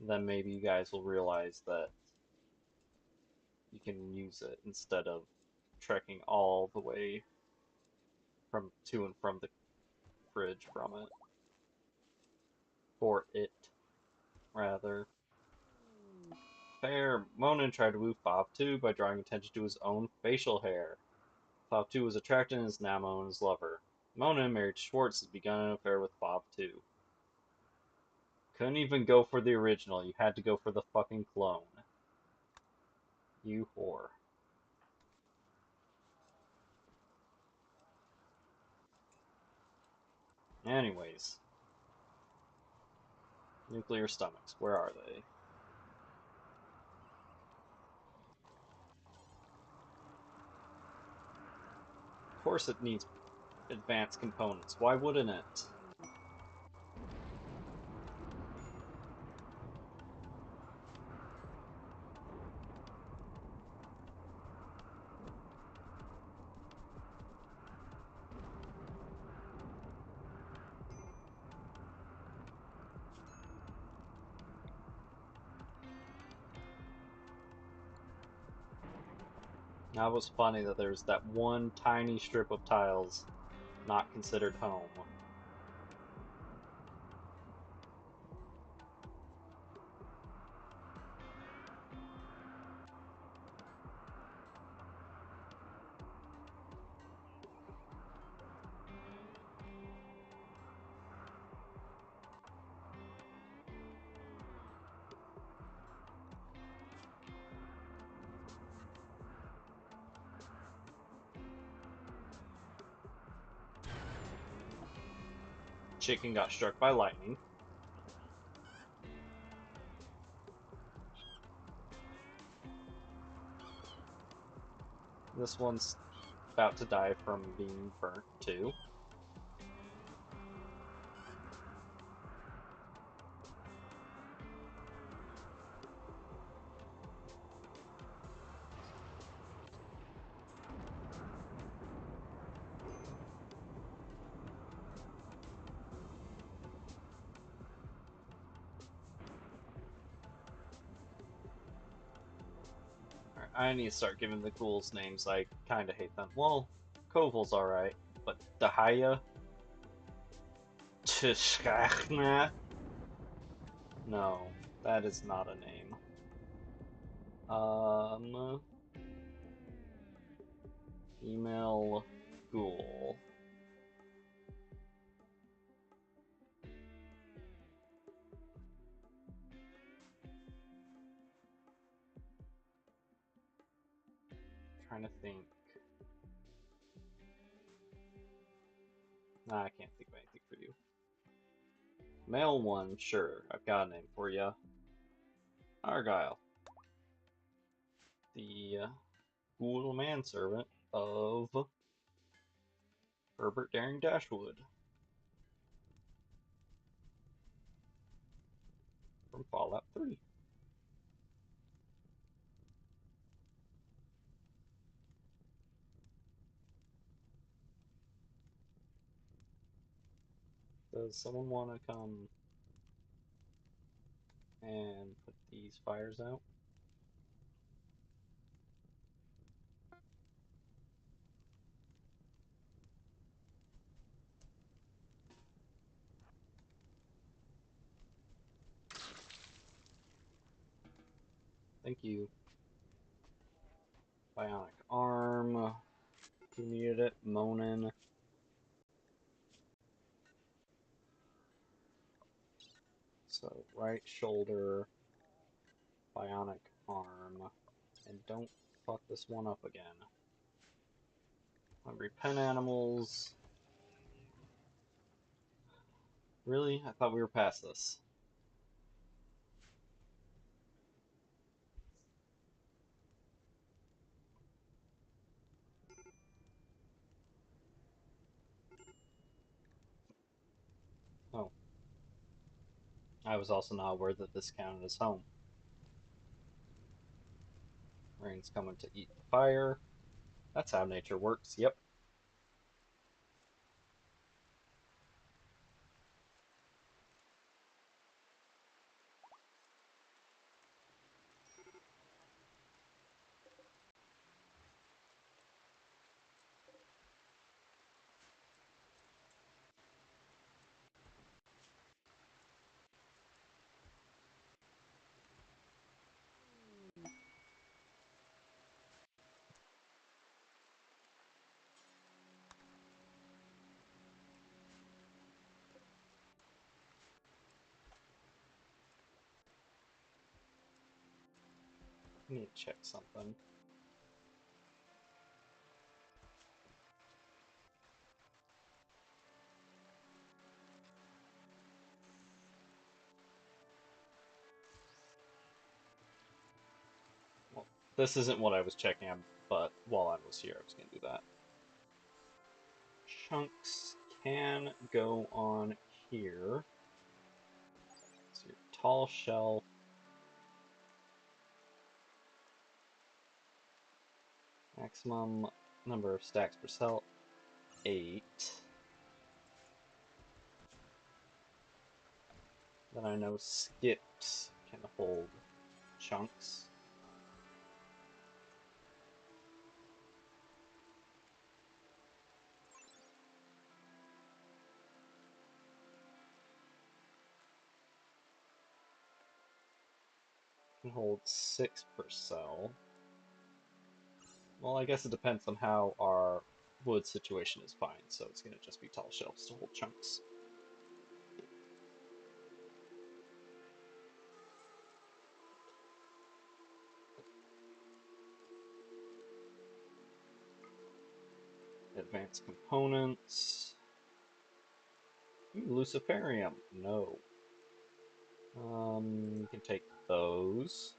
Speaker 1: Then maybe you guys will realize that you can use it instead of trekking all the way from to and from the fridge from it. For it, rather. Fair. Monin tried to woo Fob 2 by drawing attention to his own facial hair. Fob 2 was attracted and is now Monin's lover. Monin, married to Schwartz, has begun an affair with Fob 2. Couldn't even go for the original, you had to go for the fucking clone. You whore. Anyways. Nuclear stomachs, where are they? Of course it needs advanced components, why wouldn't it? Now it was funny that there's that one tiny strip of tiles not considered home. Chicken got struck by lightning. This one's about to die from being burnt too. I need to start giving the ghouls names. I kinda hate them. Well, Koval's alright, but Dahaya? Tishkachna? No, that is not a name. Female ghoul. Trying to think. Nah, I can't think of anything for you. Male one, sure. I've got a name for you. Argyle. The ghoul manservant of Herbert Daring Dashwood from Fallout 3. Does someone want to come and put these fires out? Thank you. Bionic arm. Who needed it? Monin. So right shoulder, bionic arm, and don't fuck this one up again. Hungry pen animals. Really? I thought we were past this. Oh. I was also not aware that this counted as home. Rain's coming to eat the fire. That's how nature works, yep. I need to check something. Well, this isn't what I was checking, but while I was here, I was going to do that. Chunks can go on here. So your tall shelf. Maximum number of stacks per cell, 8. Then I know skips can hold chunks. Can hold 6 per cell. Well, I guess it depends on how our wood situation is fine, so it's going to just be tall shelves to hold chunks. Advanced components. Ooh, Luciferium. No. You can take those.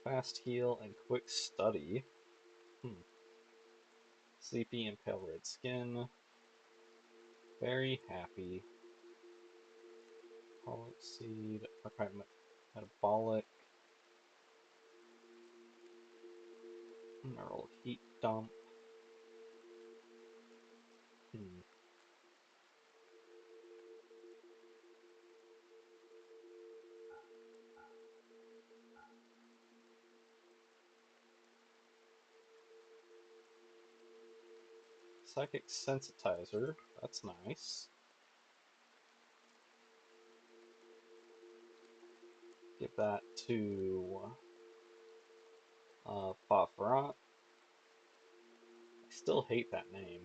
Speaker 1: Fast heal and quick study. Sleepy and pale red skin. Very happy. Pollock seed. Archive metabolic. Neural heat dump. Psychic sensitizer. That's nice. Give that to Fafrat. I still hate that name.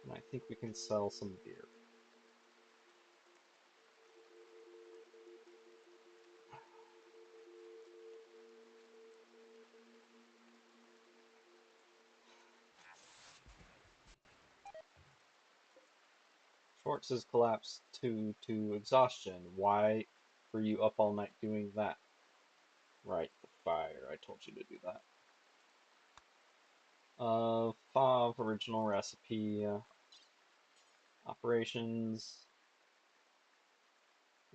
Speaker 1: And I think we can sell some beer. Schwartz has collapsed to exhaustion. Why were you up all night doing that? Right, the fire. I told you to do that. Fav original recipe. Operations.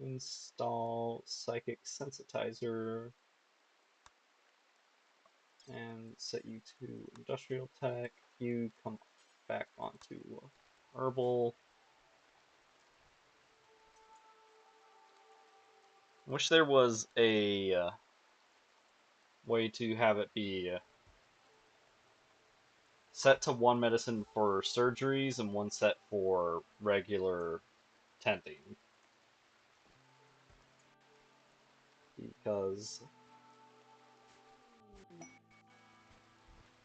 Speaker 1: Install psychic sensitizer. And set you to industrial tech. you come back onto herbal. Wish there was a way to have it be set to one medicine for surgeries and one set for regular tending. Because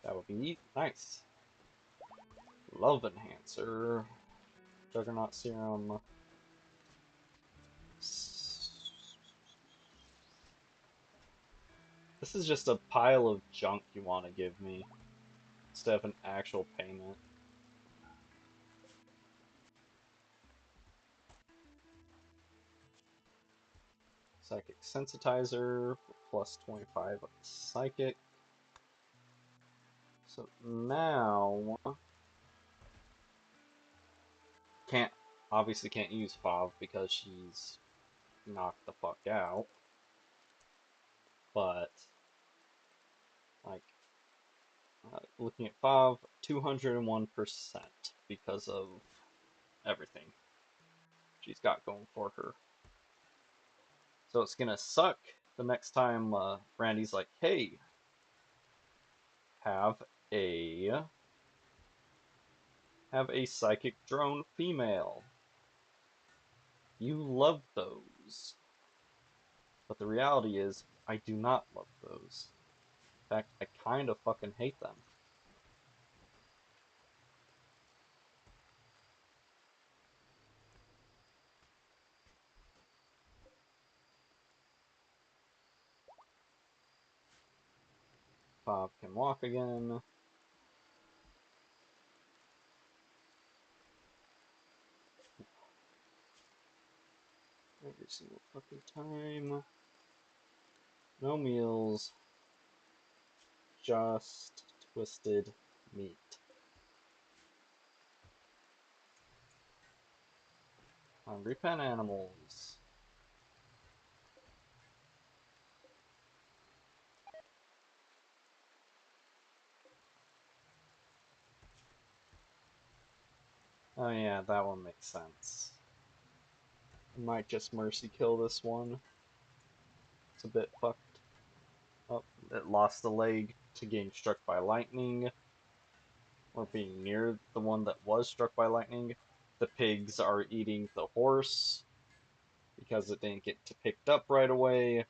Speaker 1: that would be nice. Love enhancer. Juggernaut serum. This is just a pile of junk you want to give me instead of an actual payment. Psychic sensitizer plus 25 of psychic. So now obviously can't use Fav because she's knocked the fuck out. But like looking at Fav, 201% because of everything she's got going for her. So it's gonna suck the next time Randy's like, "Hey, have a psychic drone female. You love those." But the reality is, I do not love those. In fact, I kind of fucking hate them. Bob can walk again. Every single fucking time. No meals. Just twisted meat. Hungry pen animals. Oh yeah, that one makes sense. I might just mercy kill this one. It's a bit fucked up. It lost a leg to getting struck by lightning, or being near the one that was struck by lightning. The pigs are eating the horse because it didn't get picked up right away.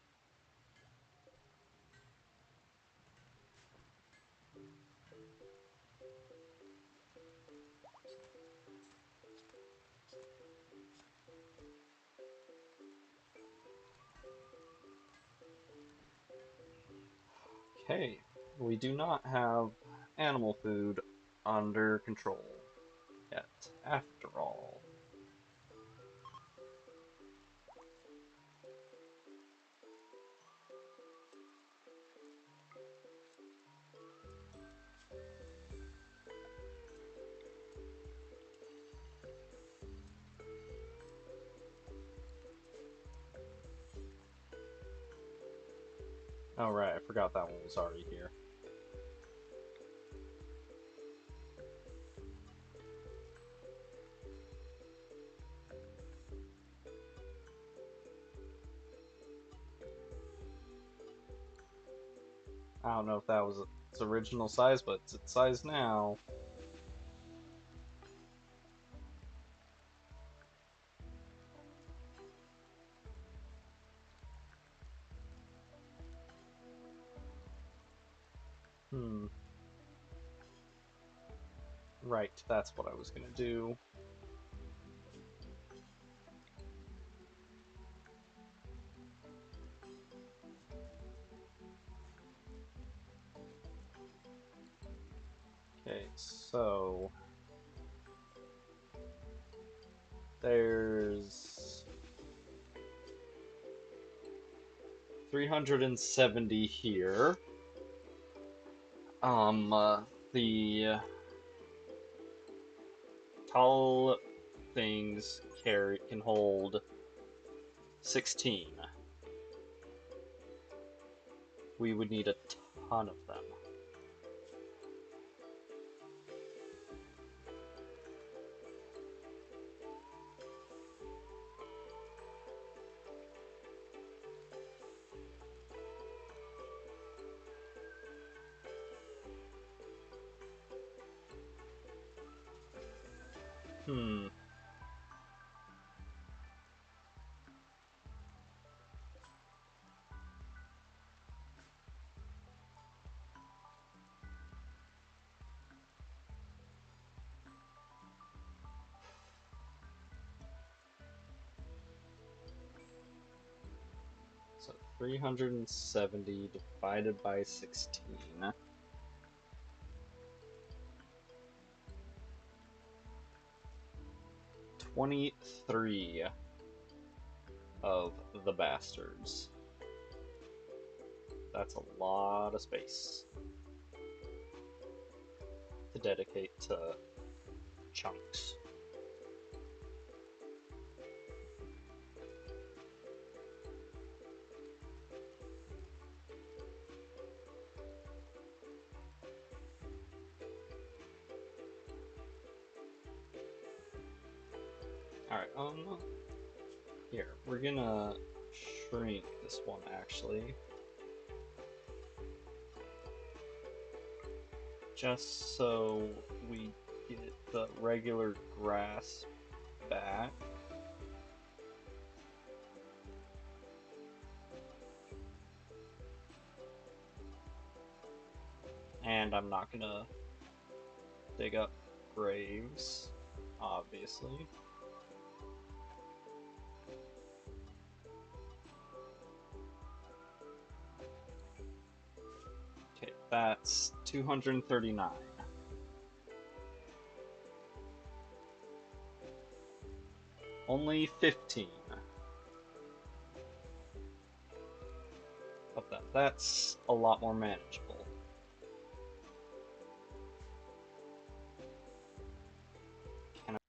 Speaker 1: Okay, we do not have animal food under control yet, after all. Oh right, I forgot that one was already here. I don't know if that was its original size, but it's its size now. Hmm. Right, that's what I was gonna do. Okay, so there's 370 here. The tall things can hold 16. We would need a ton of them. Hmm. So 370 divided by 16. 23 of the bastards. That's a lot of space to dedicate to chunks. Alright, here, we're gonna shrink this one actually. Just so we get the regular grass back. And I'm not gonna dig up graves, obviously. Okay, that's 239. Only 15 of them. That's a lot more manageable. Can I...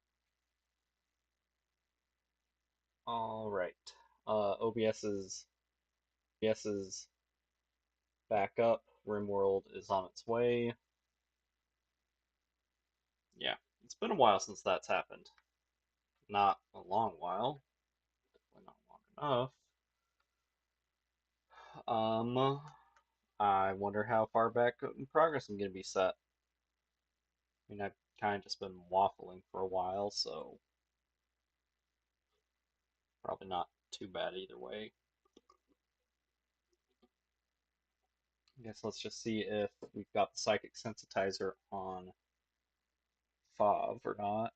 Speaker 1: Alright. OBS is back up. Rimworld is on its way. Yeah, it's been a while since that's happened. Not a long while. Definitely not long enough. I wonder how far back in progress I'm gonna be set. I mean, I've kind of just been waffling for a while, so probably not too bad either way. I guess let's just see if we've got the psychic sensitizer on Fav or not.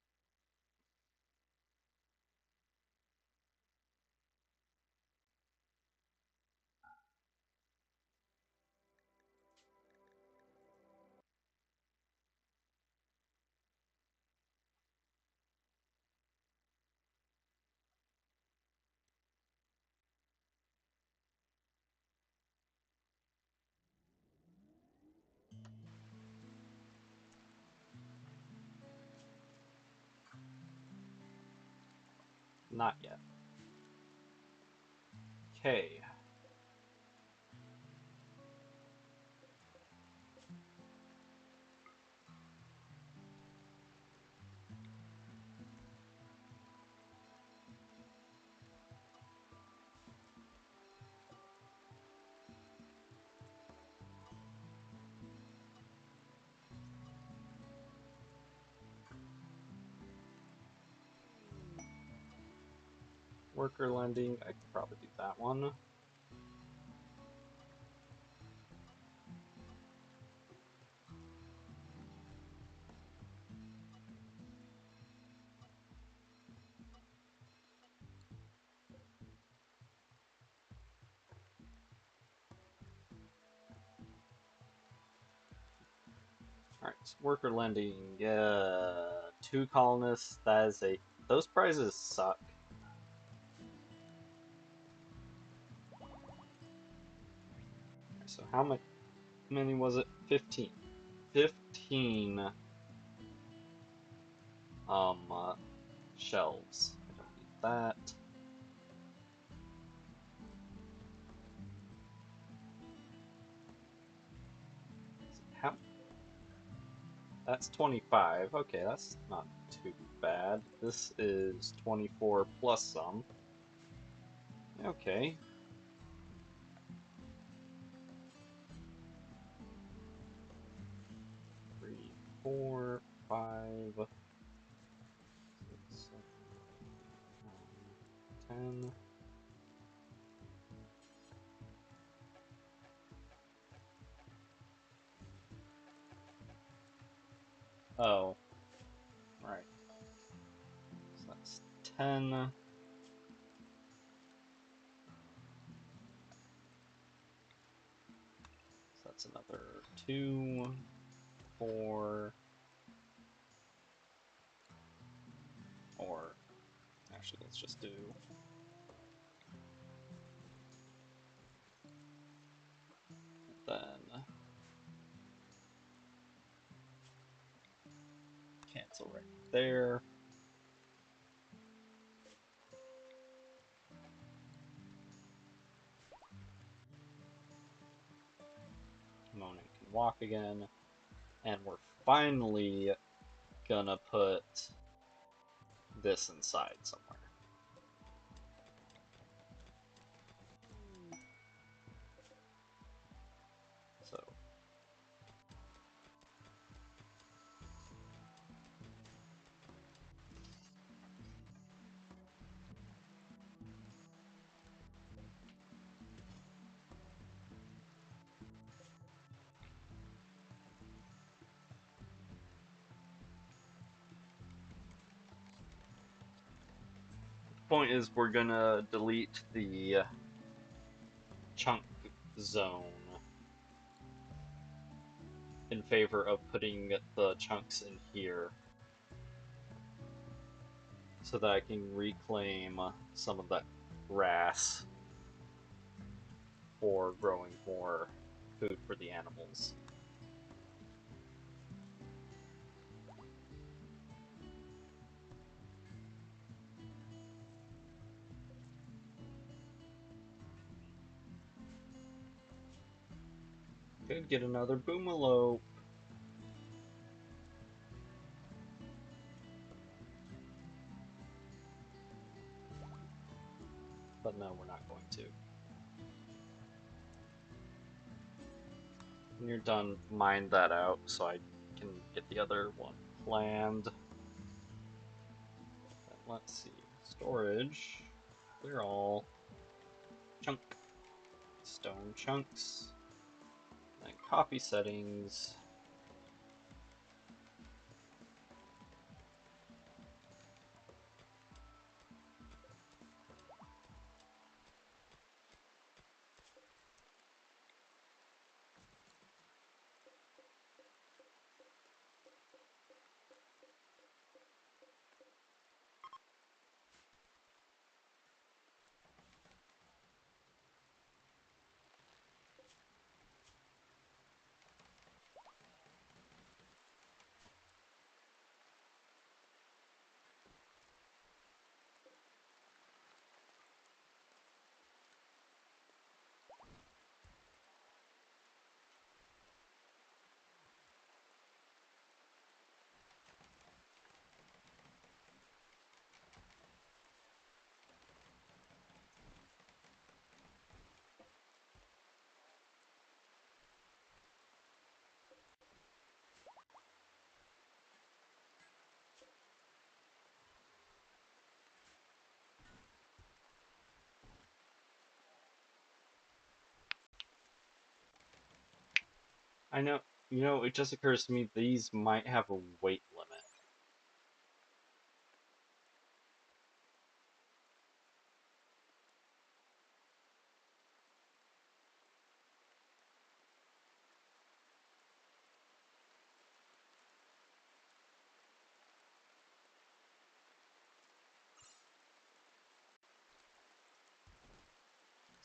Speaker 1: Not yet. Okay. Worker lending, I could probably do that one. Alright, so worker lending, two colonists, that is a... Those prizes suck. So how many was it? 15. 15 shelves. I don't need that. How? That's 25. Okay, that's not too bad. This is 24 plus some. Okay. 3, 4, 5, 10. Oh, right. So that's 10. So that's another 2, 4, or actually, let's just do then cancel right there. Monin can walk again, and we're finally gonna put this inside somewhere. So point is we're gonna delete the chunk zone in favor of putting the chunks in here so that I can reclaim some of that grass for growing more food for the animals. Could get another boomalope. But no, we're not going to. When you're done, mine that out so I can get the other one planned. And let's see. Storage. Clear all. Chunk. Stone chunks. Then copy settings. I know, it just occurs to me these might have a weight limit.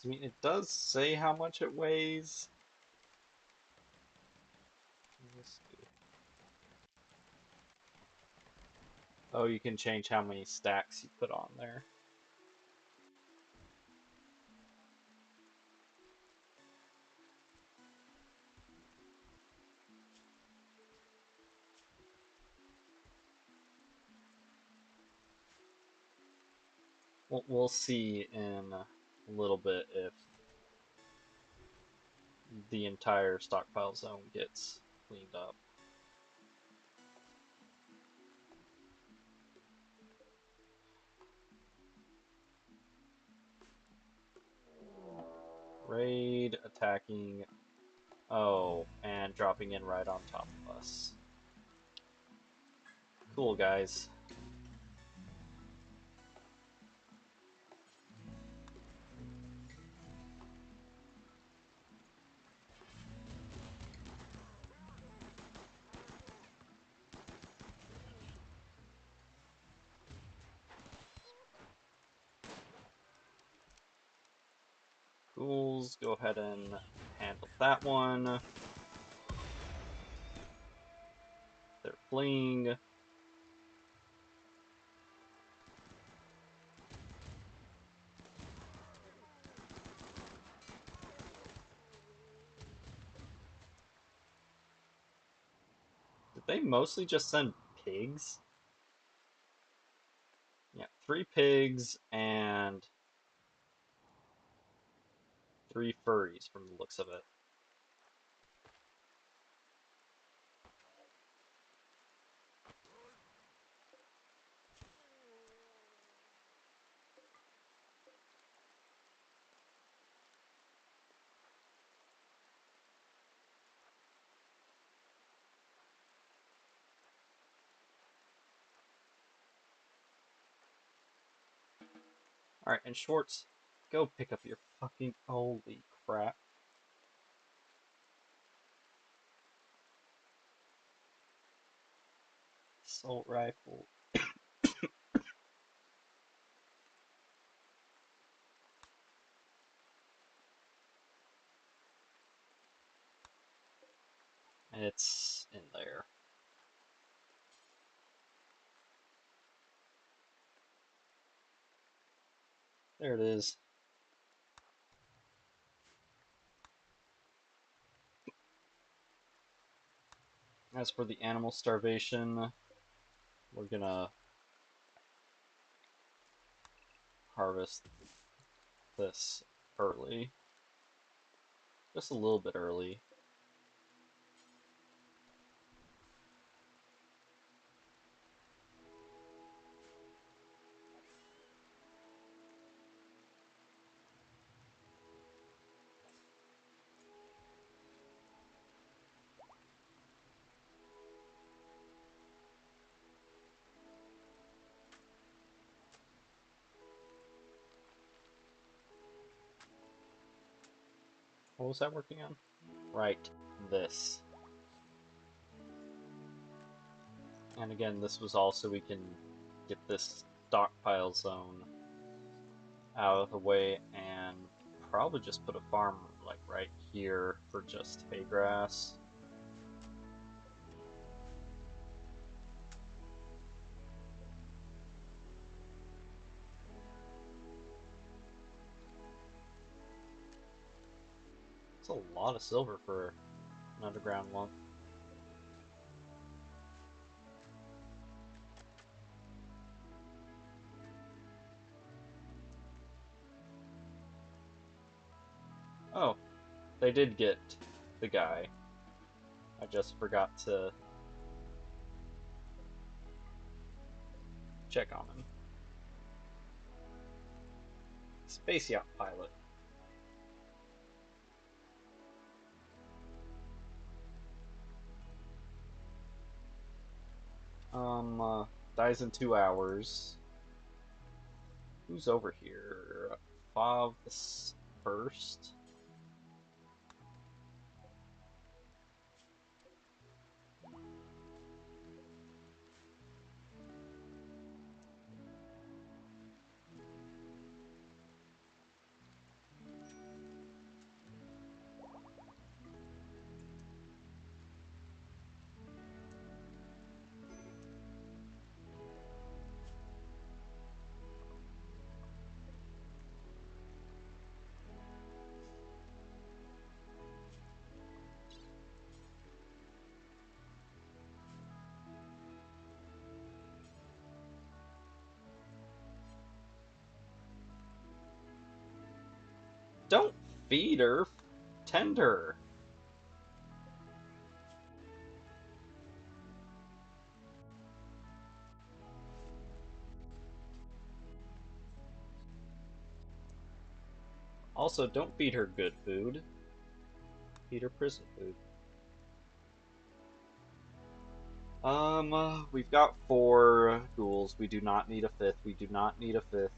Speaker 1: I mean, it does say how much it weighs. Let's see. Oh, you can change how many stacks you put on there. We'll see in a little bit if the entire stockpile zone gets cleaned up. Raid, attacking. Oh, and dropping in right on top of us. Cool, guys. Ghouls, go ahead and handle that one. They're fleeing. Did they mostly just send pigs? Yeah, 3 pigs and 3 furries from the looks of it. Alright, and Schwartz, go pick up your fucking... Holy crap. Assault rifle. It's in there. There it is. As for the animal starvation, we're gonna harvest this early. Just a little bit early. What was that working on? Right, this. And again, this was also we can get this stockpile zone out of the way and probably just put a farm like right here for just hay grass. It's a lot of silver for an underground lump. Oh, they did get the guy. I just forgot to check on him. Space yacht pilot. Dies in 2 hours. Who's over here? Fav the first. Don't feed her, tend her. Also, don't feed her good food. Feed her prison food. We've got 4 ghouls. We do not need a 5th. We do not need a 5th.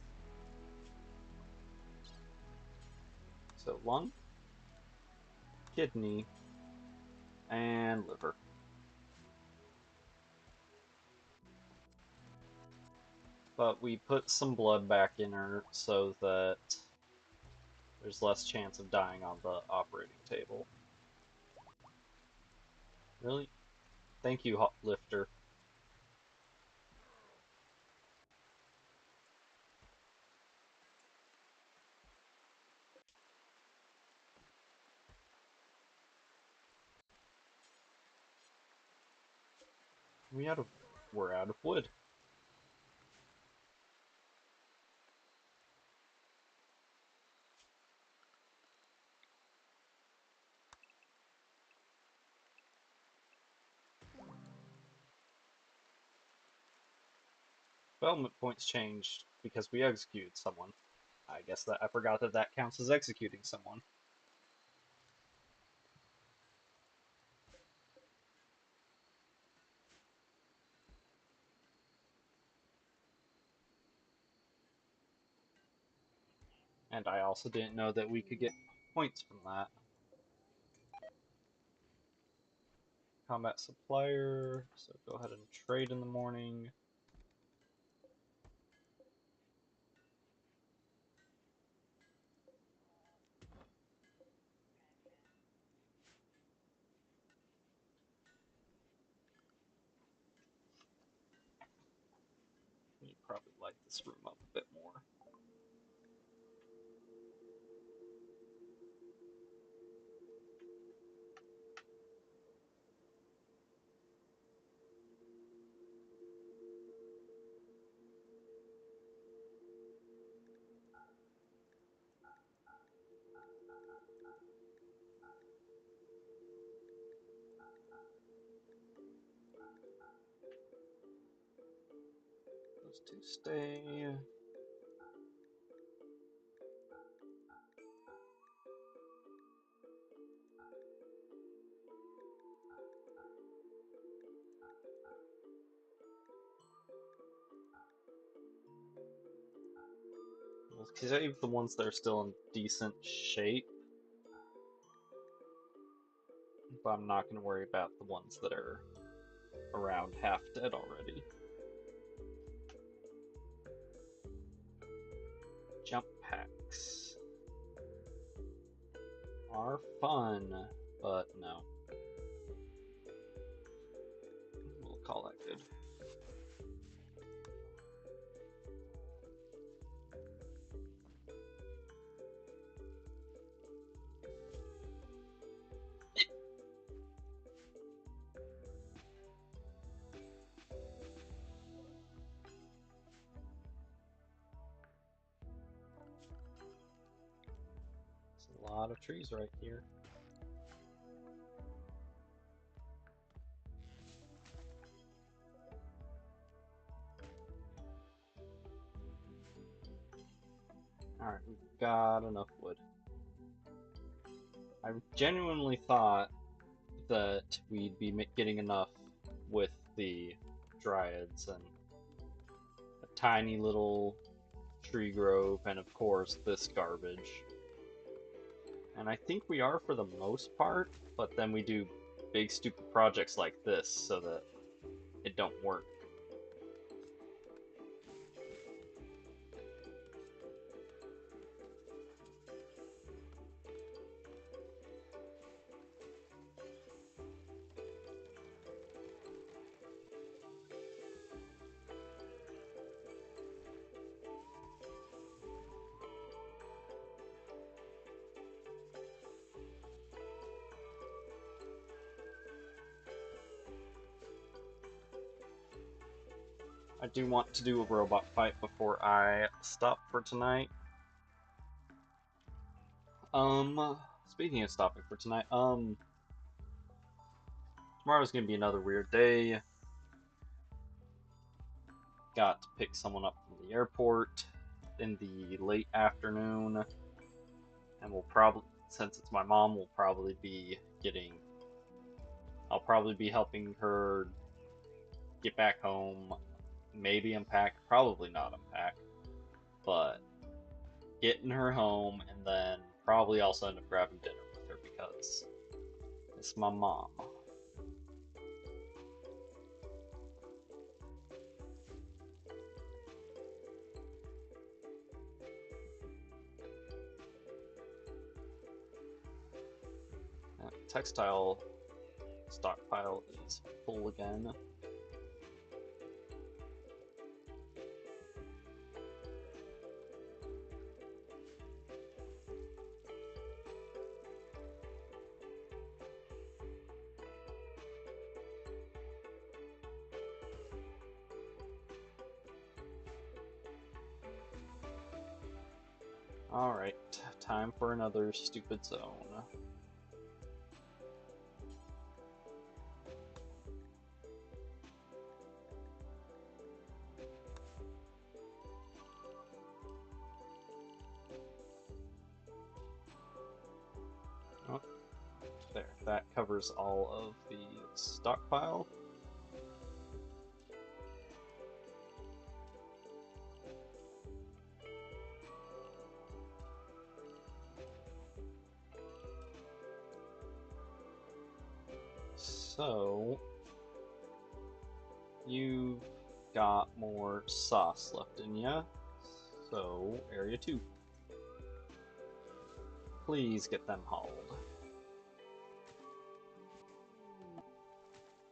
Speaker 1: So lung, kidney, and liver. But we put some blood back in her so that there's less chance of dying on the operating table. Really? Thank you, Hot Lifter. We're out of wood. Development points changed because we executed someone. I guess that I forgot that that counts as executing someone. And I also didn't know that we could get points from that. Combat supplier, so go ahead and trade in the morning. You probably light this room up a bit more. Those 2 stay. We'll save the ones that are still in decent shape, but I'm not going to worry about the ones that are around half dead already. Jump packs are fun, but no. We'll call that good. There's a lot of trees right here. Alright, we've got enough wood. I genuinely thought that we'd be getting enough with the dryads and a tiny little tree grove and of course this garbage. And I think we are for the most part, but then we do big stupid projects like this so that it don't work. I do want to do a robot fight before I stop for tonight. Speaking of stopping for tonight, tomorrow's gonna be another weird day. Got to pick someone up from the airport in the late afternoon. And we'll probably, since it's my mom, we'll probably be getting. I'll probably be helping her get back home, maybe unpack, probably not unpack, but getting her home, and then probably also end up grabbing dinner with her because it's my mom. Textile stockpile is full again. Alright, time for another stupid zone. Oh, there, that covers all of the stockpile. So, you've got more sauce left in ya. So, area 2. Please get them hauled.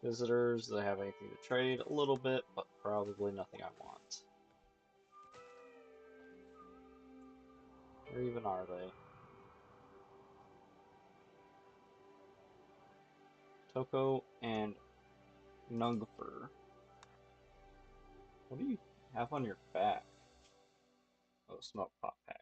Speaker 1: Visitors, do they have anything to trade? A little bit, but probably nothing I want. Where even are they? Toko and Nungfer. What do you have on your back? Oh, smoke pot pack.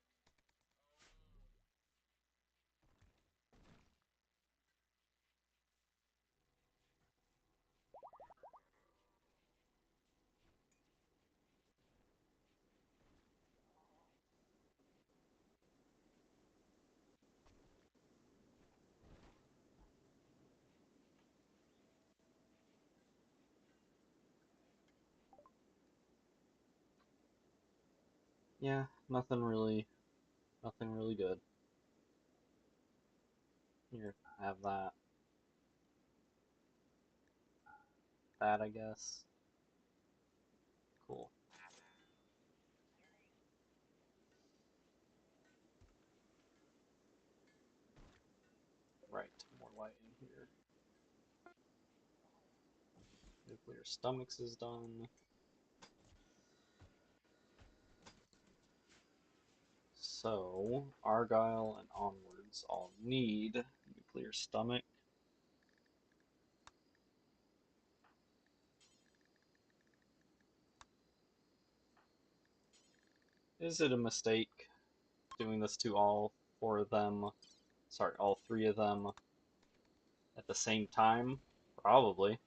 Speaker 1: Yeah, nothing really good. Here, have that. That, I guess. Cool. Right, more light in here. Nuclear stomachs is done. So, Argyle and onwards all need nuclear stomach. Is it a mistake doing this to all 4 of them? Sorry, all 3 of them at the same time? Probably.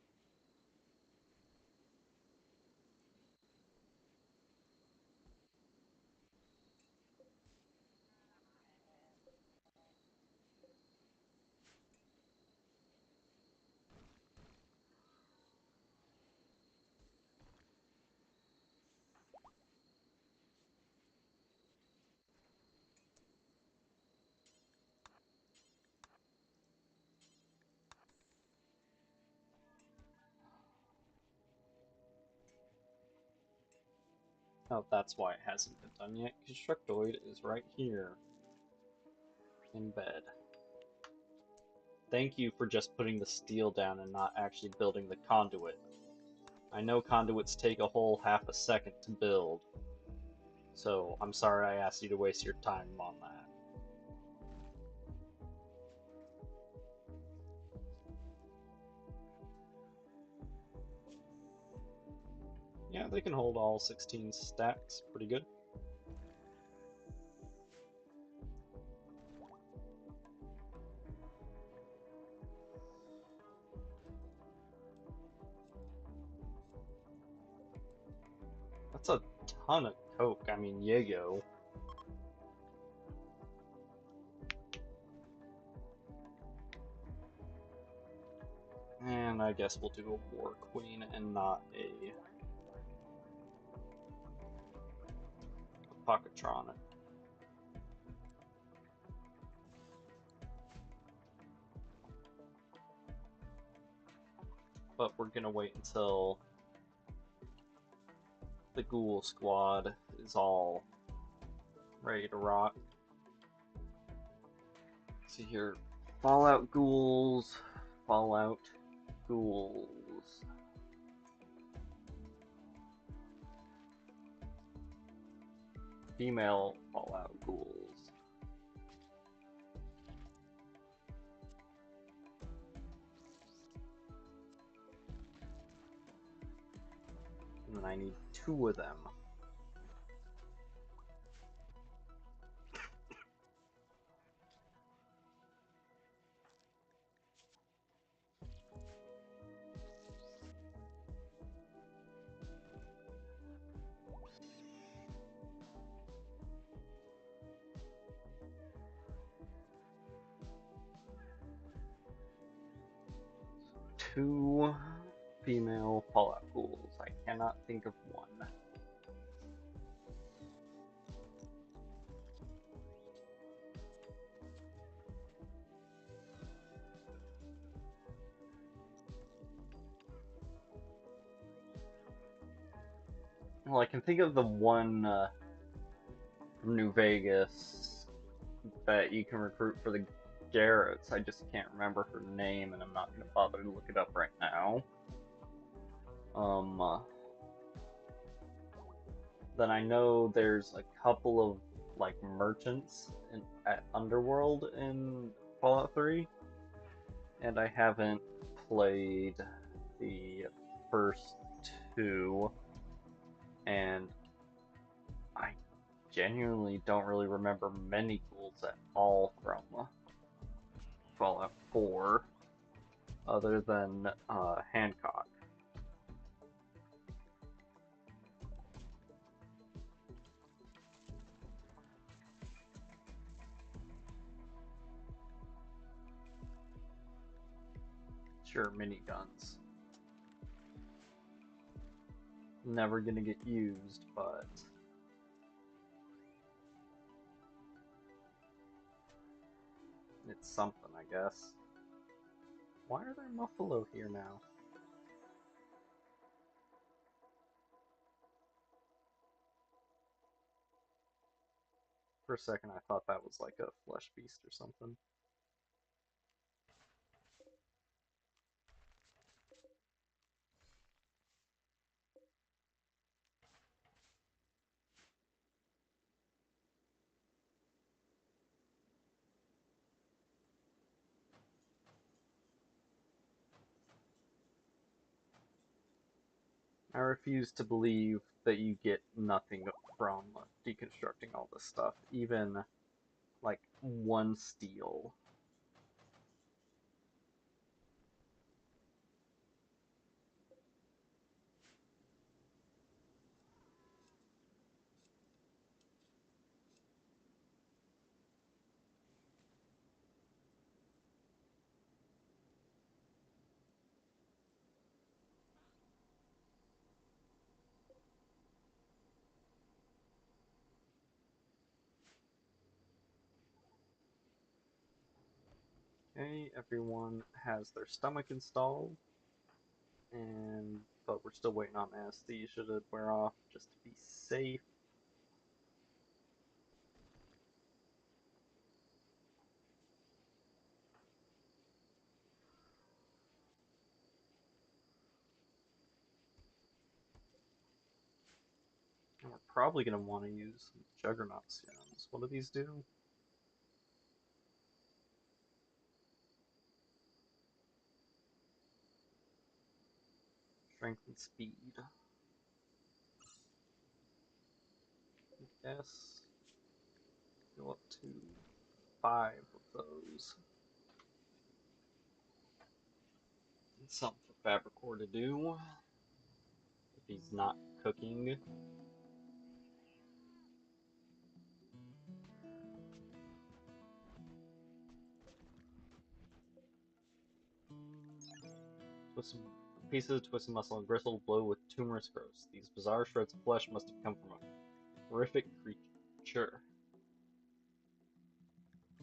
Speaker 1: Oh, that's why it hasn't been done yet. Constructoid is right here in bed. Thank you for just putting the steel down and not actually building the conduit. I know conduits take a whole half a second to build, so I'm sorry I asked you to waste your time on that. Yeah, they can hold all 16 stacks pretty good. That's a ton of coke. I mean, Yago. I guess we'll do a War Queen and not a Pocketron. But we're gonna wait until the Ghoul Squad is all ready to rock. See here, Fallout Ghouls, Fallout Ghouls. Female Fallout Ghouls. And then I need 2 of them. Two female Fallout Ghouls. I cannot think of one. Well, I can think of the one from New Vegas that you can recruit for the Garretts. I just can't remember her name, and I'm not going to bother to look it up right now. Then I know there's a couple of like merchants at Underworld in Fallout 3, and I haven't played the first 2, and I genuinely don't really remember many ghouls at all from Fallout 4, other than Hancock. Sure, miniguns. Never gonna get used, but it's something, I guess. Why are there Muffalo here now? For a second, I thought that was like a flesh beast or something. I refuse to believe that you get nothing from deconstructing all this stuff, even like 1 steel. Okay, everyone has their stomach installed, but we're still waiting on anesthesia to wear off just to be safe. And we're probably going to want to use some Juggernaut serums. What do these do? Strength and speed. Yes. Go up to 5 of those. It's something for Fabricor to do if he's not cooking. pieces of twisted muscle and gristle glow with tumorous growths. These bizarre shreds of flesh must have come from a horrific creature.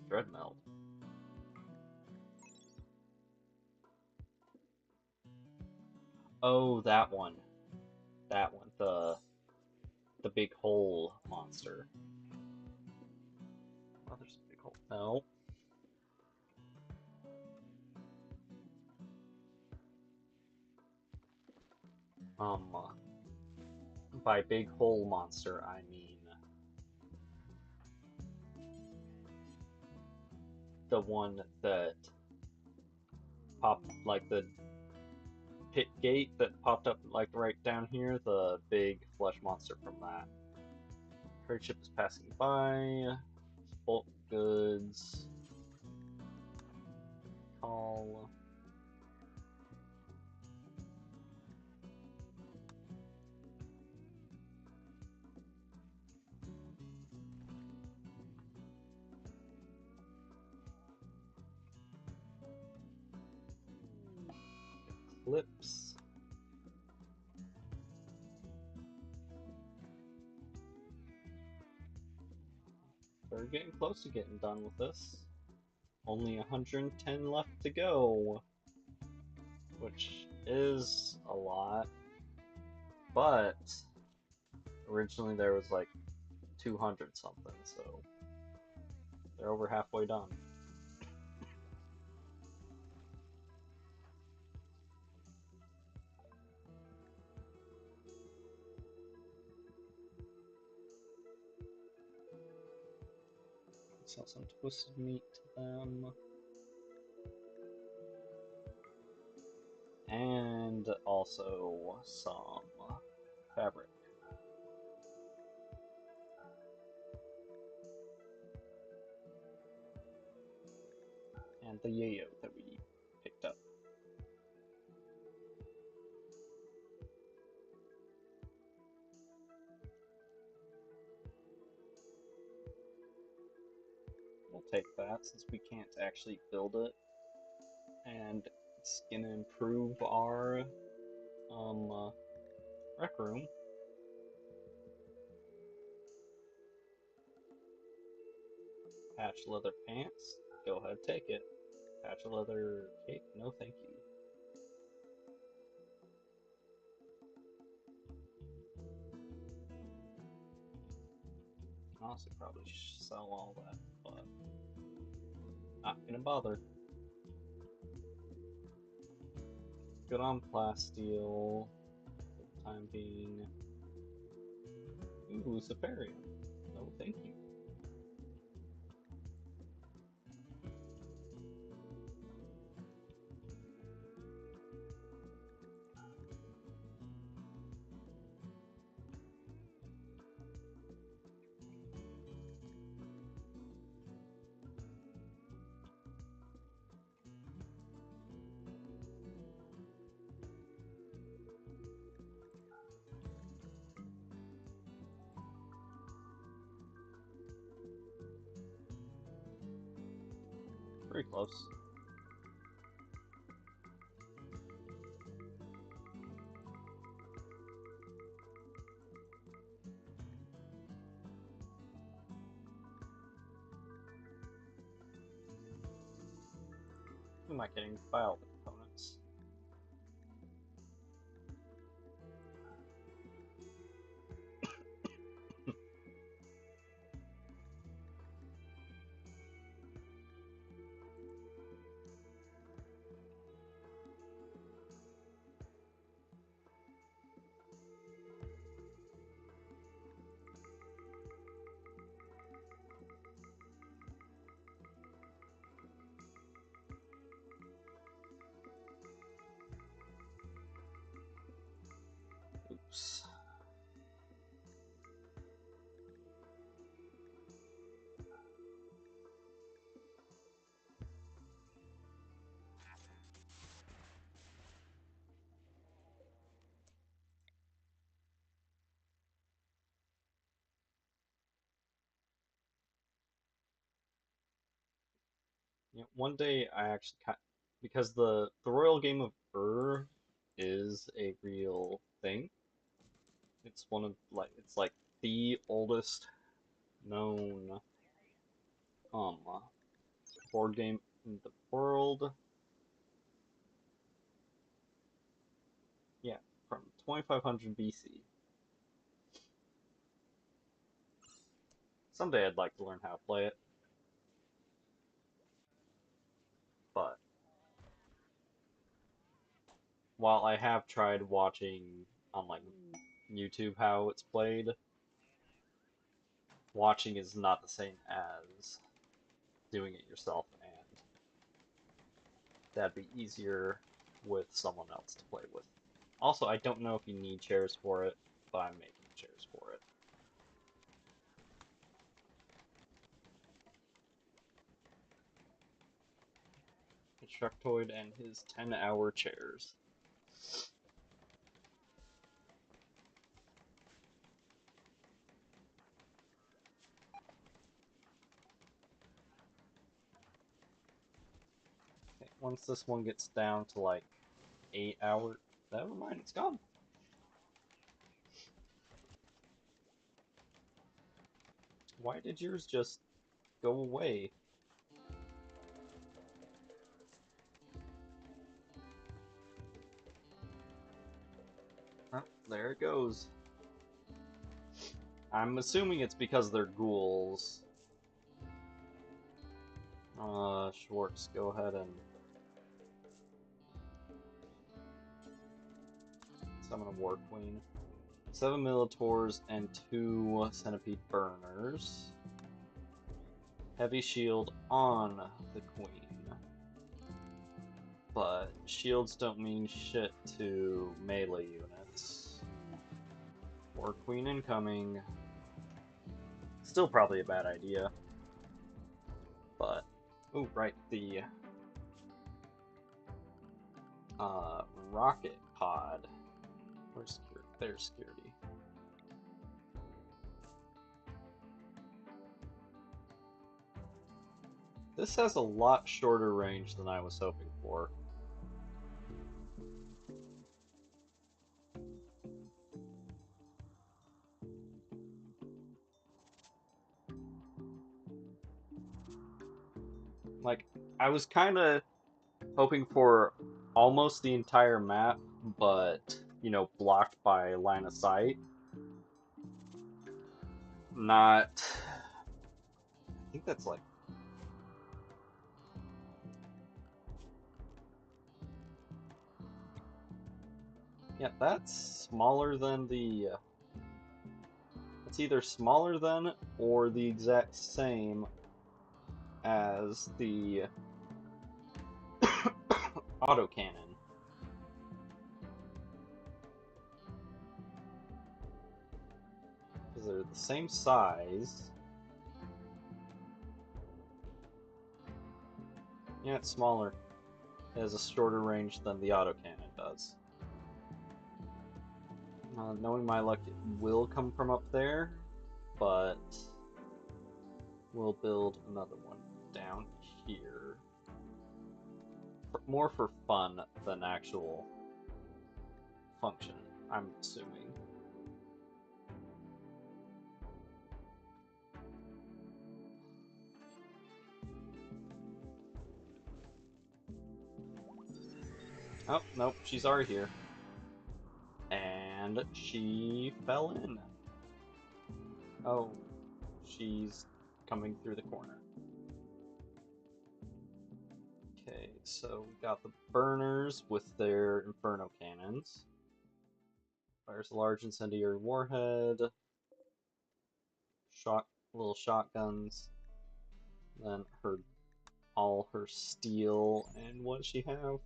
Speaker 1: Dreadmeld. Oh, that one. That one. The big hole monster. Oh, there's a big hole. No. By big hole monster, I mean the one that popped, like the pit gate that popped up like right down here, the big flesh monster from that. Trade ship is passing by. Bulk goods. Call. Eclipse. We're getting close to getting done with this. Only 110 left to go, which is a lot, but originally there was like 200 something, so they're over halfway done. Sell some twisted meat to them. And also some fabric. And the yayo that we picked up. We'll take that since we can't actually build it. And it's gonna improve our rec room. Patch leather pants. Go ahead, take it. Patch leather cape. No, thank you. Honestly, probably sell all that, but not gonna bother. Good on plasteel for the time being. Ooh, Luciferium. No, thank you. Pretty close. Who am I getting? Buy all the components. Oops. Yeah, one day I actually because the royal game of is a real thing. It's one of it's like the oldest known um board game in the world. Yeah, from 2500 BC. Someday I'd like to learn how to play it, but while I have tried watching on like YouTube how it's played, watching is not the same as doing it yourself, and that'd be easier with someone else to play with. Also, I don't know if you need chairs for it, but I'm making chairs for it. Constructoid and his 10-hour chairs. Okay, once this one gets down to like 8 hours, never mind, it's gone. Why did yours just go away? Oh, there it goes. I'm assuming it's because they're ghouls. Schwartz, go ahead and summon a War Queen. 7 Minotaurs and 2 Centipede Burners. Heavy shield on the Queen. But shields don't mean shit to melee units. War Queen incoming. Still probably a bad idea. But, oh right, the rocket pod. Where's security? There's security. This has a lot shorter range than I was hoping for. Like, I was kind of hoping for almost the entire map, but, you know, blocked by line of sight. Not. I think that's like. Yeah, that's smaller than the. It's either smaller than or the exact same as the autocannon. Because they're the same size. Yeah, it's smaller. It has a shorter range than the autocannon does. Knowing my luck, it will come from up there, but we'll build another one down here. More for fun than actual function, I'm assuming. Oh, nope, she's already here. And she fell in. Oh, she's coming through the corner. Okay, so we got the burners with their inferno cannons. Fires a large incendiary warhead. Little shotguns. Then all her steel, and what does she have?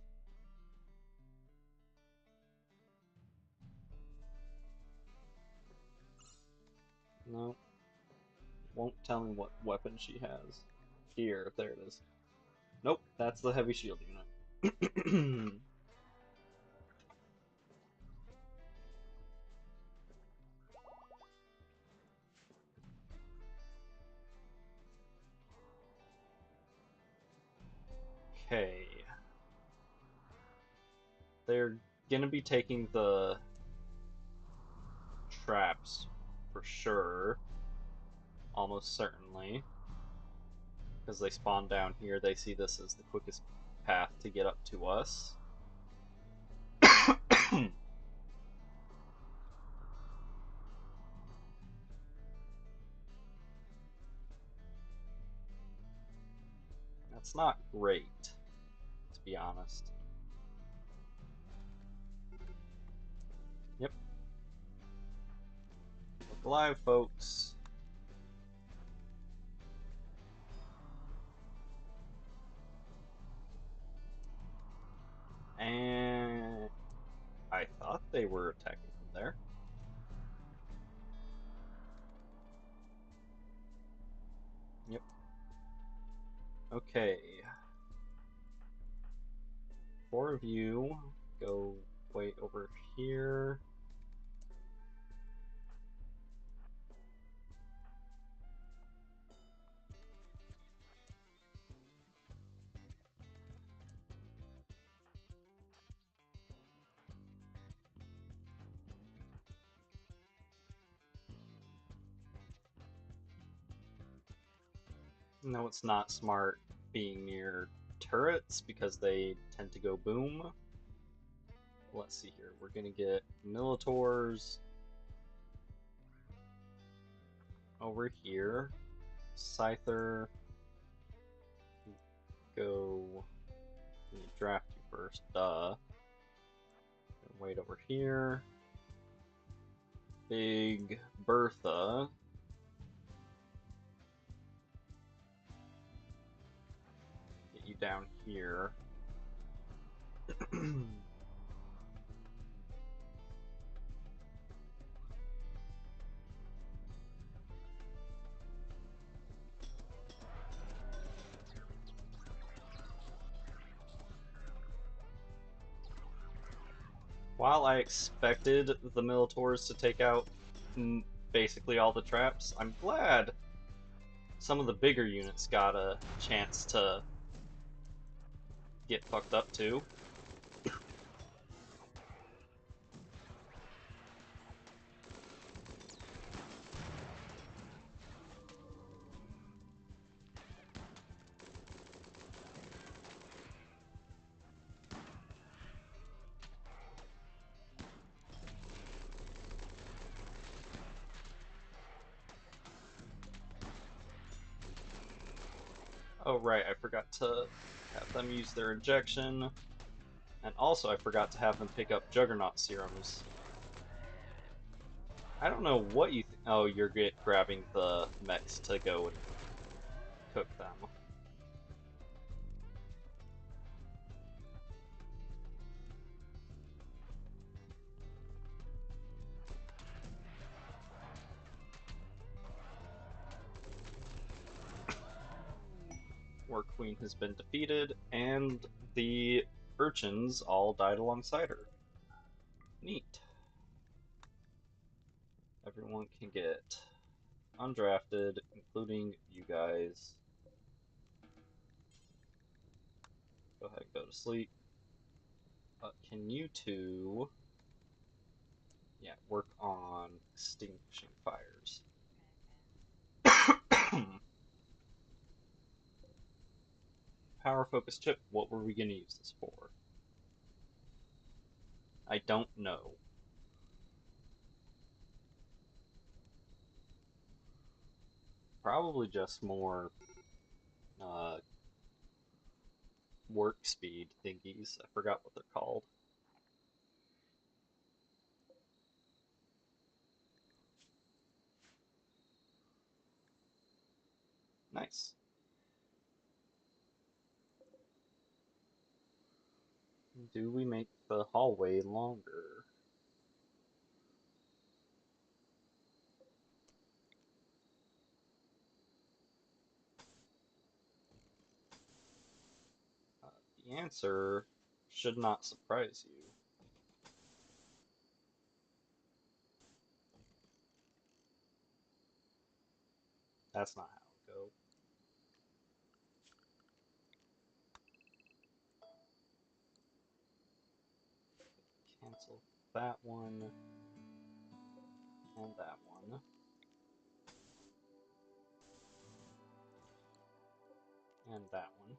Speaker 1: No, won't tell me what weapon she has. Here, there it is. Nope, that's the heavy shield unit. Okay. They're gonna be taking the traps for sure, almost certainly, because they spawn down here. They see this as the quickest path to get up to us. That's not great, to be honest. Yep. Look alive, folks. And I thought they were attacking from there. Yep. Okay. 4 of you go wait over here. No, it's not smart being near turrets because they tend to go boom. Let's see here. We're gonna get Militors over here. Scyther, go. Draft you first, duh. Wait over here. Big Bertha. Get you down here. While I expected the Militors to take out basically all the traps, I'm glad some of the bigger units got a chance to get fucked up too. Oh right, I forgot to have them use their injection. And also I forgot to have them pick up Juggernaut serums. I don't know what you oh, you're grabbing the mechs to go and cook them. War Queen has been defeated, and the urchins all died alongside her. Neat. Everyone can get undrafted, including you guys. Go ahead and go to sleep. Can you two, yeah, work on extinguishing fires? Power focus chip, what were we going to use this for? I don't know. Probably just more work speed thingies. I forgot what they're called. Nice. Do we make the hallway longer? The answer should not surprise you. That's not how it goes. cancel that one, and that one. And that one.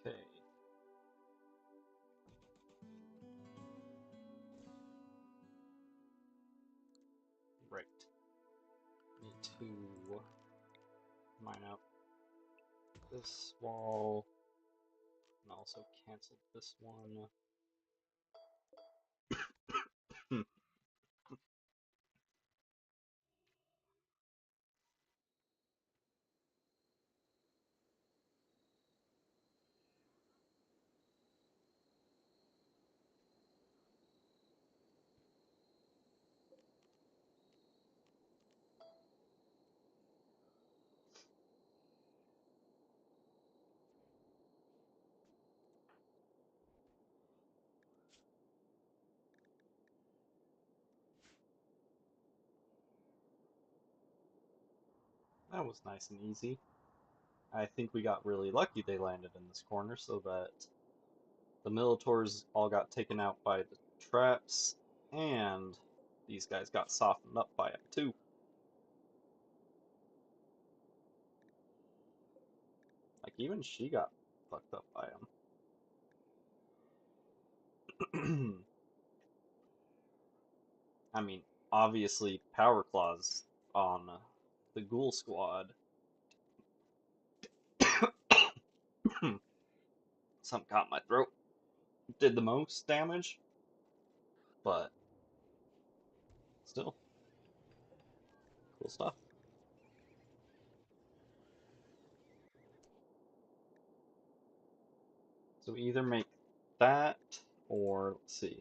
Speaker 1: Okay. Right. Need to mine out this wall and also cancel this one. That was nice and easy. I think we got really lucky they landed in this corner so that the Militors all got taken out by the traps, and these guys got softened up by it too. Like, even she got fucked up by them. I mean, obviously, Power Claws on the Ghoul Squad. Something caught my throat. Did the most damage, but still, cool stuff. So either make that, or let's see.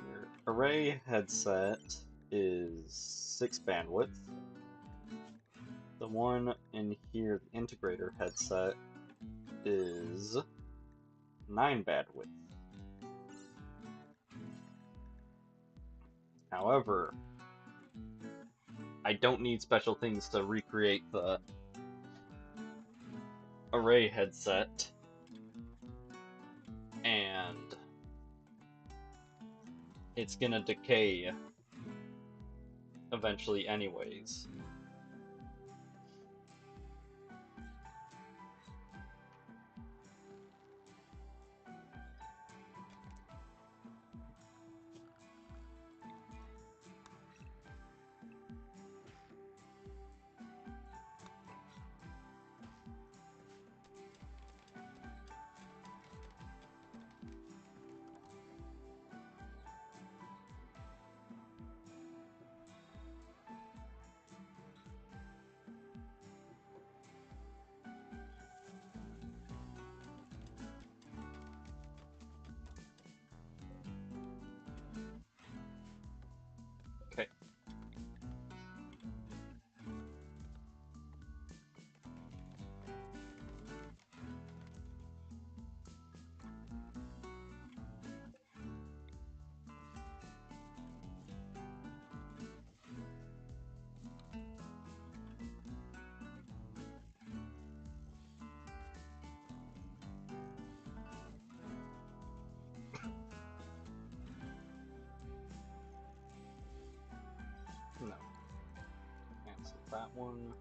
Speaker 1: Your array headset is 6 bandwidth. The one in here, the integrator headset, is 9 bandwidth. However, I don't need special things to recreate the array headset, and it's gonna decay eventually anyways. Okay. No. Cancel that one.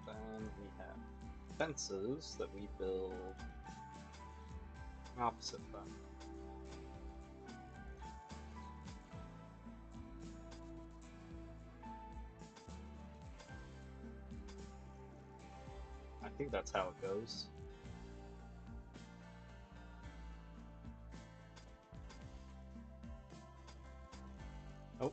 Speaker 1: Then we have fences that we build opposite them. I think that's how it goes. Oh.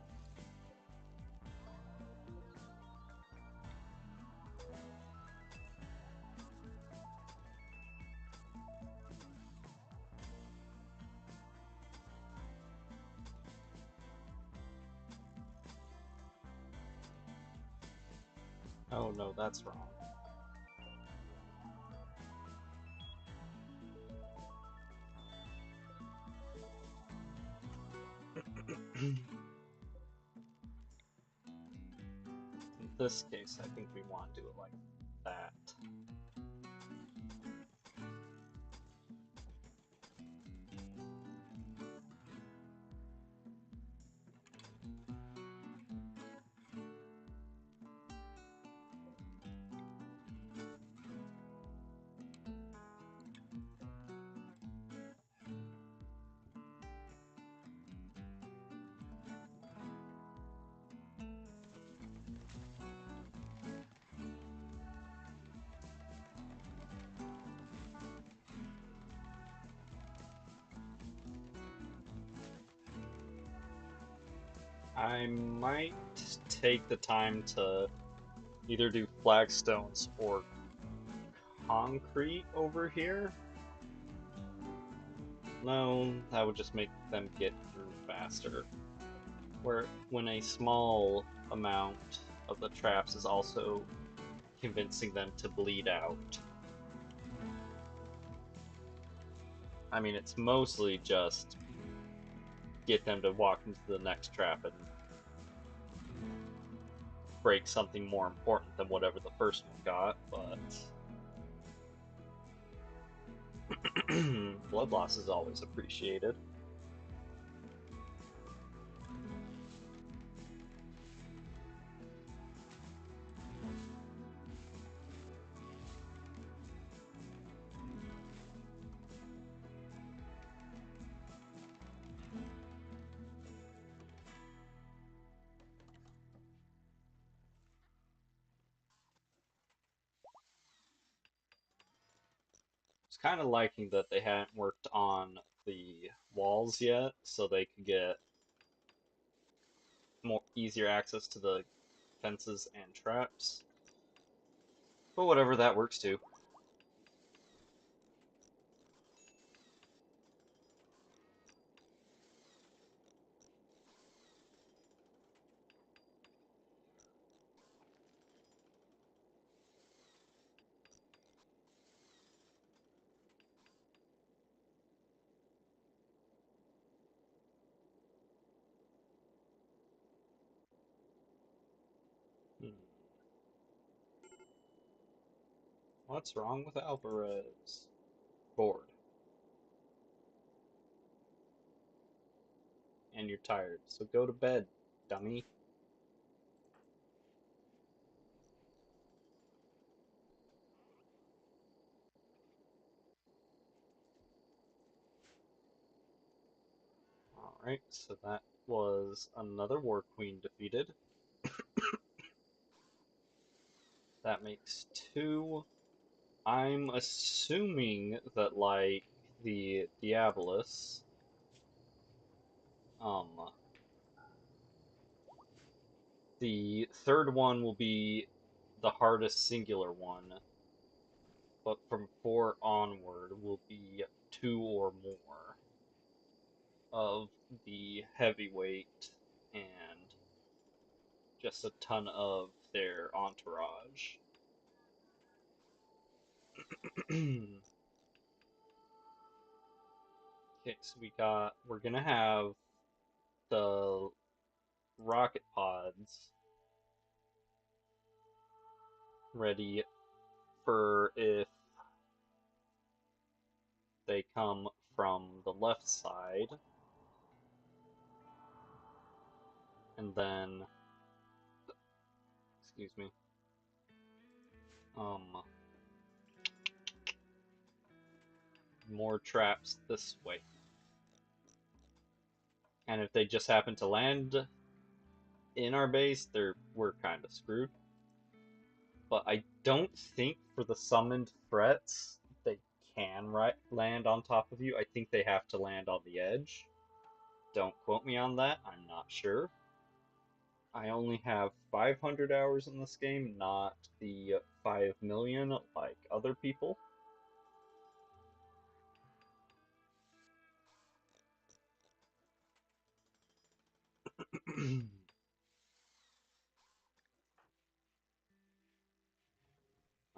Speaker 1: Oh no, that's wrong. In this case, I think we want to do it like that. I might take the time to either do flagstones or concrete over here. No, that would just make them get through faster. Where when a small amount of the traps is also convincing them to bleed out. I mean, it's mostly just get them to walk into the next trap and break something more important than whatever the first one got, but blood loss is always appreciated. It's kind of liking that they hadn't worked on the walls yet, so they could get more easier access to the fences and traps. But whatever, that works too. Hmm. What's wrong with Alvarez? Bored. And you're tired, so go to bed, dummy. Alright, so that was another War Queen defeated. That makes two. I'm assuming that, like, the Diabolus, um, the third one will be the hardest singular one, but from 4 onward will be 2 or more of the heavyweight and just a ton of their entourage. Okay, so we're gonna have the rocket pods ready for if they come from the left side, and then, excuse me, um, more traps this way. And if they just happen to land in our base, we're kind of screwed. But I don't think for the summoned threats they can land on top of you. I think they have to land on the edge. Don't quote me on that. I'm not sure. I only have 500 hours in this game, not the 5 million like other people.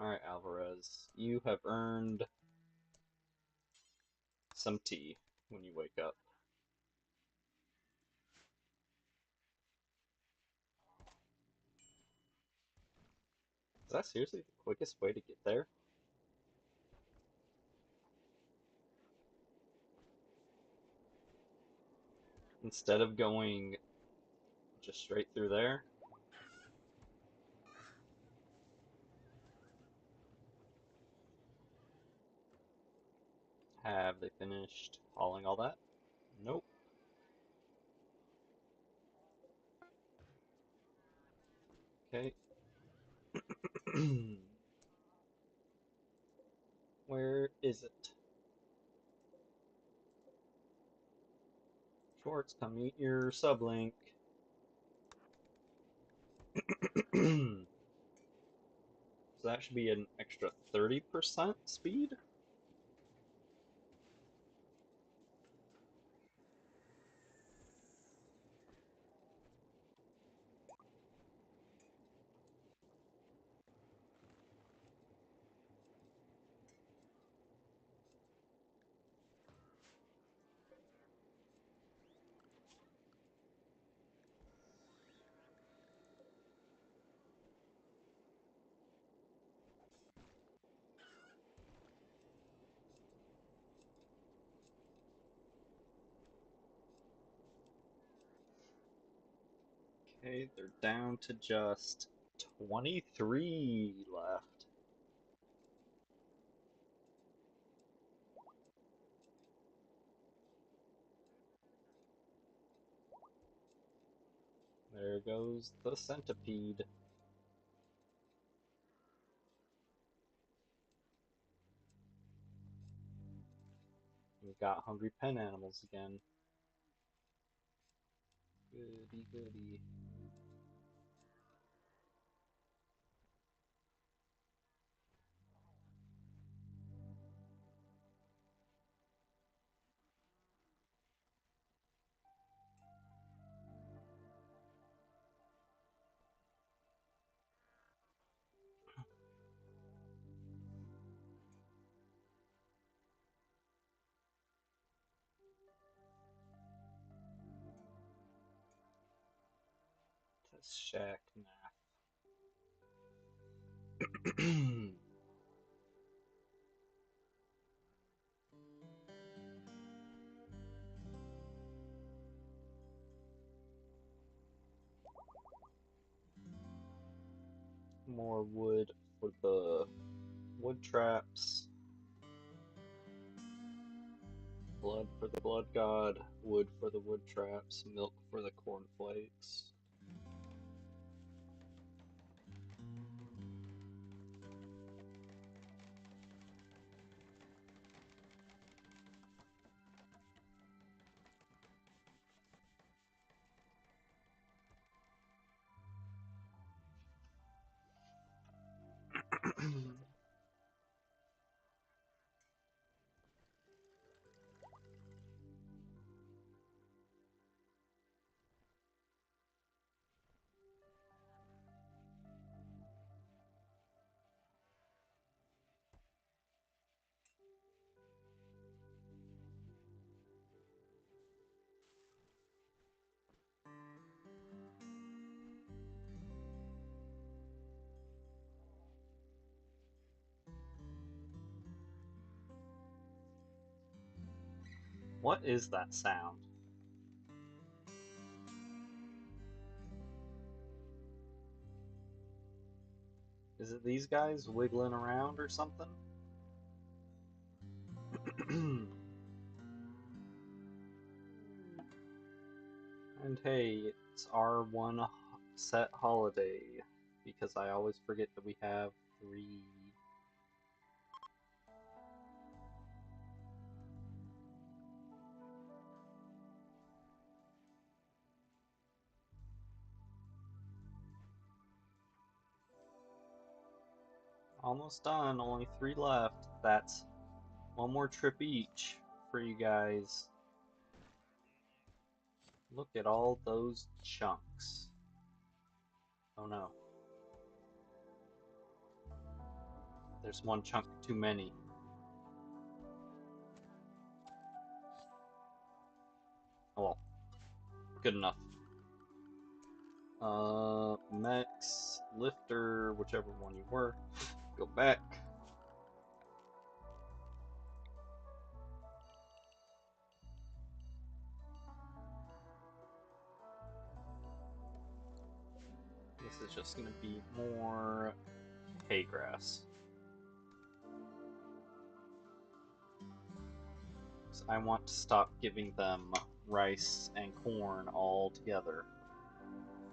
Speaker 1: Alright, Alvarez. You have earned some tea when you wake up. Is that seriously the quickest way to get there? Instead of going just straight through there? Have they finished hauling all that? Nope. Okay. Where is it? Schwartz, come meet your sublink. So that should be an extra 30% speed? Okay, they're down to just 23 left. There goes the centipede. We've got hungry pen animals again. Goody, goody. This shack nath. More wood for the wood traps. Blood for the blood god. Wood for the wood traps. Milk for the cornflakes. What is that sound? Is it these guys wiggling around or something? And hey, it's our one set holiday, because I always forget that we have 3. Almost done, only 3 left. That's one more trip each for you guys. Look at all those chunks. Oh no. There's one chunk too many. Oh well, good enough. Mechs, lifter, whichever one you were, go back. This is just gonna be more hay grass. So I want to stop giving them rice and corn all together.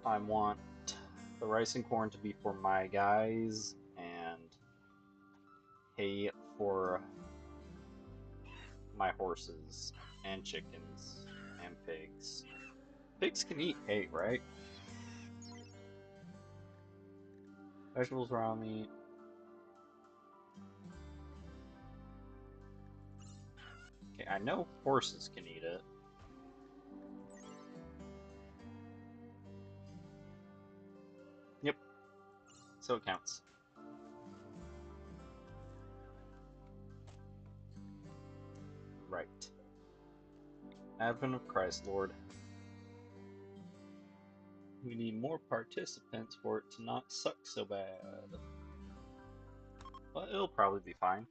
Speaker 1: I want the rice and corn to be for my guys, and hay for my horses, and chickens, and pigs. Pigs can eat hay, right? Vegetables, raw meat. Okay, I know horses can eat it. Yep, so it counts. Right. Advent of Christ, Lord. We need more participants for it to not suck so bad. But it'll probably be fine.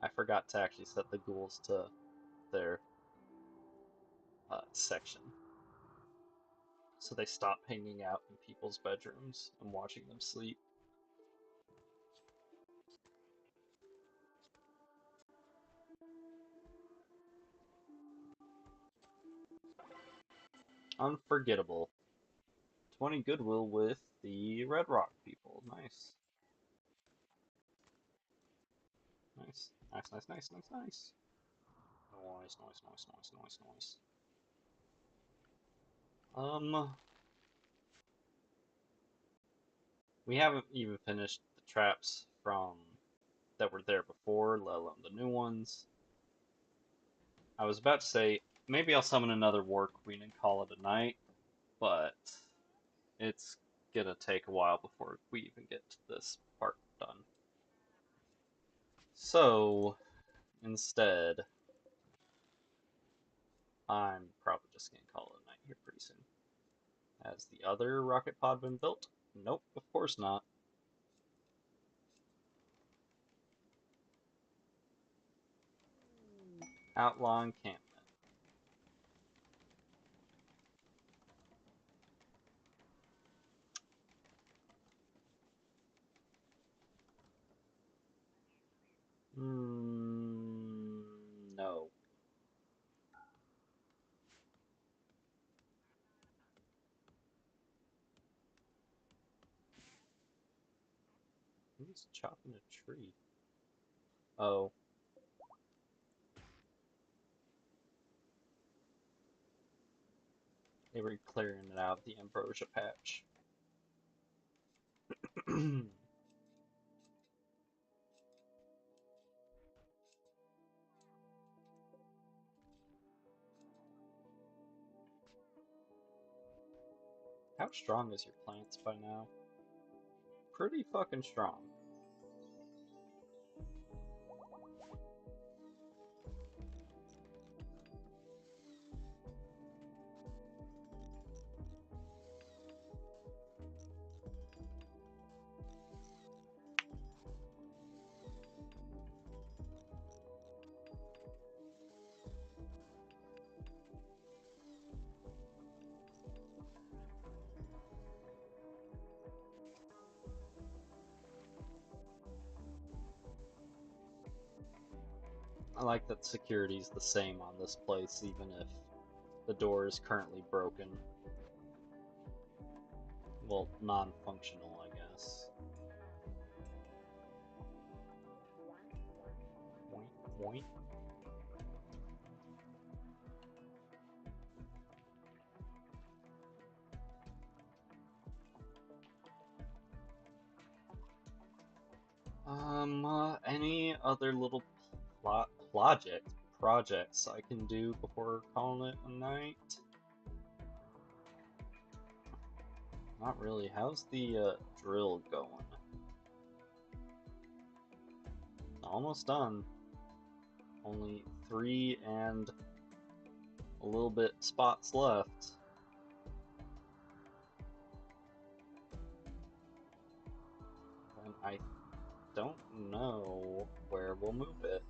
Speaker 1: I forgot to actually set the ghouls to their section. So they stop hanging out in people's bedrooms and watching them sleep. Unforgettable. 20 goodwill with the Red Rock people. Nice. Nice. Nice, nice, nice, nice, nice. Nice, nice, nice, nice, nice, nice. We haven't even finished the traps from that were there before, let alone the new ones. I was about to say, maybe I'll summon another War Queen and call it a night, but it's gonna take a while before we even get to this part done. So, instead, I'm probably just gonna call it a night here pretty soon. Has the other rocket pod been built? Nope, of course not. Outlaw encampment. No. Who's chopping a tree? Oh. They were clearing it out of the ambrosia patch. How strong is your plants by now? Pretty fucking strong. I like that security is the same on this place, even if the door is currently broken. Well, non-functional, I guess. Point, point. Any other little plot projects I can do before calling it a night? Not really. How's the drill going? Almost done. Only 3 and a little bit spots left. And I don't know where we'll move it.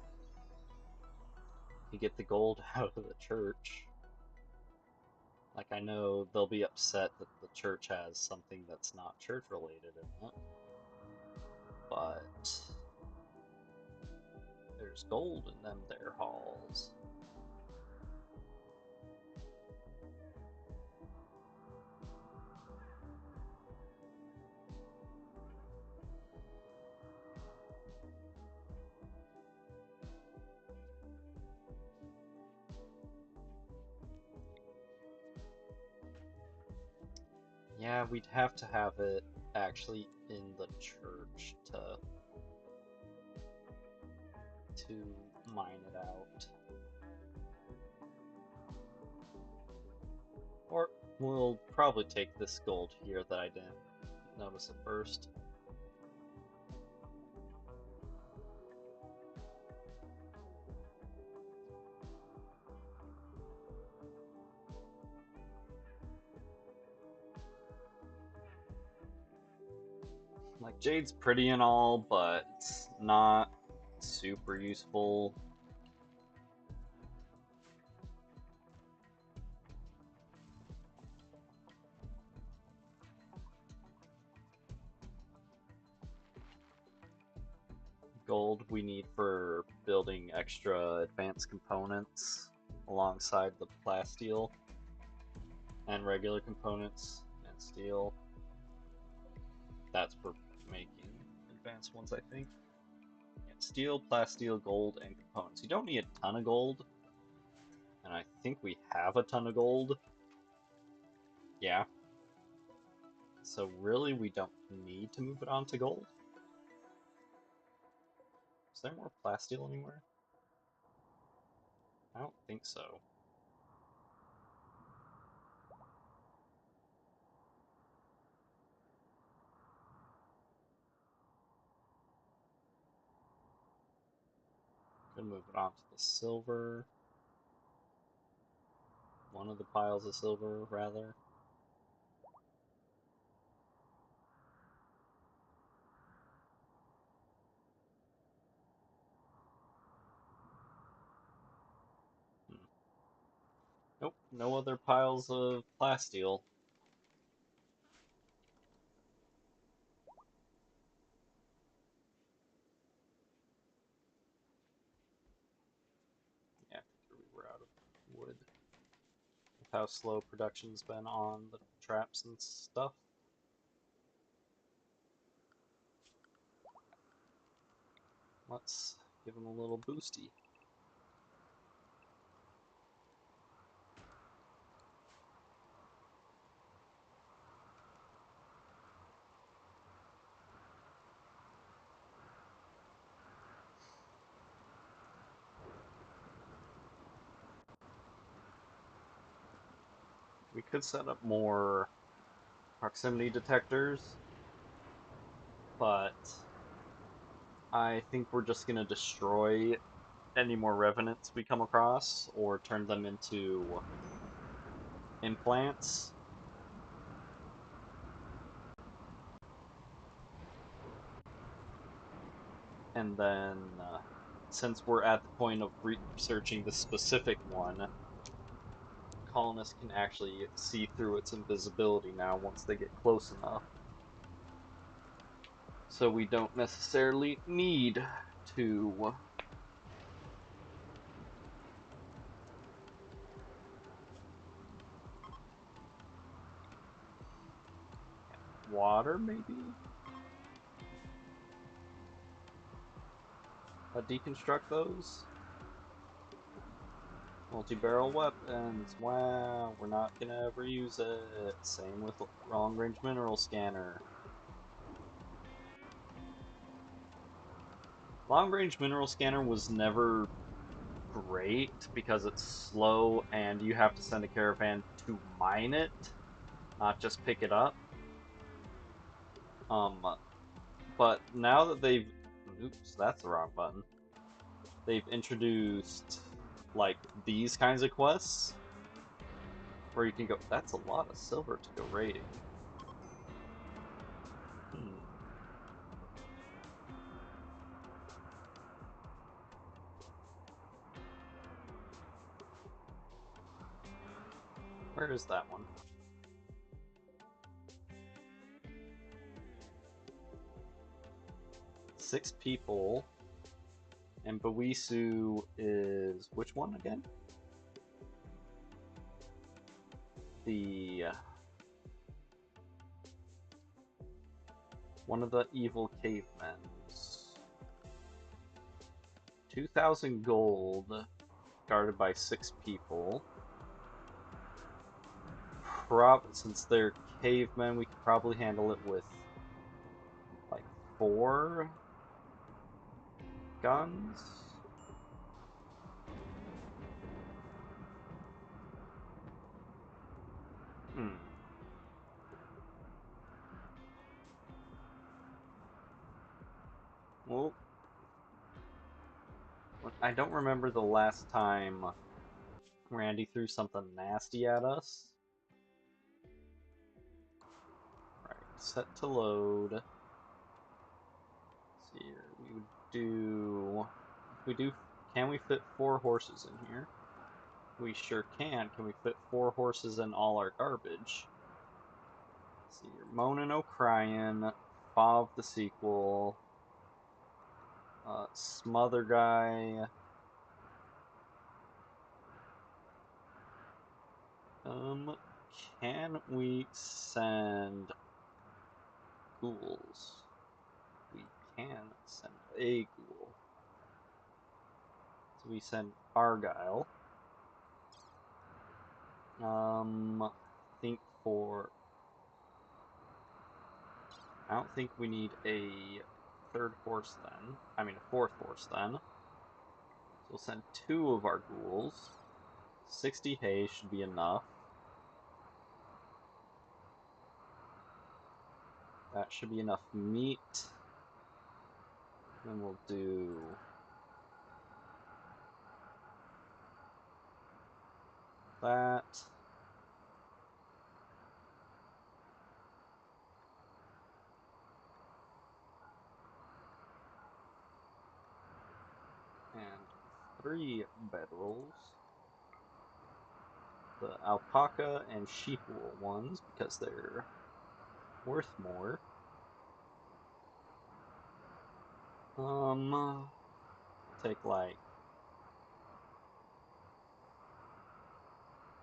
Speaker 1: You get the gold out of the church. Like, I know they'll be upset that the church has something that's not church related in it. But there's gold in them there halls. Yeah, we'd have to have it actually in the church to mine it out. Or we'll probably take this gold here that I didn't notice at first. Like, jade's pretty and all, but it's not super useful. Gold we need for building extra advanced components alongside the plasteel and regular components and steel. That's for making advanced ones, I think. Yeah, steel, plasteel, gold, and components. You don't need a ton of gold, and I think we have a ton of gold. Yeah. So really, we don't need to move it on to gold. Is there more plasteel anywhere? I don't think so. Gonna move it on to the silver. One of the piles of silver, rather. Nope, no other piles of plasteel. Yeah, we were out of wood. With how slow production's been on the traps and stuff. Let's give them a little boosty. We could set up more proximity detectors, but I think we're just gonna destroy any more revenants we come across or turn them into implants. And then, since we're at the point of researching the specific one, colonists can actually see through its invisibility now once they get close enough. So we don't necessarily need to water, maybe? Deconstruct those? Multi-barrel weapons. Wow, we're not gonna ever use it. Same with long-range mineral scanner. Long range mineral scanner was never great because it's slow and you have to send a caravan to mine it, not just pick it up. But now that they've, oops, that's the wrong button. They've introduced like these kinds of quests where you can go. That's a lot of silver to go raiding. Hmm. Where is that one? 6 people. And Bawisu is which one again? The one of the evil cavemen. 2,000 gold, guarded by 6 people. Since they're cavemen, we could probably handle it with like 4 guns. Hmm. Well, I don't remember the last time Randy threw something nasty at us. Right, set to load. Let's see here. We would do. If we do, can we fit 4 horses in here? We sure can. Can we fit 4 horses in all our garbage? Let's see here. Moanin' O'Crian, Fav the sequel, Smother Guy. Can we send ghouls? We can send a ghoul. So we send Argyle. Think for. I don't think we need a 3rd horse then. I mean, a 4th horse then. So we'll send 2 of our ghouls. 60 hay should be enough. That should be enough meat. Then we'll do that. And 3 bedrolls. The alpaca and sheep wool ones because they're worth more. Take like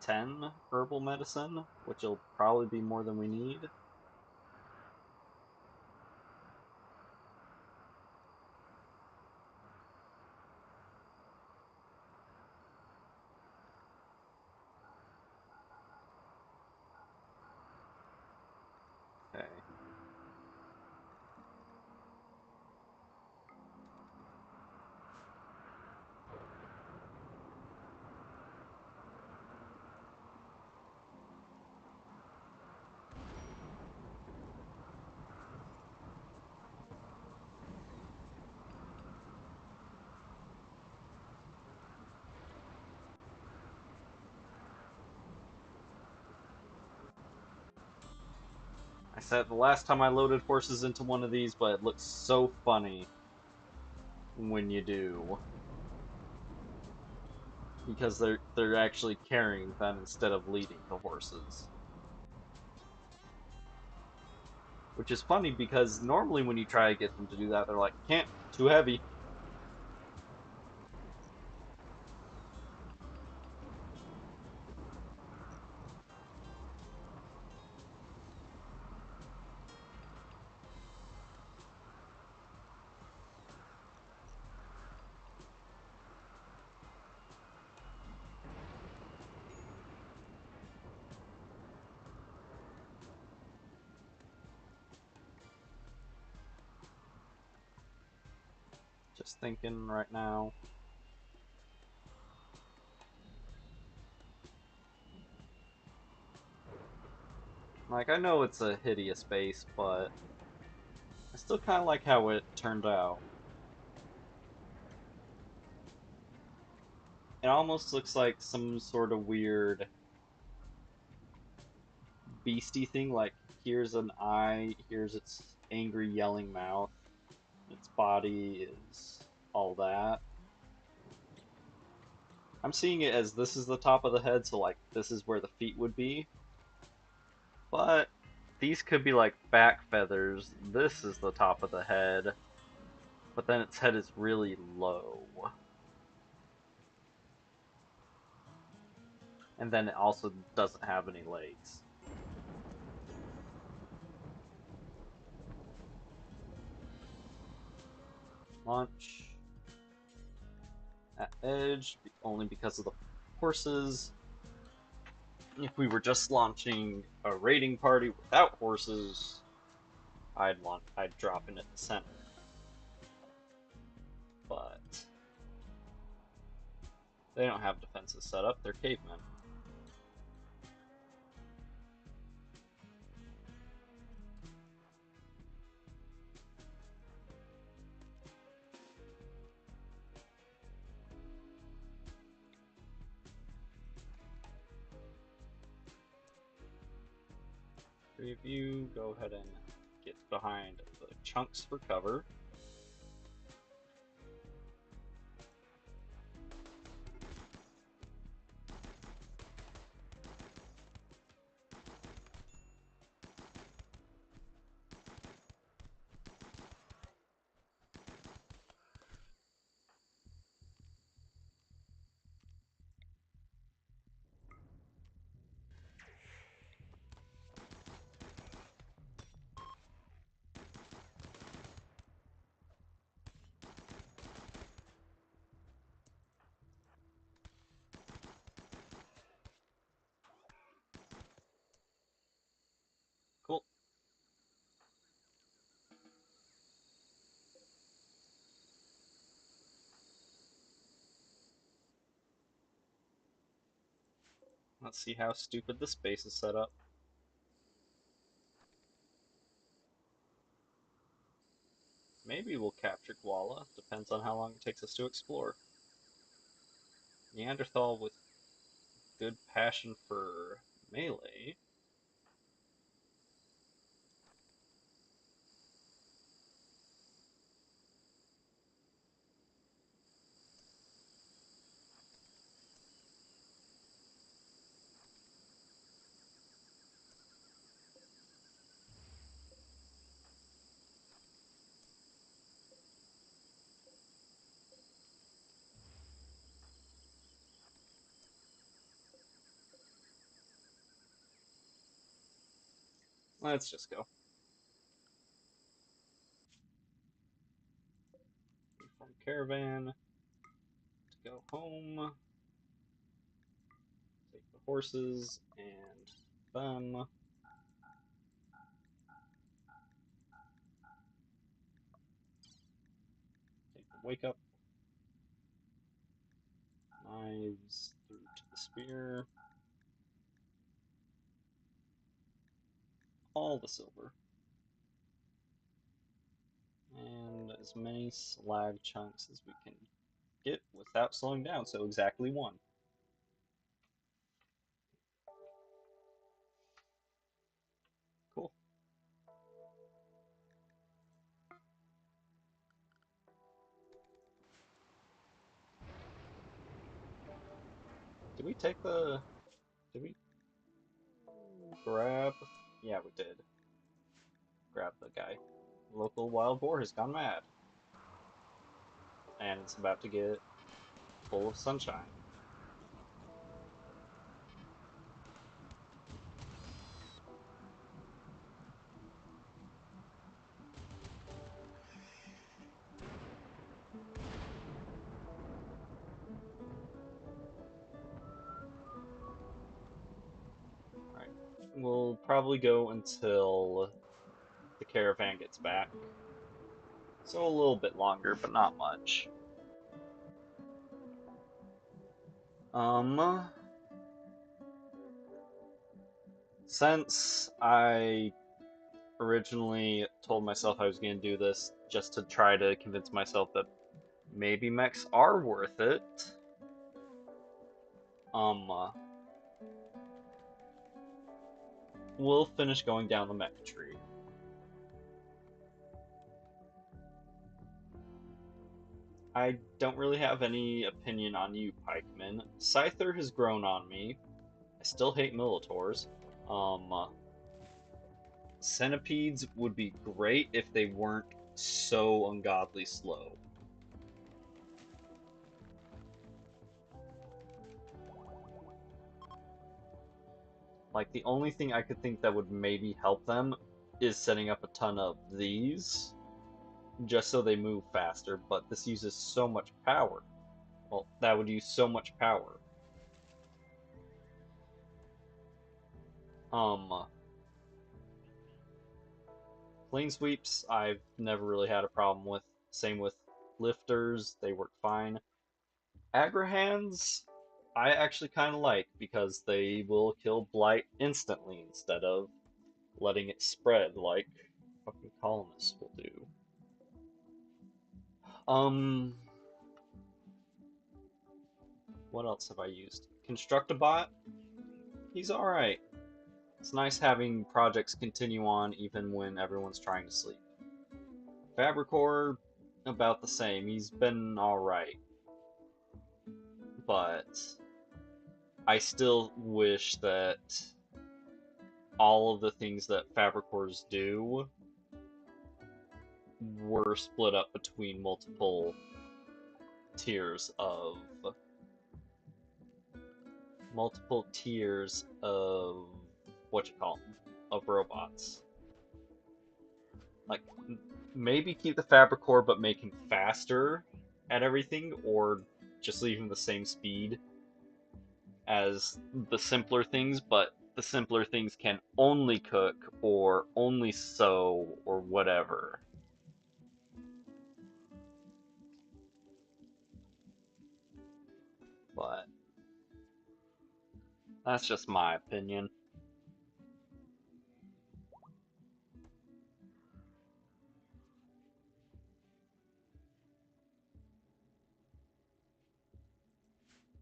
Speaker 1: 10 herbal medicine, which will probably be more than we need. Okay. I said the last time I loaded horses into one of these, but it looks so funny when you do. Because they're actually carrying them instead of leading the horses. Which is funny because normally when you try to get them to do that, they're like, can't, too heavy. Just thinking right now. Like, I know it's a hideous base, but I still kind of like how it turned out. It almost looks like some sort of weird beastie thing, like here's an eye, here's its angry yelling mouth, its body is all that. I'm seeing it as this is the top of the head, so like this is where the feet would be. But these could be like back feathers. This is the top of the head, but then its head is really low. And then it also doesn't have any legs. Launch at edge, only because of the horses. If we were just launching a raiding party without horses, I'd drop in at the center. But they don't have defenses set up, they're cavemen. Three of you go ahead and get behind the chunks for cover. Cool. Let's see how stupid this base is set up. Maybe we'll capture Koala, depends on how long it takes us to explore. Neanderthal with good passion for melee. Let's just go. From caravan to go home. Take the horses and them. Take the wake up. Knives through to the spear. All the silver. And as many slag chunks as we can get without slowing down, so exactly one. Cool. Did we take the... Did we grab... Yeah, we did. Grab the guy. The local wild boar has gone mad. And it's about to get full of sunshine. Alright. We'll probably go until the caravan gets back. So a little bit longer, but not much. Um, since I originally told myself I was going to do this just to try to convince myself that maybe mechs are worth it, um, we'll finish going down the mech tree. I don't really have any opinion on you, Pikeman. Scyther has grown on me. I still hate Militaurs. Um, Centipedes would be great if they weren't so ungodly slow. Like, the only thing I could think that would maybe help them is setting up a ton of these, just so they move faster, but this uses so much power. Well, that would use so much power. Um, Plane sweeps, I've never really had a problem with. Same with lifters, they work fine. Aggrohands, I actually kind of like because they will kill blight instantly instead of letting it spread like fucking colonists will do. Um, what else have I used? Constructabot, he's alright. It's nice having projects continue on even when everyone's trying to sleep. Fabricor, about the same. He's been alright. But I still wish that all of the things that Fabricors do were split up between tiers of multiple tiers of what you call them, of robots. Like maybe keep the Fabricor but make him faster at everything, or just leave him the same speed as the simpler things, but the simpler things can only cook or only sew or whatever. But that's just my opinion.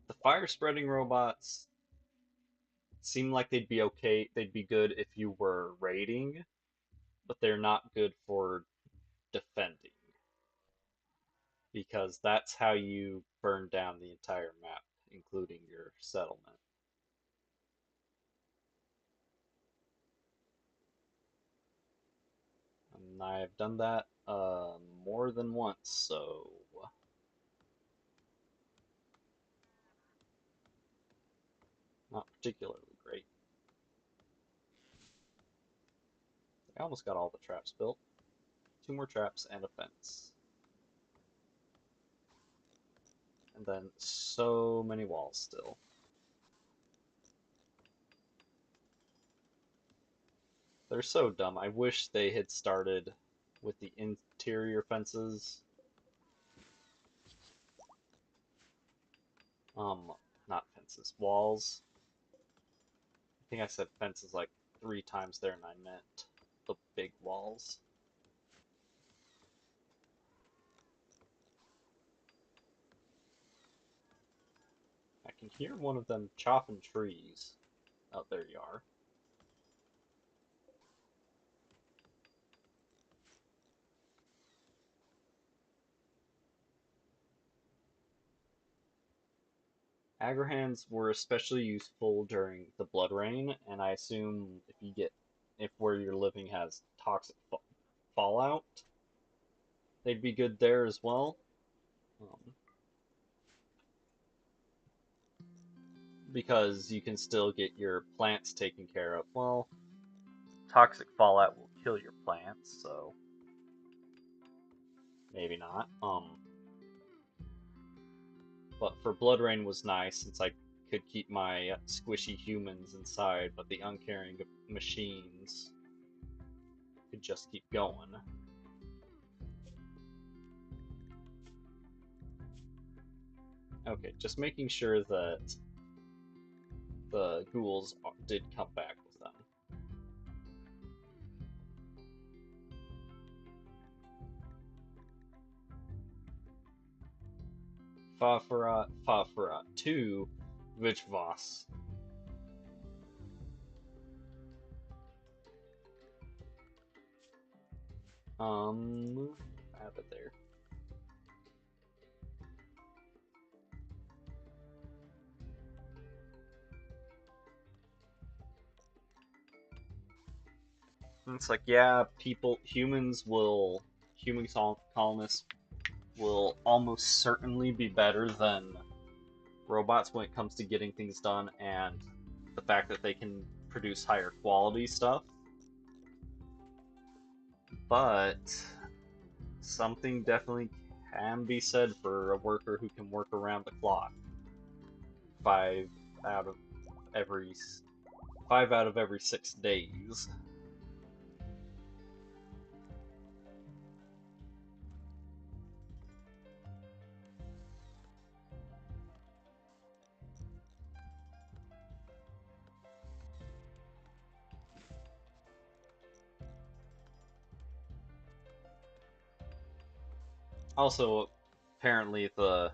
Speaker 1: The fire spreading robots seem like they'd be okay. They'd be good if you were raiding, but they're not good for defending because that's how you burn down the entire map, including your settlement. And I've done that more than once, so not particularly great. I almost got all the traps built. Two more traps and a fence. And then so many walls still. They're so dumb. I wish they had started with the interior fences. Um, Not fences, walls. I think I said fences like 3 times there and I meant the big walls. I can hear one of them chopping trees. Oh, there you are. Aggrohands were especially useful during the Blood Rain, and I assume if where you're living has toxic fallout, they'd be good there as well. Um, because you can still get your plants taken care of. Well, toxic fallout will kill your plants, so maybe not. But for Blood Rain was nice since I could keep my squishy humans inside, but the uncaring machines could just keep going. Okay, just making sure that the ghouls did come back with them. Fafarat 2, which Voss? I have it there. And it's like, yeah, human colonists will almost certainly be better than robots when it comes to getting things done and the fact that they can produce higher quality stuff. But something definitely can be said for a worker who can work around the clock. Five out of every 6 days. Also, apparently the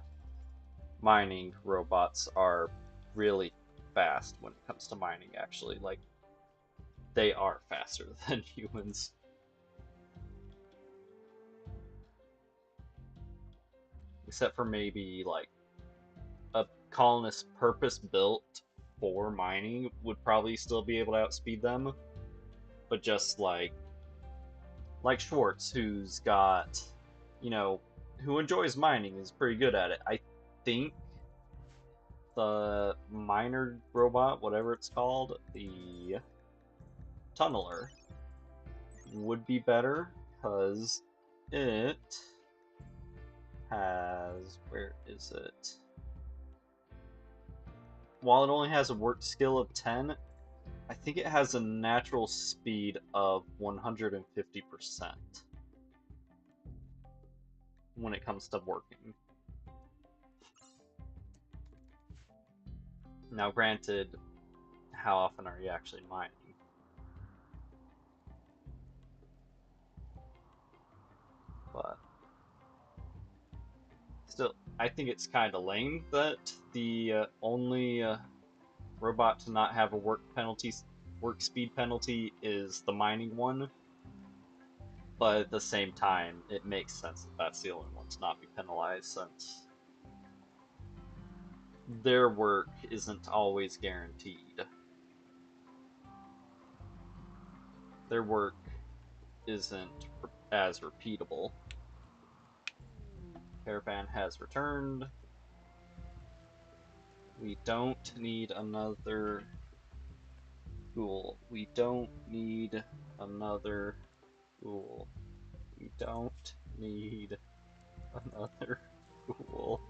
Speaker 1: mining robots are really fast when it comes to mining, actually. Like, they are faster than humans. Except for maybe, like, a colonist purpose built for mining would probably still be able to outspeed them. But just like Schwartz, who's got, you know, who enjoys mining, is pretty good at it. I think the miner robot, whatever it's called, the tunneler, would be better because it has, where is it? While it only has a work skill of 10, I think it has a natural speed of 150% when it comes to working. Now, granted, how often are you actually mining? But still, I think it's kind of lame that the only robot to not have a work speed penalty is the mining one. But at the same time, it makes sense that that's the only one to not be penalized, since their work isn't always guaranteed. Their work isn't as repeatable. Caravan has returned. We don't need another ghoul. We don't need another ghoul. We don't need another ghoul.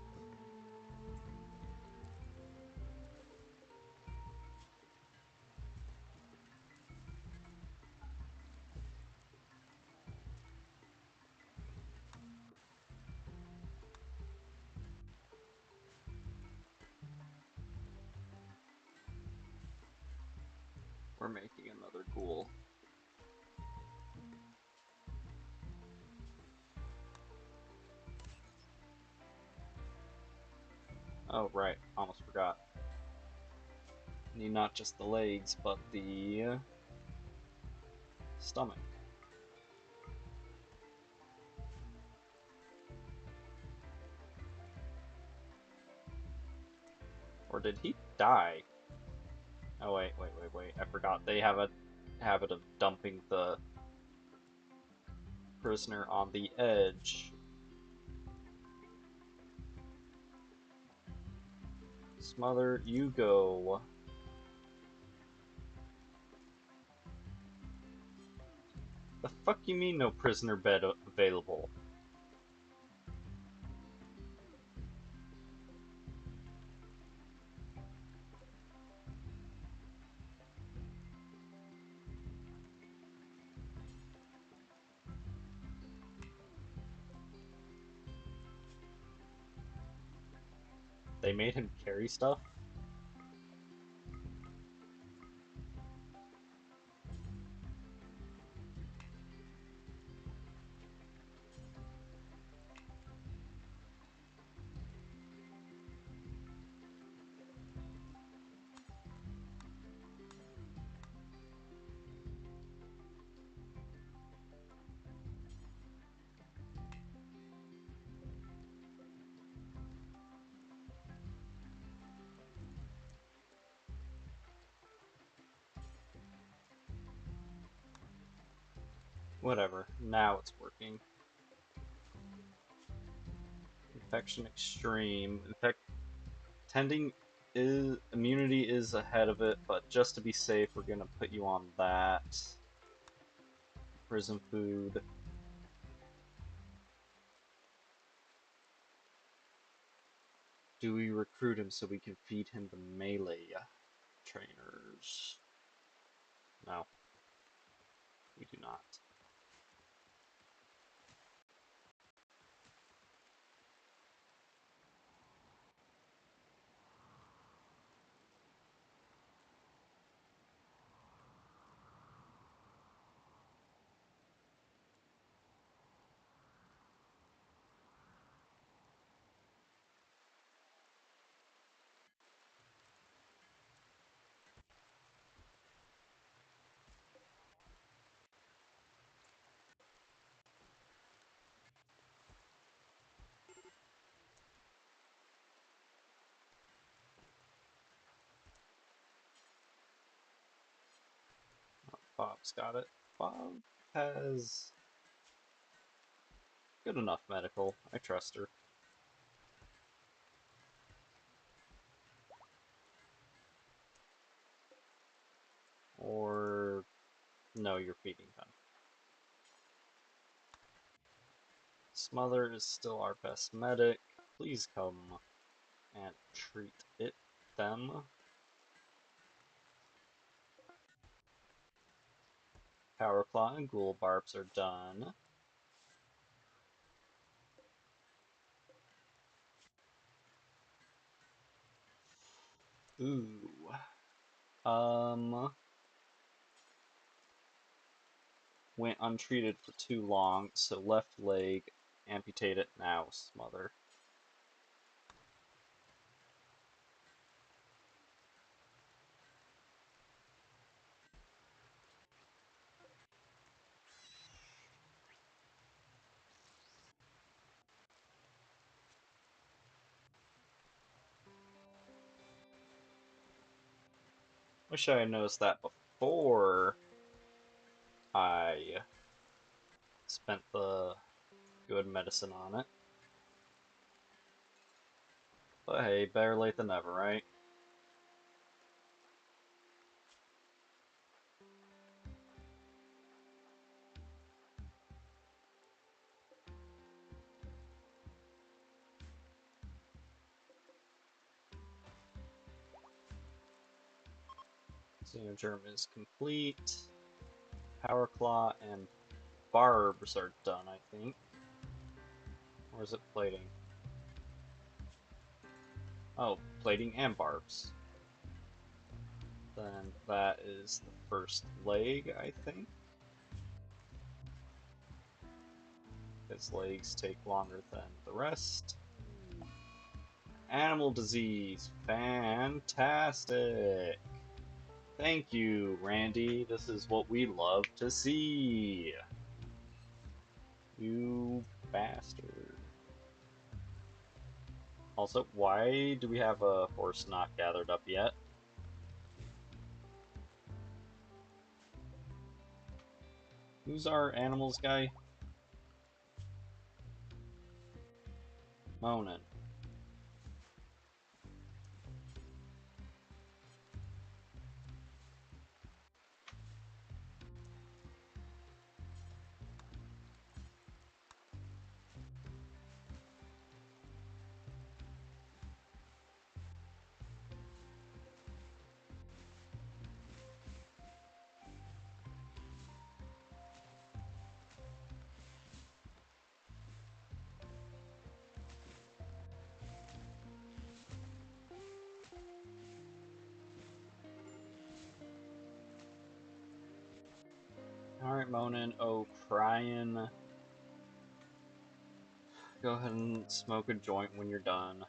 Speaker 1: We're making another ghoul. Oh, right. Almost forgot. Need not just the legs, but the stomach. Or did he die? Oh, wait. I forgot. They have a habit of dumping the prisoner on the edge. Smother, you go. The fuck you mean no prisoner bed available? They made him carry stuff? Whatever, now it's working. Infection extreme. Tending is immunity is ahead of it, but just to be safe, we're gonna put you on that. Prison food. Do we recruit him so we can feed him the melee trainers? No, we do not. Bob's got it. Bob has good enough medical. I trust her. Or no, you're feeding them. Smother is still our best medic. Please come and treat them. Power Claw and Ghoul Barbs are done. Ooh. Went untreated for too long, so left leg, amputate it now, smother. Wish I had noticed that before I spent the good medicine on it. But hey, better late than never, right? Xenogerm is complete. Power Claw and Barbs are done, I think. Or is it plating? Oh, plating and Barbs. Then that is the first leg, I think. His legs take longer than the rest. Animal disease. Fantastic. Thank you, Randy. This is what we love to see. You bastard. Also, why do we have a horse not gathered up yet? Who's our animals guy? Monin. Alright, Monin. Oh, crying. Go ahead and smoke a joint when you're done.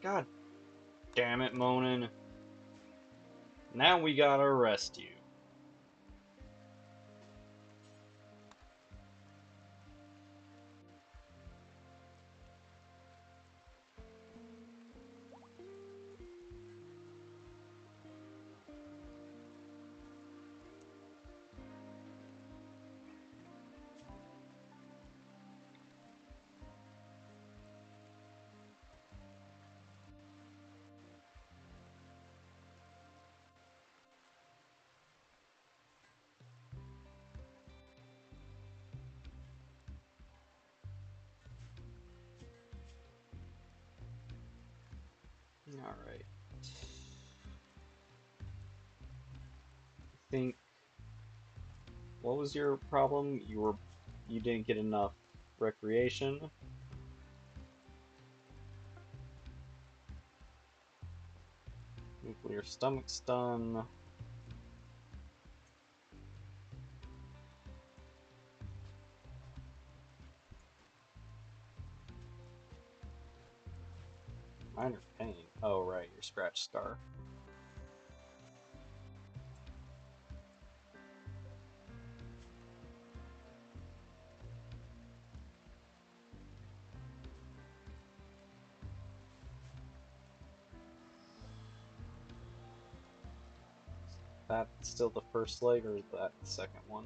Speaker 1: God damn it, Monin. Now we gotta arrest you. Alright. I think, what was your problem? You didn't get enough recreation. Nuclear stomach stun. Minor pain. Oh right, your scratch scar. That still the first leg, or is that the second one?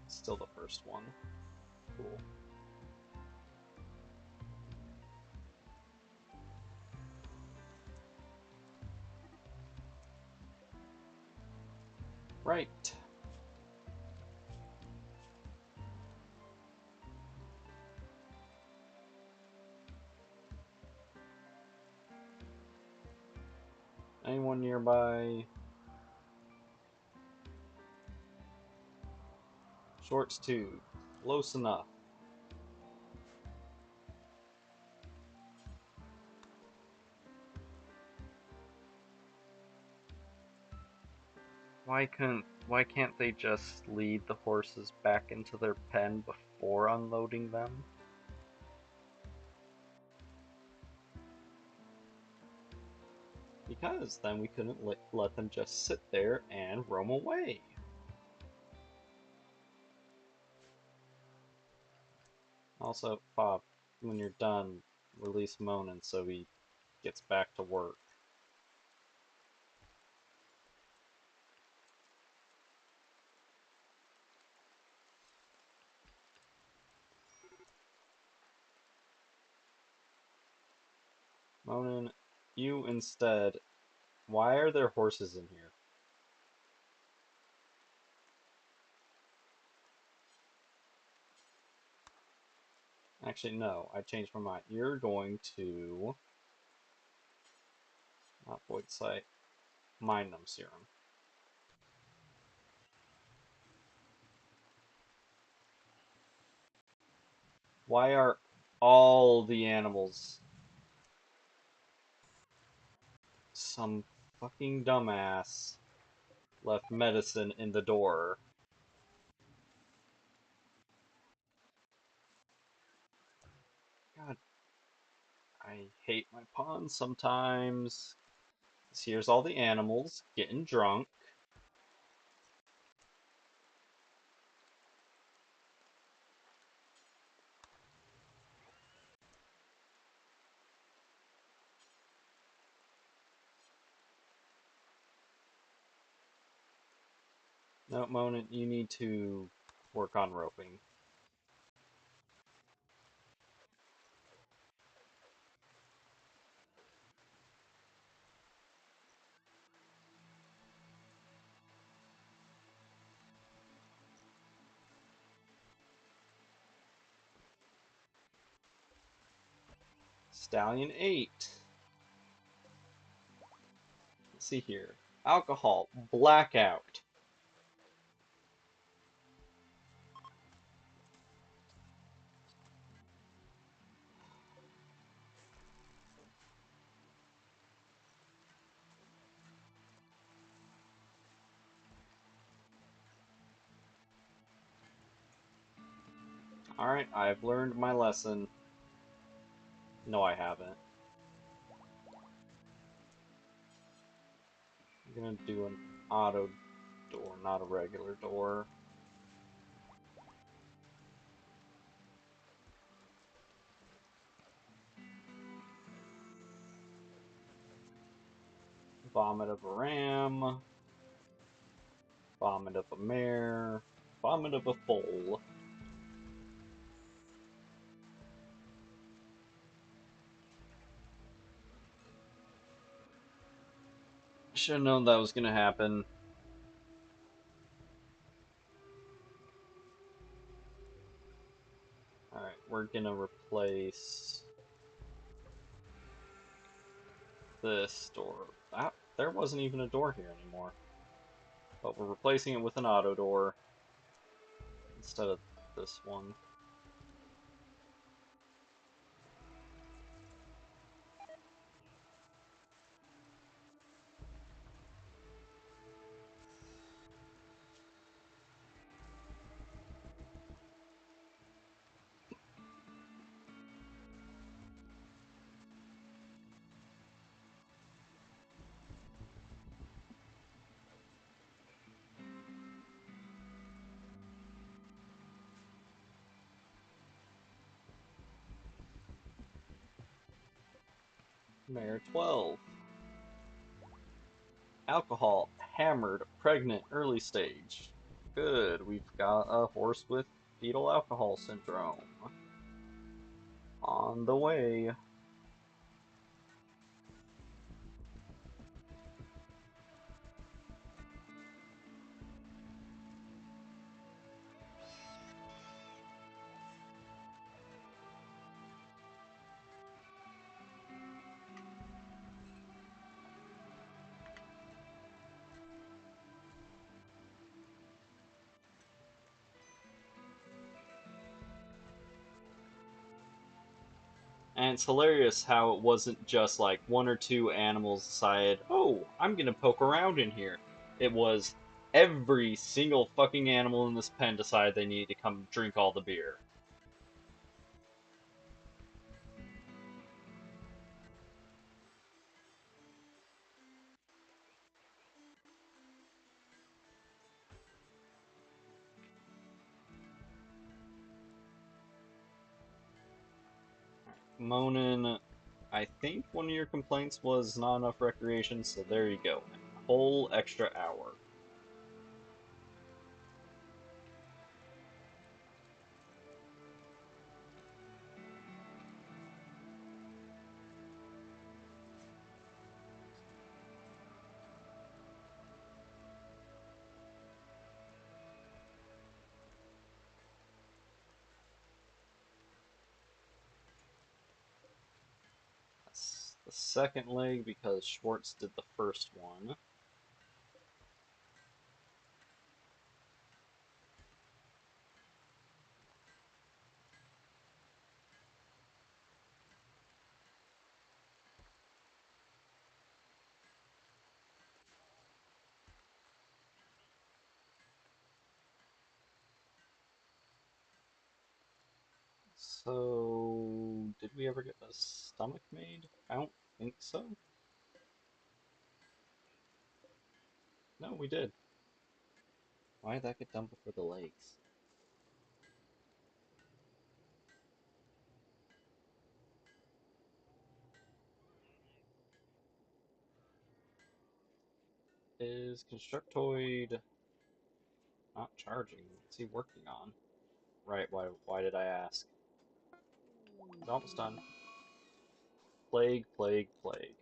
Speaker 1: Still the first one. Cool. Right. Anyone nearby? Shorts too. Close enough. Why can't they just lead the horses back into their pen before unloading them? Because then we couldn't let them just sit there and roam away. Also, Pop, when you're done, release Monin so he gets back to work. Monin, you instead. Why are there horses in here? Actually, no, I changed my mind. You're going to. Not Void Sight. Mind Numb Serum. Why are all the animals. Some fucking dumbass left medicine in the door. God, I hate my pawns sometimes. Here's all the animals getting drunk. No, Monin, you need to work on roping. Stallion 8. Let's see here. Alcohol. Blackout. Alright, I've learned my lesson. No, I haven't. I'm gonna do an auto door, not a regular door. Vomit of a ram. Vomit of a mare. Vomit of a foal. Should have known that was gonna happen. Alright, we're gonna replace this door. There wasn't even a door here anymore. But we're replacing it with an auto door instead of this one. Mare 12. Alcohol, hammered, pregnant, early stage. Good, we've got a horse with fetal alcohol syndrome. On the way. And it's hilarious how it wasn't just like one or two animals decided, oh, I'm gonna poke around in here. It was every single fucking animal in this pen decided they needed to come drink all the beer. Monin, I think one of your complaints was not enough recreation, so there you go. A whole extra hour. That's the second leg because Schwartz did the first one. So, did we ever get a stomach made? I don't think so. No, we did. Why did that get done before the legs? Is Constructoid not charging? What's he working on? Right, why did I ask? Almost done. Plague, plague, plague.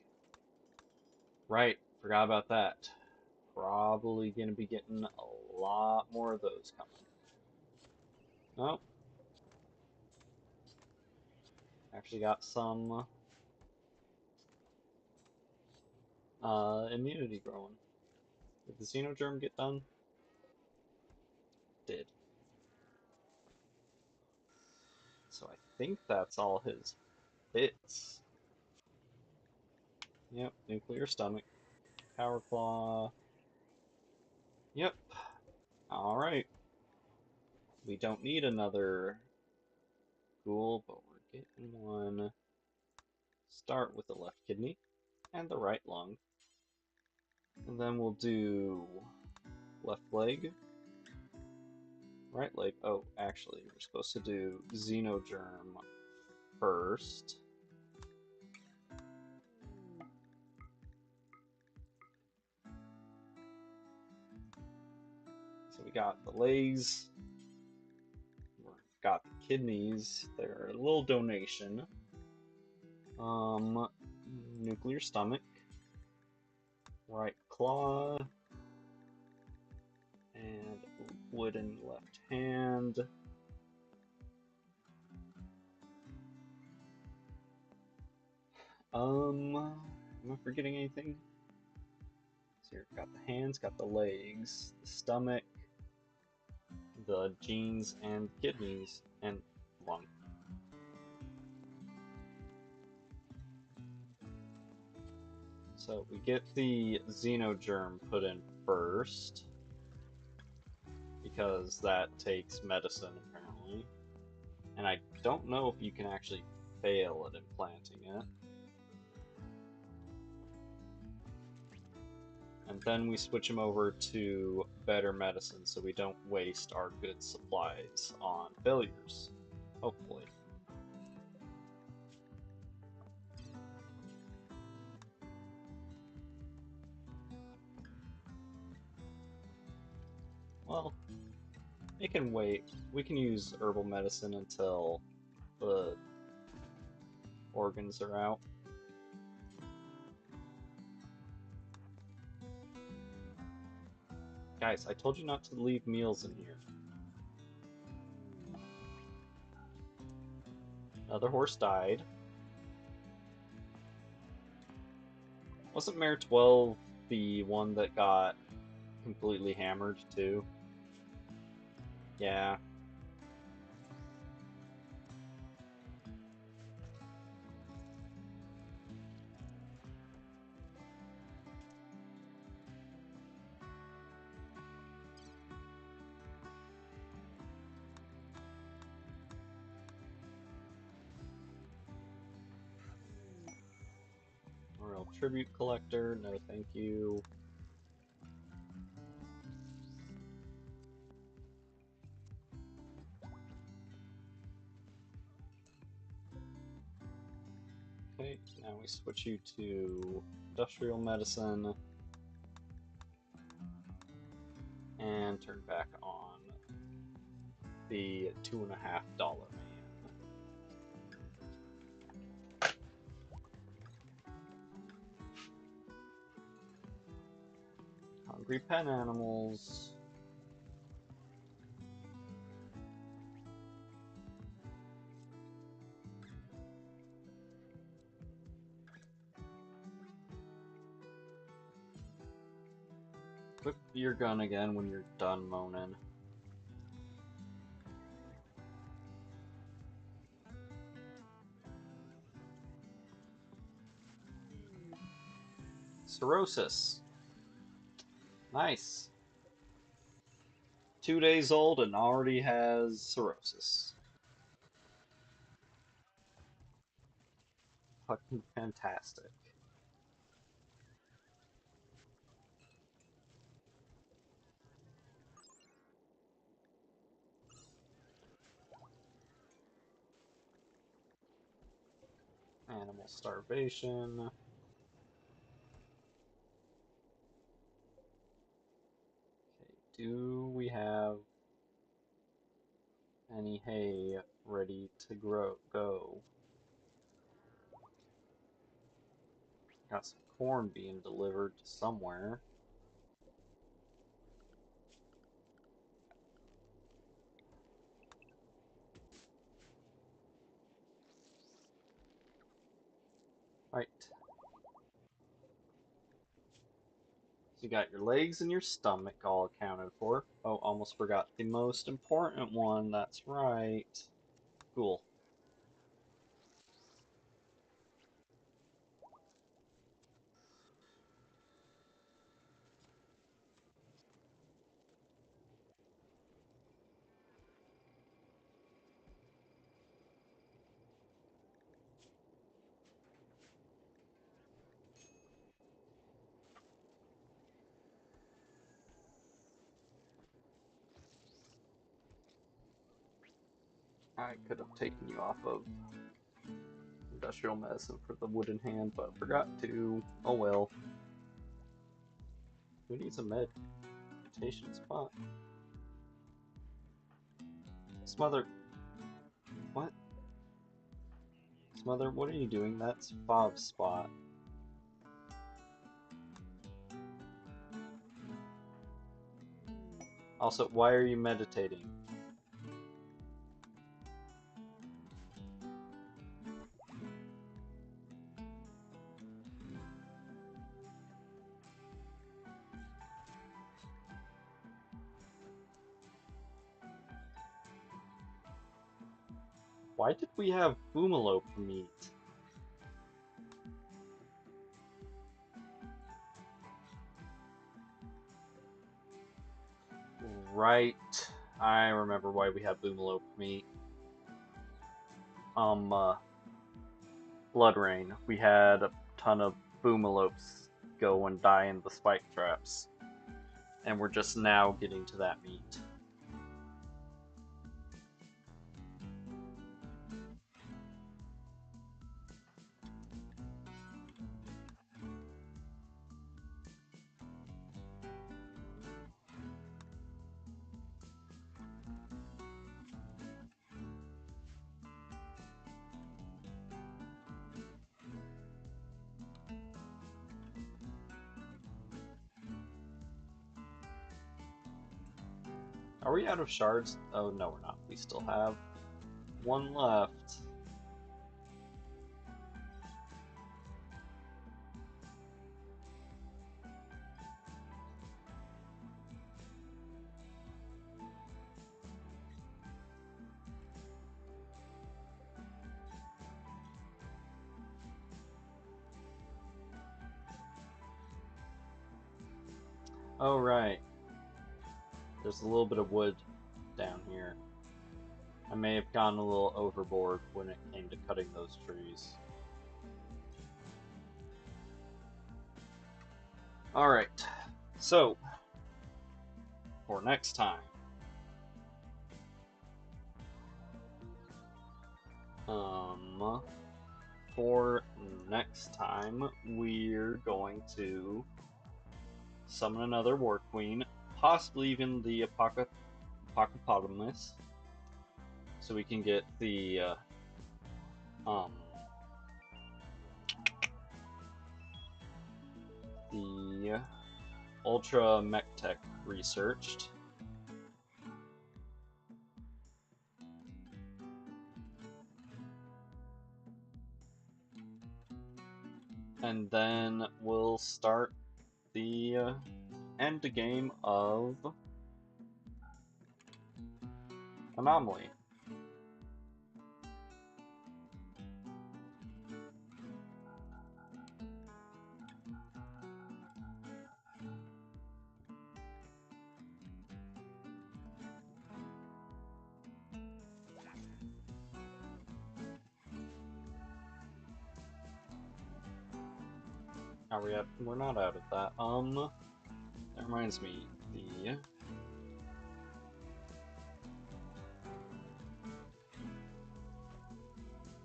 Speaker 1: Right, forgot about that. Probably gonna be getting a lot more of those coming. Nope. Actually got some. Immunity growing. Did the xenogerm get done? Did. So I think that's all his bits. Yep, nuclear stomach, power claw. Yep. Alright. We don't need another ghoul, but we're getting one. Start with the left kidney and the right lung. And then we'll do left leg, right leg. Oh, actually, we're supposed to do xenogerm first. So we got the legs, we've got the kidneys. They're a little donation. Nuclear stomach, right claw, and wooden left hand. Am I forgetting anything? So here, got the hands, got the legs, the stomach, the genes, and kidneys, and lung. So we get the xenogerm put in first, because that takes medicine apparently. And I don't know if you can actually fail at implanting it. And then we switch him over to better medicine so we don't waste our good supplies on failures. Hopefully. Well, it can wait. We can use herbal medicine until the organs are out. Guys, I told you not to leave meals in here. Another horse died. Wasn't Mare 12 the one that got completely hammered too? Yeah. Royal Tribute Collector, no thank you. Okay, now we switch you to Industrial Medicine. And turn back on the $2.50 man. Hungry pen animals. Whip your gun again when you're done moaning. Cirrhosis. Nice. 2 days old and already has cirrhosis. Fucking fantastic. Animal starvation. Okay, do we have any hay ready to go? Got some corn being delivered to somewhere. Right. You got your legs and your stomach all accounted for. Oh, almost forgot the most important one. That's right. Cool. I could have taken you off of industrial medicine for the wooden hand, but forgot to. Oh well. Who needs a meditation spot? Smother. What? Smother, what are you doing? That's Fob's spot. Also, why are you meditating? Why did we have boomalope meat? Right. I remember why we had boomalope meat. Blood Rain. We had a ton of boomalopes go and die in the spike traps. And we're just now getting to that meat. Are we out of shards? Oh, no, we're not. We still have one left. Oh, right. There's a little bit of wood down here. I may have gone a little overboard when it came to cutting those trees. Alright, so, for next time, we're going to summon another War Queen, possibly even the Apocapotamus, so we can get the the Ultra Mech Tech researched. And then we'll start the end game of Anomly. Are we at? We're not out of that. That reminds me, the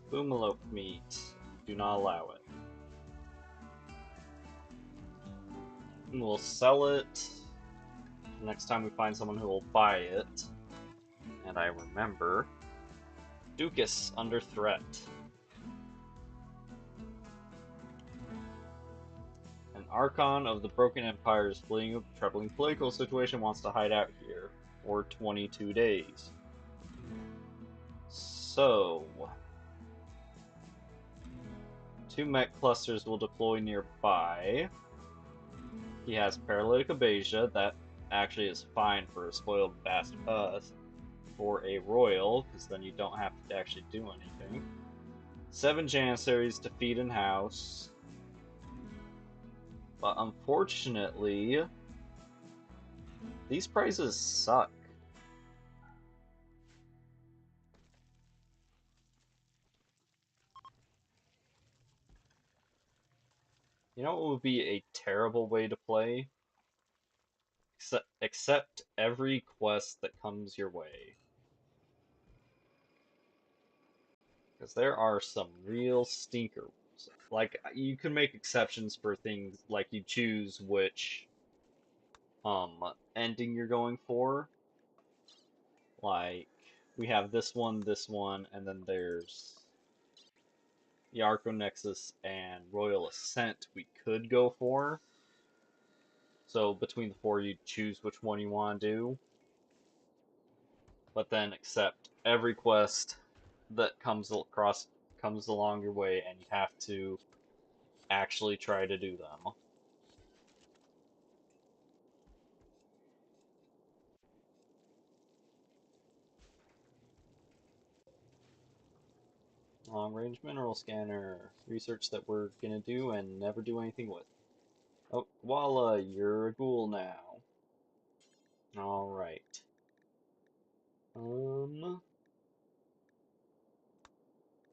Speaker 1: boomalope meat. Do not allow it. And we'll sell it next time we find someone who will buy it. And I remember Dukas under threat. An Archon of the Broken Empire is fleeing a troubling political situation, wants to hide out here for 22 days. So, 2 mech clusters will deploy nearby. He has paralytic abasia. That actually is fine for a spoiled for a royal, because then you don't have to actually do anything. 7 Janissaries to feed and house. But unfortunately, these prices suck. You know what would be a terrible way to play? Accept every quest that comes your way. Because there are some real stinkers. Like, you can make exceptions for things like you choose which ending you're going for. Like, we have this one, and then there's the Arco Nexus and Royal Ascent we could go for. So between the four, you choose which one you want to do. But then accept every quest that comes along your way, and you have to actually try to do them. Long range mineral scanner. Research that we're gonna do and never do anything with. Oh, voila, you're a ghoul now. Alright.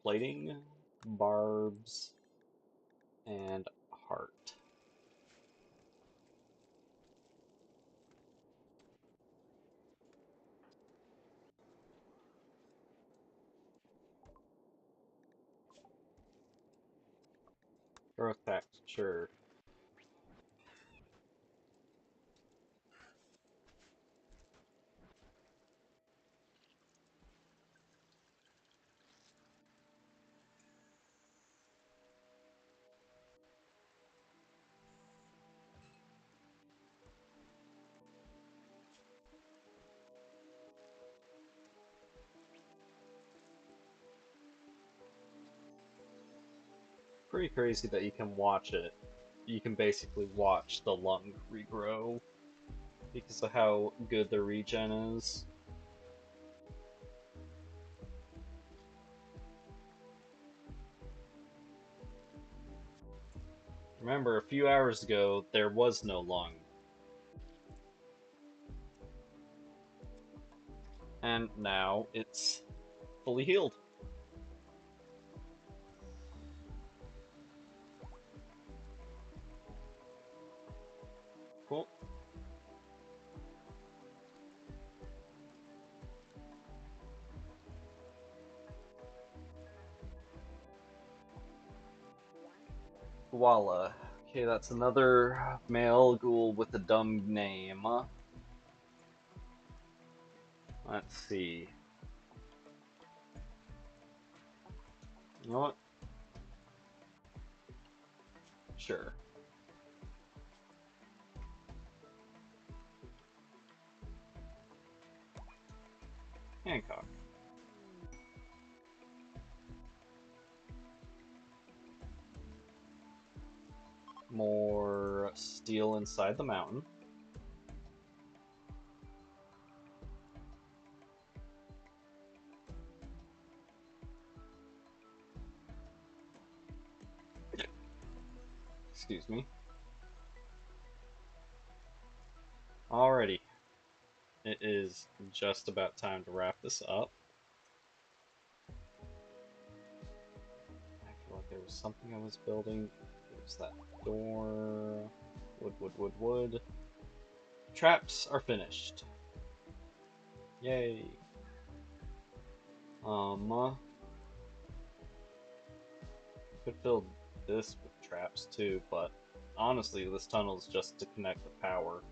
Speaker 1: Plating, barbs, and heart. Growth packs, sure. Pretty crazy that you can watch it. You can basically watch the lung regrow because of how good the regen is. Remember, a few hours ago, there was no lung. And now it's fully healed. Cool. Voila. Okay, that's another male ghoul with a dumb name. Let's see. You know what? Sure. Hancock. More steel inside the mountain. Excuse me. Alrighty. It is just about time to wrap this up. I feel like there was something I was building. There's that door. Wood, wood, wood, wood. Traps are finished. Yay. Could fill this with traps too, but honestly, this tunnel is just to connect the power.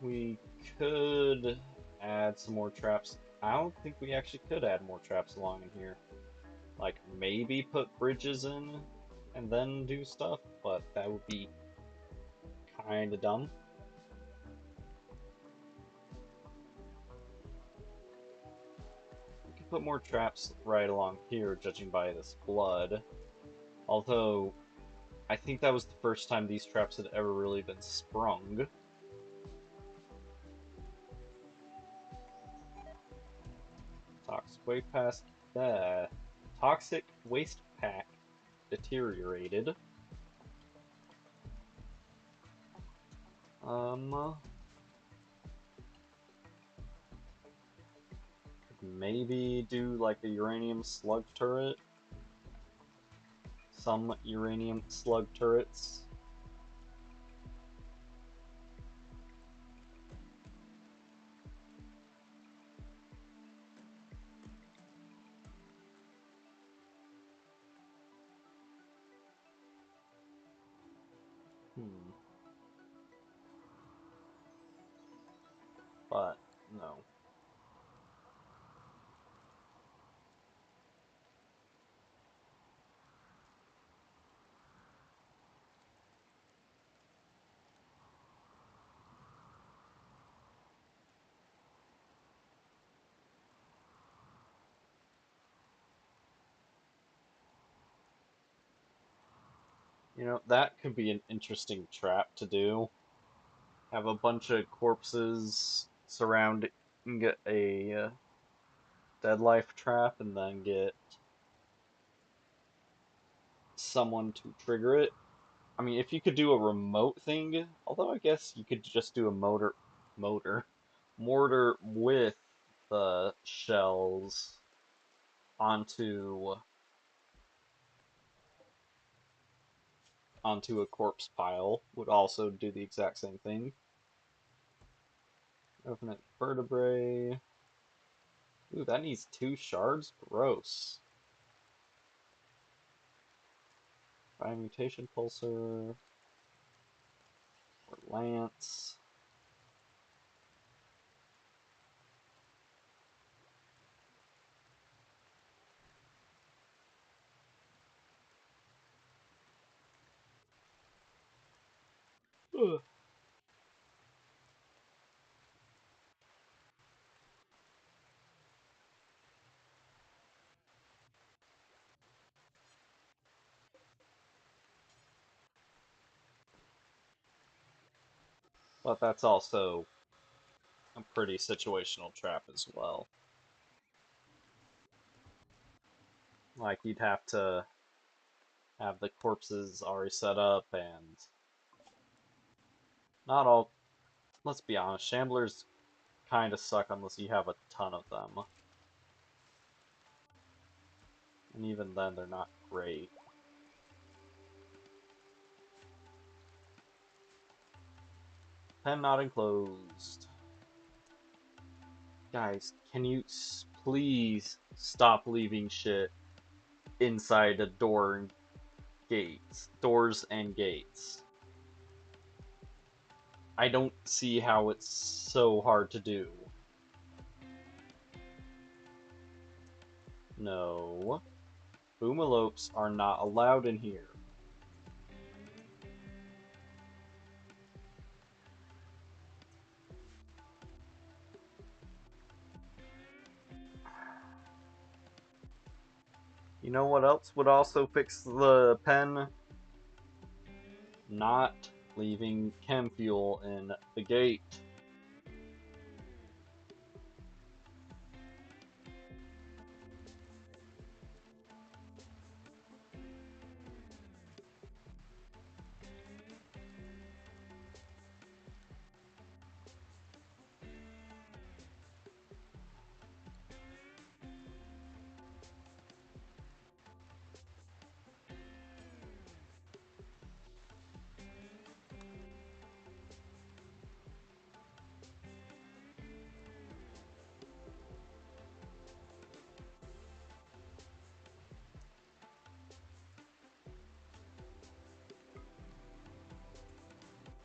Speaker 1: We could add some more traps. I don't think we actually could add more traps along in here. Like, maybe put bridges in and then do stuff, but that would be kinda dumb. put more traps right along here, judging by this blood. Although, I think that was the first time these traps had ever really been sprung. Toxic waste pack. Toxic waste pack deteriorated. Maybe do like a uranium slug turret. Some uranium slug turrets. But, no. You know, that could be an interesting trap to do. Have a bunch of corpses surrounding a dead life trap and then get someone to trigger it. I mean, if you could do a remote thing, although I guess you could just do a mortar with the shells onto a corpse pile would also do the exact same thing. Revenant vertebrae. Ooh, that needs 2 shards? Gross. Mutation pulsar. Or lance. Ugh. But that's also a pretty situational trap as well. Like, you'd have to have the corpses already set up, and not all. Let's be honest, shamblers kind of suck unless you have a ton of them. And even then, they're not great. Pen not enclosed. Guys, can you please stop leaving shit inside the doors and gates? I don't see how it's so hard to do. No. Boomalopes are not allowed in here. You know what else would also fix the pen? Not leaving chem fuel in the gate.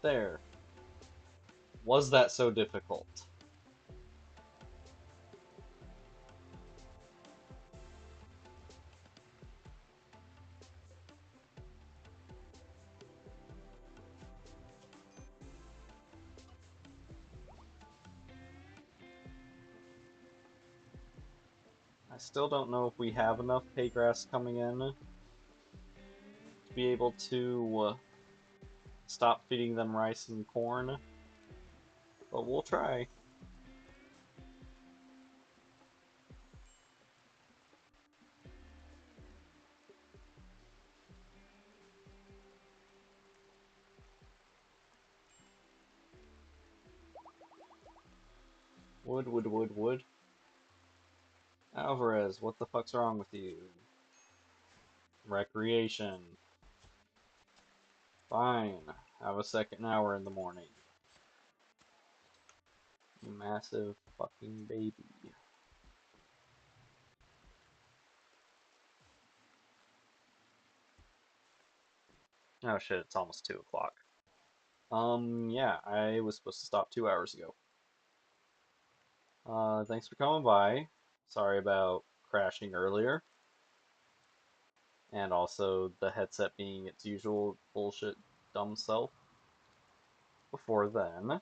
Speaker 1: There. Was that so difficult? I still don't know if we have enough pay grass coming in to be able to stop feeding them rice and corn, but we'll try. Wood, wood, wood, wood. Alvarez, what the fuck's wrong with you? Recreation. Fine. Have a second hour in the morning. You massive fucking baby. Oh shit, it's almost 2 o'clock. Yeah, I was supposed to stop 2 hours ago. Thanks for coming by. Sorry about crashing earlier. And also the headset being its usual bullshit dumb self before then. At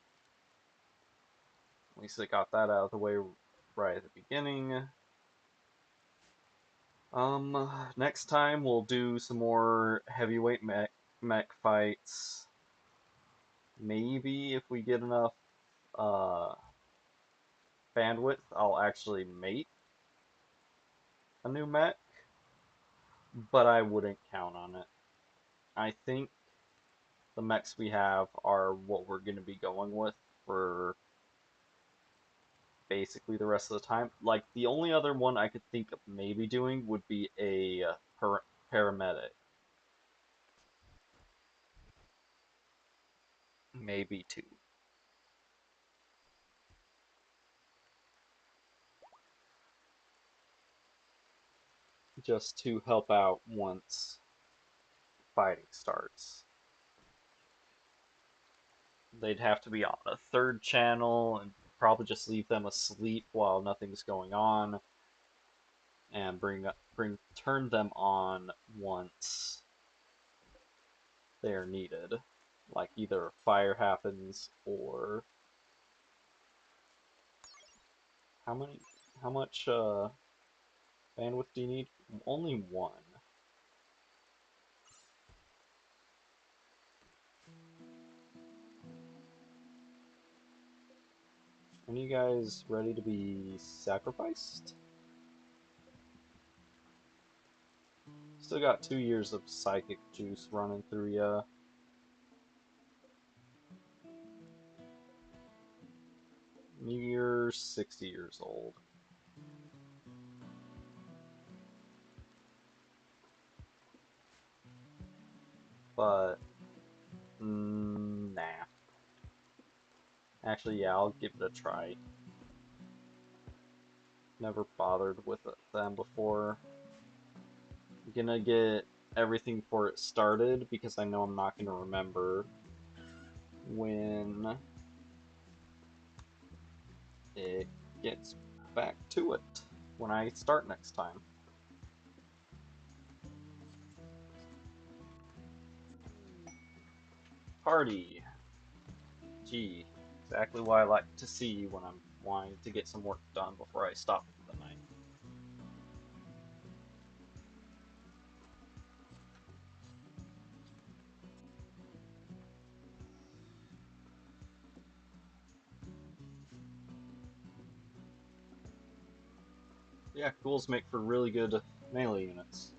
Speaker 1: least I got that out of the way right at the beginning. Next time we'll do some more heavyweight mech fights. Maybe if we get enough uh, bandwidth, I'll actually mate a new mech, but I wouldn't count on it. I think the mechs we have are what we're going to be going with for basically the rest of the time. Like, the only other one I could think of maybe doing would be a paramedic. Maybe two. Just to help out once fighting starts. They'd have to be on a third channel and probably just leave them asleep while nothing's going on, and turn them on once they are needed. Like either a fire happens or how many how much bandwidth do you need? Only one. Are you guys ready to be sacrificed? Still got 2 years of psychic juice running through ya. You're 60 years old. But, nah. Actually, yeah, I'll give it a try. Never bothered with them before. I'm gonna get everything for it started because I know I'm not gonna remember when it gets back to it when I start next time. Party. Gee, exactly what I like to see when I'm wanting to get some work done before I stop for the night. Yeah, ghouls make for really good melee units.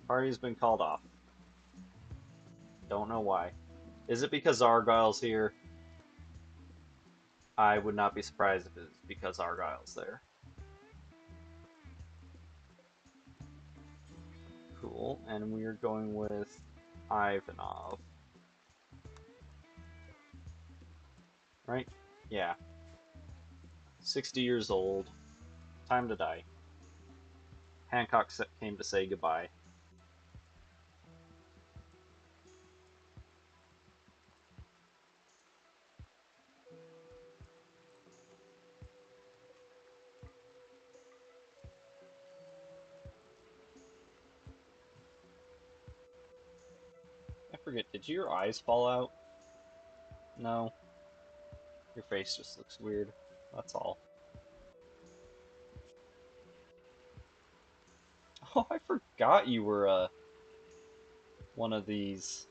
Speaker 1: Party's been called off. Don't know why. Is it because Argyle's here? I would not be surprised if it's because Argyle's there. Cool, and we are going with Ivanov. Right? Yeah. 60 years old. Time to die. Hancock came to say goodbye. I forget, did your eyes fall out? No. Your face just looks weird. That's all. Oh, I forgot you were one of these.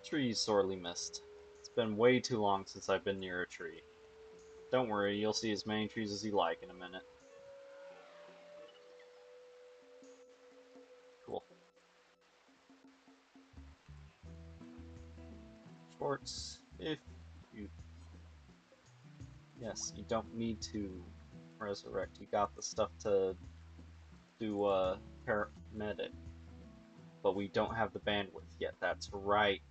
Speaker 1: Trees sorely missed. It's been way too long since I've been near a tree. Don't worry, you'll see as many trees as you like in a minute. Cool. Schwartz, if you... Yes, you don't need to resurrect. You got the stuff to do paramedic. But we don't have the bandwidth yet, that's right.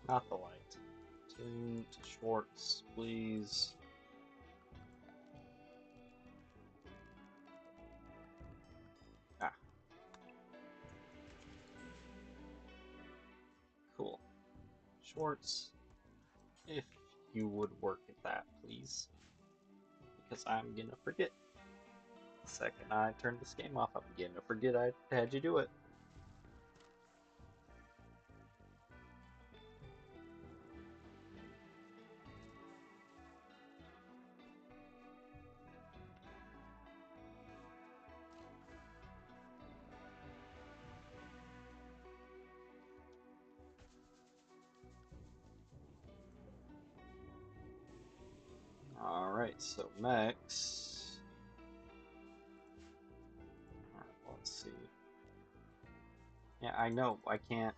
Speaker 1: Not the light. Tune to Schwartz, please. Ah, cool. Schwartz, if you would work at that, please. Because I'm gonna forget. The second I turn this game off, I'm gonna forget I had you do it. Alright, so mechs. Alright, let's see. Yeah, I know, I can't.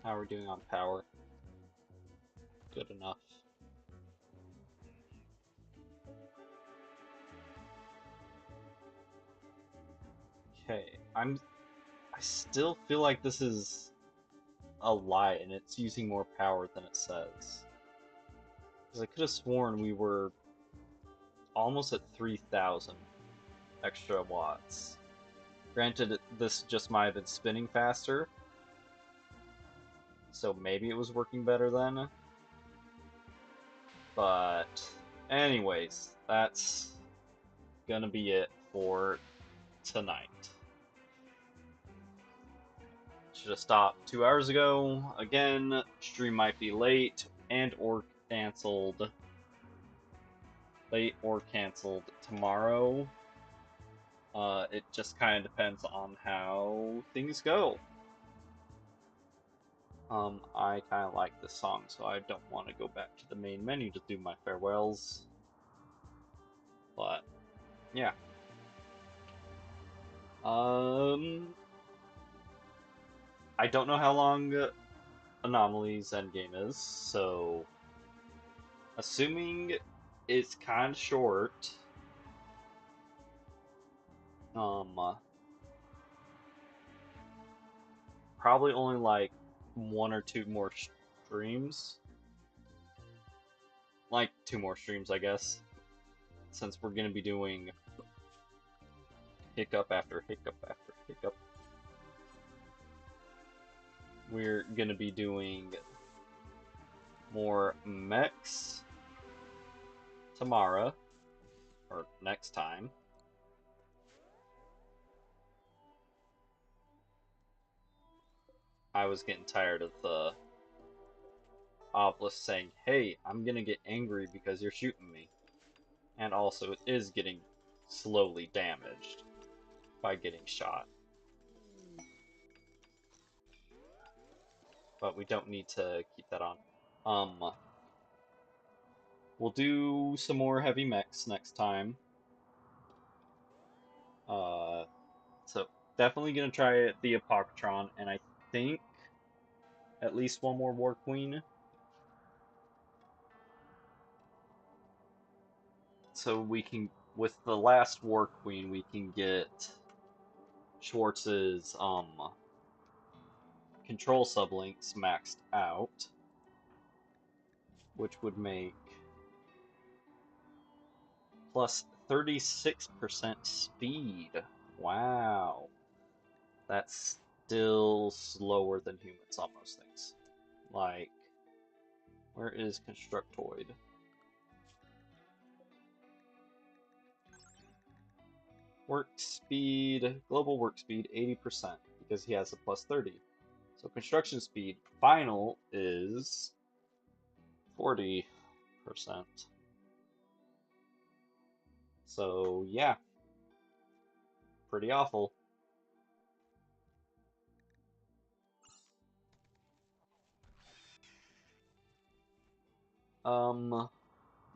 Speaker 1: How are we doing on power? Good enough. Okay, I still feel like this is a lie and it's using more power than it says. Because I could have sworn we were almost at 3,000 extra watts. Granted, this just might have been spinning faster, so maybe it was working better then. But anyways, that's gonna be it for tonight. Should have stopped 2 hours ago. Again, stream might be late and or canceled. Late or canceled tomorrow. It just kind of depends on how things go. I kind of like this song, so I don't want to go back to the main menu to do my farewells. But, yeah. I don't know how long Anomaly's endgame is, so assuming it's kind of short, probably only like 1 or 2 more streams. like 2 more streams, I guess, since we're gonna be doing hiccup after hiccup after hiccup. We're gonna be doing more mechs tomorrow, or next time. I was getting tired of the obelisk saying, hey, I'm gonna get angry because you're shooting me. And also, it is getting slowly damaged by getting shot. But we don't need to keep that on. We'll do some more heavy mechs next time. So definitely gonna try the Apocrytron, and I think at least one more War Queen. So we can, with the last War Queen, we can get Schwartz's control sublinks maxed out, which would make plus 36% speed. Wow. That's still slower than humans on most things. Like, where is Constructoid? Work speed, global work speed 80% because he has a plus 30. So construction speed final is 40%. So yeah, pretty awful.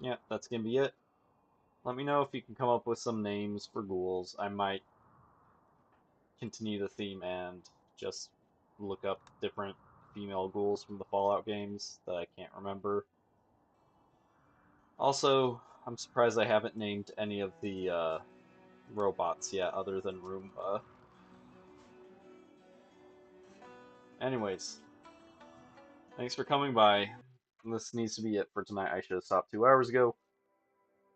Speaker 1: Yeah, that's gonna be it. Let me know if you can come up with some names for ghouls. I might continue the theme and just look up different female ghouls from the Fallout games that I can't remember. Also, I'm surprised I haven't named any of the robots yet, other than Roomba. Anyways, thanks for coming by. This needs to be it for tonight. I should have stopped 2 hours ago.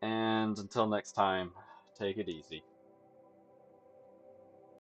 Speaker 1: And until next time, take it easy.